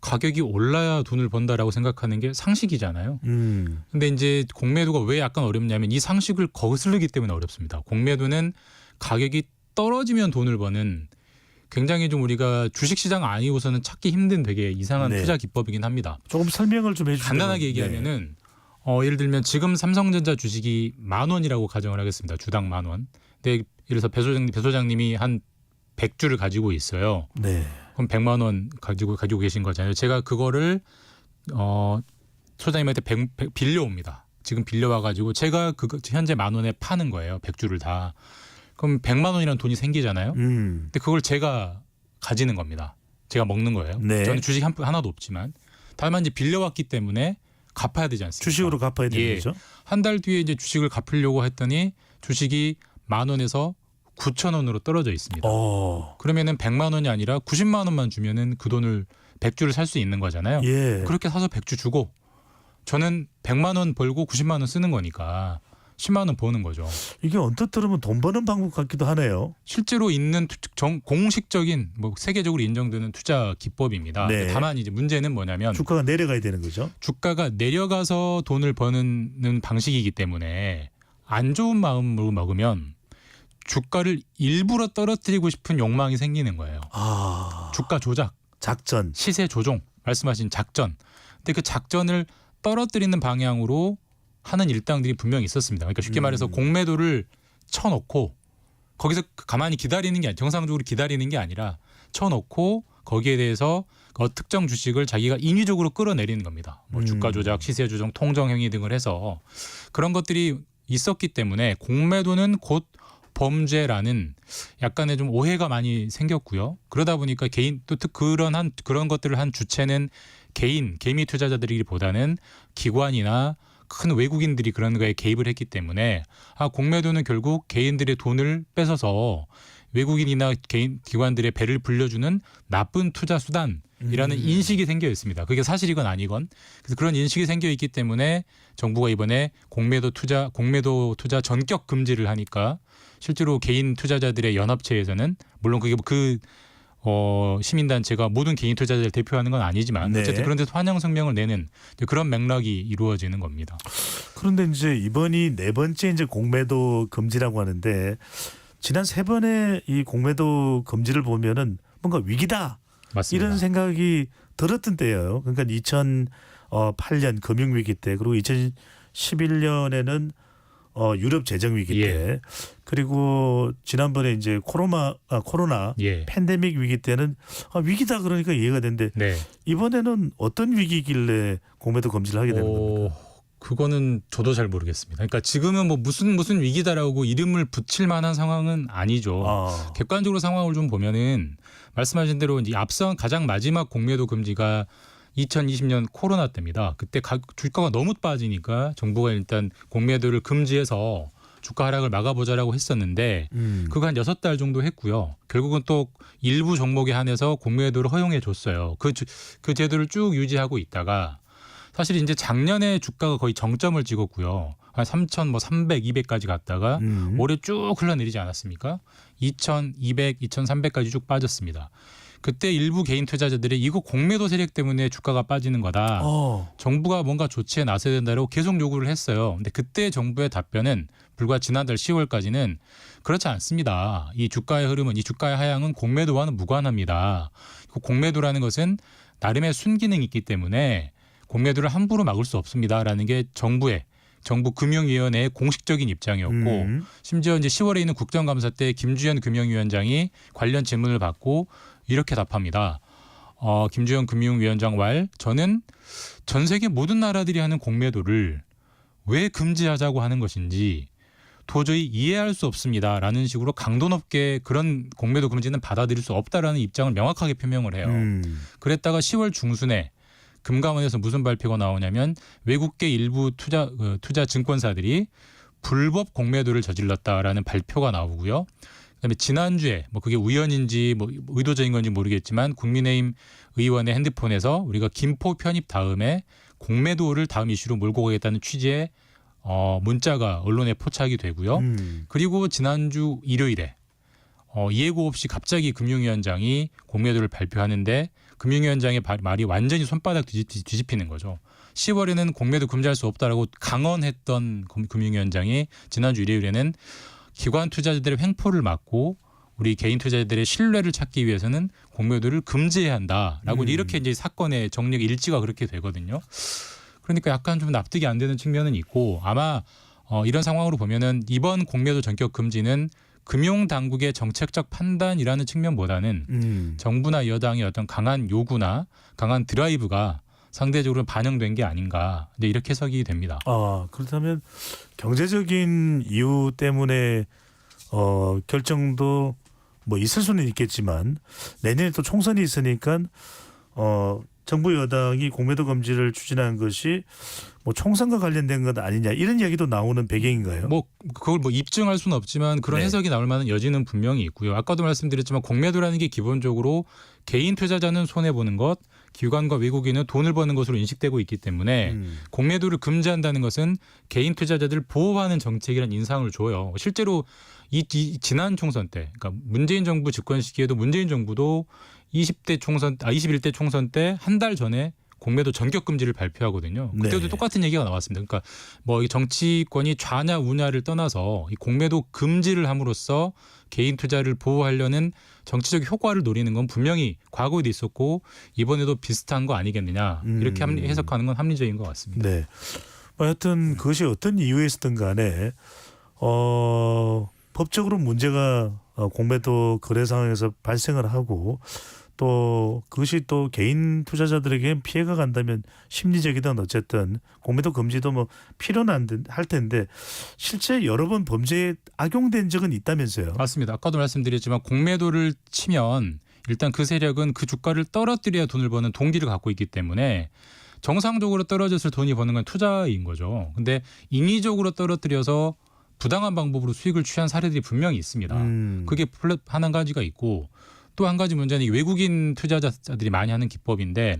가격이 올라야 돈을 번다라고 생각하는 게 상식이잖아요. 근데 이제 공매도가 왜 약간 어렵냐면 이 상식을 거스르기 때문에 어렵습니다. 공매도는 가격이 떨어지면 돈을 버는 굉장히 좀 우리가 주식시장 아니고서는 찾기 힘든 되게 이상한 네. 투자 기법이긴 합니다. 조금 설명을 좀 해주세요. 간단하게 얘기하면은 예를 들면 지금 삼성전자 주식이 10,000원이라고 가정을 하겠습니다. 주당 10,000원. 근데 예를 들어서 배 소장님이 한 100주를 가지고 있어요. 네. 그럼 100만 원 가지고 계신 거잖아요. 제가 그거를 소장님한테 빌려옵니다. 지금 빌려와 가지고 제가 현재 10,000원에 파는 거예요. 100주를 다. 그럼 100만 원이라는 돈이 생기잖아요. 근데 그걸 제가 가지는 겁니다. 제가 먹는 거예요. 네. 저는 주식 하나도 없지만 다만 이제 빌려왔기 때문에 갚아야 되지 않습니까? 주식으로 갚아야 되는 거죠. 한 달 뒤에 이제 주식을 갚으려고 했더니 주식이 10,000원에서 9,000원으로 떨어져 있습니다. 그러면은 100만 원이 아니라 90만 원만 주면은 그 돈을 100주를 살 수 있는 거잖아요. 예. 그렇게 사서 100주 주고 저는 100만 원 벌고 90만 원 쓰는 거니까 10만 원 버는 거죠. 이게 언뜻 들으면 돈 버는 방법 같기도 하네요. 실제로 있는 공식적인 뭐 세계적으로 인정되는 투자 기법입니다. 네. 다만 이제 문제는 뭐냐면 주가가 내려가야 되는 거죠. 주가가 내려가서 돈을 버는 방식이기 때문에 안 좋은 마음으로 먹으면 주가를 일부러 떨어뜨리고 싶은 욕망이 생기는 거예요. 주가 조작, 작전, 시세 조종, 말씀하신 작전. 근데 그 작전을 떨어뜨리는 방향으로 하는 일당들이 분명히 있었습니다. 그러니까 쉽게 말해서 공매도를 쳐놓고 거기서 가만히 기다리는 게 정상적으로 기다리는 게 아니라 쳐놓고 거기에 대해서 특정 주식을 자기가 인위적으로 끌어내리는 겁니다. 뭐 주가 조작, 시세 조정, 통정 행위 등을 해서 그런 것들이 있었기 때문에 공매도는 곧 범죄라는 약간의 좀 오해가 많이 생겼고요. 그러다 보니까 개인 또 그런 것들을 한 주체는 개미 투자자들이기보다는 기관이나 큰 외국인들이 그런 거에 개입을 했기 때문에 공매도는 결국 개인들의 돈을 뺏어서 외국인이나 기관들의 배를 불려주는 나쁜 투자 수단이라는 인식이 생겨 있습니다. 그게 사실이건 아니건. 그래서 그런 인식이 생겨 있기 때문에 정부가 이번에 공매도 투자 전격 금지를 하니까 실제로 개인 투자자들의 연합체에서는 물론 그게 시민단체가 모든 개인 투자자를 대표하는 건 아니지만 네. 어쨌든 그런 데서 환영 성명을 내는 그런 맥락이 이루어지는 겁니다. 그런데 이제 이번이 네 번째 이제 공매도 금지라고 하는데 지난 세 번의 이 공매도 금지를 보면은 뭔가 위기다. 맞습니다. 이런 생각이 들었던 때예요. 그러니까 2008년 금융위기 때 그리고 2011년에는 유럽 재정 위기 때 그리고 지난번에 이제 코로나 팬데믹 위기 때는 위기다 그러니까 이해가 되는데 이번에는 어떤 위기길래 공매도 금지를 하게 되는 겁니까? 그거는 저도 잘 모르겠습니다. 그러니까 지금은 뭐 무슨 위기다라고 이름을 붙일 만한 상황은 아니죠. 객관적으로 상황을 좀 보면은 말씀하신 대로 이제 앞선 가장 마지막 공매도 금지가 2020년 코로나 때입니다. 그때 주가가 너무 빠지니까 정부가 일단 공매도를 금지해서 주가 하락을 막아보자라고 했었는데 그거 한 6달 정도 했고요. 결국은 또 일부 종목에 한해서 공매도를 허용해 줬어요. 그 제도를 쭉 유지하고 있다가 사실 이제 작년에 주가가 거의 정점을 찍었고요. 한 3,300, 200까지 갔다가 올해 쭉 흘러내리지 않았습니까? 2,200, 2,300까지 쭉 빠졌습니다. 그때 일부 개인 투자자들이 이거 공매도 세력 때문에 주가가 빠지는 거다. 정부가 뭔가 조치에 나서야 된다고 계속 요구를 했어요. 근데 그때 정부의 답변은 불과 지난달 10월까지는 그렇지 않습니다. 이 주가의 흐름은 이 주가의 하향은 공매도와는 무관합니다. 공매도라는 것은 나름의 순기능이 있기 때문에 공매도를 함부로 막을 수 없습니다라는 게 정부 금융위원회의 공식적인 입장이었고 심지어 이제 10월에 있는 국정감사 때 김주현 금융위원장이 관련 질문을 받고 이렇게 답합니다. 김주현 금융위원장 저는 전 세계 모든 나라들이 하는 공매도를 왜 금지하자고 하는 것인지 도저히 이해할 수 없습니다라는 식으로 강도 높게 그런 공매도 금지는 받아들일 수 없다라는 입장을 명확하게 표명을 해요. 그랬다가 10월 중순에 금감원에서 무슨 발표가 나오냐면 외국계 일부 투자 증권사들이 불법 공매도를 저질렀다라는 발표가 나오고요. 그다음에 지난주에 그게 우연인지 의도적인 건지 모르겠지만 국민의힘 의원의 핸드폰에서 우리가 김포 편입 다음에 공매도를 다음 이슈로 몰고 가겠다는 취지의 문자가 언론에 포착이 되고요. 그리고 지난주 일요일에 예고 없이 갑자기 금융위원장이 공매도를 발표하는데 금융위원장의 말이 완전히 손바닥 뒤집히는 거죠. 10월에는 공매도 금지할 수 없다라고 강언했던 금융위원장이 지난주 일요일에는 기관 투자자들의 횡포를 막고 우리 개인 투자자들의 신뢰를 찾기 위해서는 공매도를 금지해야 한다라고 이렇게 이제 사건의 정리가 일치가 그렇게 되거든요. 그러니까 약간 좀 납득이 안 되는 측면은 있고 아마 이런 상황으로 보면은 이번 공매도 전격 금지는 금융당국의 정책적 판단이라는 측면보다는 정부나 여당의 어떤 강한 요구나 강한 드라이브가 상대적으로 반영된 게 아닌가 이렇게 해석이 됩니다. 그렇다면 경제적인 이유 때문에 결정도 있을 수는 있겠지만 내년에 또 총선이 있으니까 정부 여당이 공매도 금지를 추진한 것이 총선과 관련된 것 아니냐 이런 이야기도 나오는 배경인가요? 그걸 입증할 수는 없지만 그런 해석이 나올 만한 여지는 분명히 있고요. 아까도 말씀드렸지만 공매도라는 게 기본적으로 개인 투자자는 손해 보는 것, 기관과 외국인은 돈을 버는 것으로 인식되고 있기 때문에 공매도를 금지한다는 것은 개인 투자자들을 보호하는 정책이라는 인상을 줘요. 실제로 지난 총선 때, 그러니까 문재인 정부 집권 시기에도 문재인 정부도 21대 총선 때 한 달 전에 공매도 전격 금지를 발표하거든요. 그때도 똑같은 얘기가 나왔습니다. 그러니까 이 정치권이 좌냐 우냐를 떠나서 이 공매도 금지를 함으로써 개인 투자를 보호하려는 정치적 효과를 노리는 건 분명히 과거에도 있었고 이번에도 비슷한 거 아니겠느냐 이렇게 해석하는 건 합리적인 것 같습니다. 네. 하여튼 그것이 어떤 이유에서든 간에 법적으로 문제가 공매도 거래 상황에서 발생을 하고 또 그것이 또 개인 투자자들에게 피해가 간다면 심리적이든 어쨌든 공매도 금지도 뭐 필요는 할 텐데 실제 여러 번 범죄에 악용된 적은 있다면서요? 맞습니다. 아까도 말씀드렸지만 공매도를 치면 일단 그 세력은 그 주가를 떨어뜨려야 돈을 버는 동기를 갖고 있기 때문에 정상적으로 떨어졌을 돈이 버는 건 투자인 거죠. 근데 인위적으로 떨어뜨려서 부당한 방법으로 수익을 취한 사례들이 분명히 있습니다. 그게 플랫 한 가지가 있고 또 한 가지 문제는 외국인 투자자들이 많이 하는 기법인데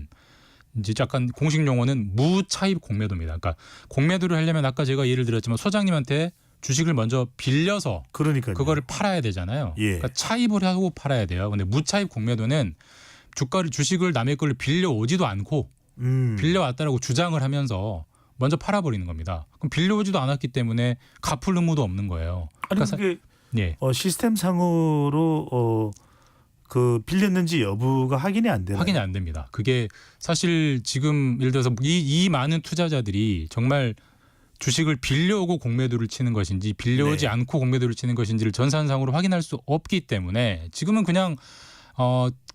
이제 약간 공식 용어는 무차입 공매도입니다. 그러니까 공매도를 하려면 아까 제가 예를 들었지만 소장님한테 주식을 먼저 빌려서 그거를 팔아야 되잖아요. 그러니까 차입을 하고 팔아야 돼요. 근데 무차입 공매도는 주식을 남의 걸 빌려오지도 않고 빌려왔다라고 주장을 하면서 먼저 팔아버리는 겁니다. 그럼 빌려오지도 않았기 때문에 갚을 의무도 없는 거예요. 아니 그게 시스템상으로 그 빌렸는지 여부가 확인이 안 되나요? 확인이 안 됩니다. 그게 사실 지금 예를 들어서 이 많은 투자자들이 정말 주식을 빌려오고 공매도를 치는 것인지 빌려오지 않고 공매도를 치는 것인지를 전산상으로 확인할 수 없기 때문에 지금은 그냥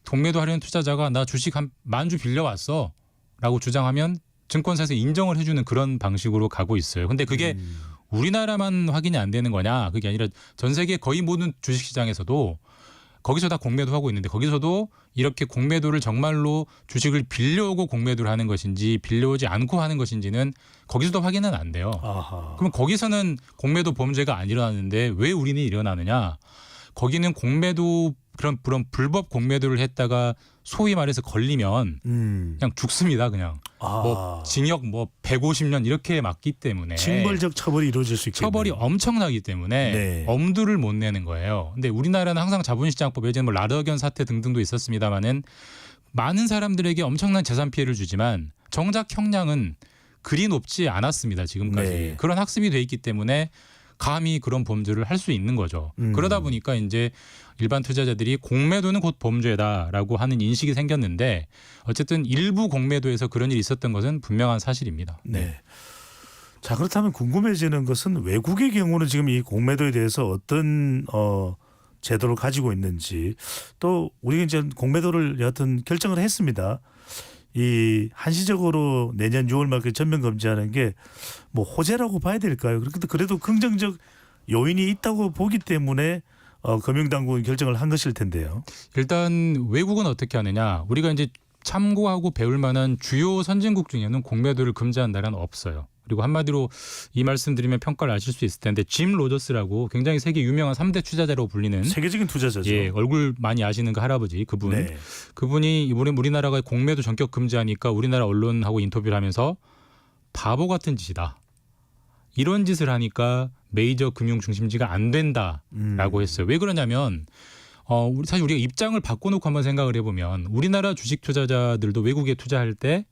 공매도 하려는 투자자가 나 주식 한 10,000주 빌려왔어 라고 주장하면 증권사에서 인정을 해주는 그런 방식으로 가고 있어요. 근데 그게 우리나라만 확인이 안 되는 거냐? 그게 아니라 전 세계 거의 모든 주식시장에서도 거기서 다 공매도 하고 있는데 거기서도 이렇게 공매도를 정말로 주식을 빌려오고 공매도를 하는 것인지 빌려오지 않고 하는 것인지는 거기서도 확인은 안 돼요. 그럼 거기서는 공매도 범죄가 안 일어나는데 왜 우리는 일어나느냐? 거기는 공매도 그런 불법 공매도를 했다가 소위 말해서 걸리면 그냥 죽습니다. 그냥 뭐 징역 150년 이렇게 맞기 때문에 징벌적 처벌이 이루어질 수 있겠네요. 처벌이 엄청나기 때문에 엄두를 못 내는 거예요. 근데 우리나라는 항상 자본시장법 예전에 뭐 라더견 사태 등등도 있었습니다만은 많은 사람들에게 엄청난 재산 피해를 주지만 정작 형량은 그리 높지 않았습니다. 지금까지 그런 학습이 돼 있기 때문에 감히 그런 범죄를 할 수 있는 거죠. 그러다 보니까 이제 일반 투자자들이 공매도는 곧 범죄다라고 하는 인식이 생겼는데 어쨌든 일부 공매도에서 그런 일이 있었던 것은 분명한 사실입니다. 네. 자 그렇다면 궁금해지는 것은 외국의 경우는 지금 이 공매도에 대해서 어떤 제도를 가지고 있는지 또 우리가 이제 공매도를 여하튼 결정을 했습니다. 이 한시적으로 내년 6월 말까지 전면 금지하는 게 뭐 호재라고 봐야 될까요? 그래도 긍정적 요인이 있다고 보기 때문에 금융당국은 결정을 한 것일 텐데요. 일단 외국은 어떻게 하느냐? 우리가 이제 참고하고 배울 만한 주요 선진국 중에는 공매도를 금지한 나라는 없어요. 그리고 한마디로 이 말씀드리면 평가를 아실 수 있을 텐데 짐 로저스라고 굉장히 세계 유명한 3대 투자자라고 불리는 세계적인 투자자죠. 예, 얼굴 많이 아시는 그 할아버지 그분. 그분이 이번에 우리나라가 공매도 전격 금지하니까 우리나라 언론하고 인터뷰를 하면서 바보 같은 짓이다. 이런 짓을 하니까 메이저 금융 중심지가 안 된다라고 했어요. 왜 그러냐면 사실 우리가 입장을 바꿔놓고 한번 생각을 해보면 우리나라 주식 투자자들도 외국에 투자할 때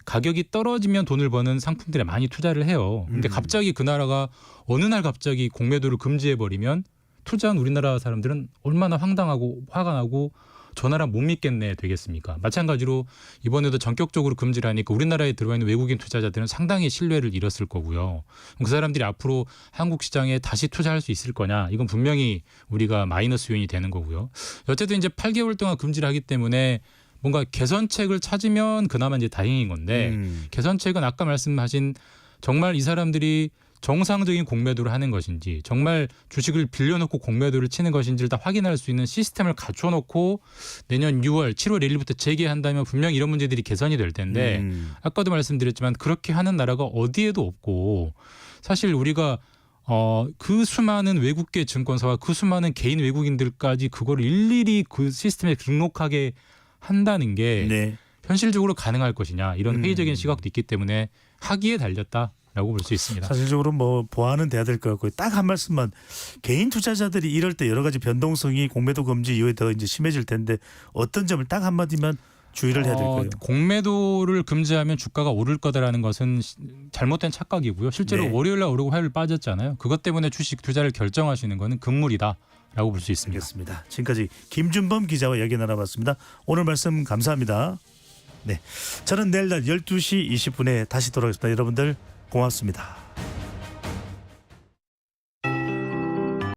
가격이 떨어지면 돈을 버는 상품들에 많이 투자를 해요. 근데 갑자기 그 나라가 어느 날 갑자기 공매도를 금지해버리면 투자한 우리나라 사람들은 얼마나 황당하고 화가 나고 저 나라 못 믿겠네 되겠습니까? 마찬가지로 이번에도 전격적으로 금지를 하니까 우리나라에 들어와 있는 외국인 투자자들은 상당히 신뢰를 잃었을 거고요. 그 사람들이 앞으로 한국 시장에 다시 투자할 수 있을 거냐? 이건 분명히 우리가 마이너스 요인이 되는 거고요. 어쨌든 이제 8개월 동안 금지를 하기 때문에 뭔가 개선책을 찾으면 그나마 이제 다행인 건데 개선책은 아까 말씀하신 정말 이 사람들이 정상적인 공매도를 하는 것인지 정말 주식을 빌려놓고 공매도를 치는 것인지를 다 확인할 수 있는 시스템을 갖춰놓고 내년 6월, 7월 1일부터 재개한다면 분명히 이런 문제들이 개선이 될 텐데 아까도 말씀드렸지만 그렇게 하는 나라가 어디에도 없고 사실 우리가 그 수많은 외국계 증권사와 그 수많은 개인 외국인들까지 그걸 일일이 그 시스템에 등록하게 한다는 게 현실적으로 가능할 것이냐 이런 회의적인 시각도 있기 때문에 하기에 달렸다라고 볼 수 있습니다. 사실적으로 뭐 보완은 돼야 될 것 같고요. 딱 한 말씀만 개인 투자자들이 이럴 때 여러 가지 변동성이 공매도 금지 이후에 더 이제 심해질 텐데 어떤 점을 딱 한마디만 주의를 해야 될까요? 공매도를 금지하면 주가가 오를 거다라는 것은 잘못된 착각이고요. 실제로 월요일 날 오르고 화요일 빠졌잖아요. 그것 때문에 주식 투자를 결정하시는 것은 금물이다. 라고 볼 수 있습니다. 알겠습니다. 지금까지 김준범 기자와 이야기 나눠봤습니다. 오늘 말씀 감사합니다. 네, 저는 내일 날 12시 20분에 다시 돌아오겠습니다. 여러분들 고맙습니다.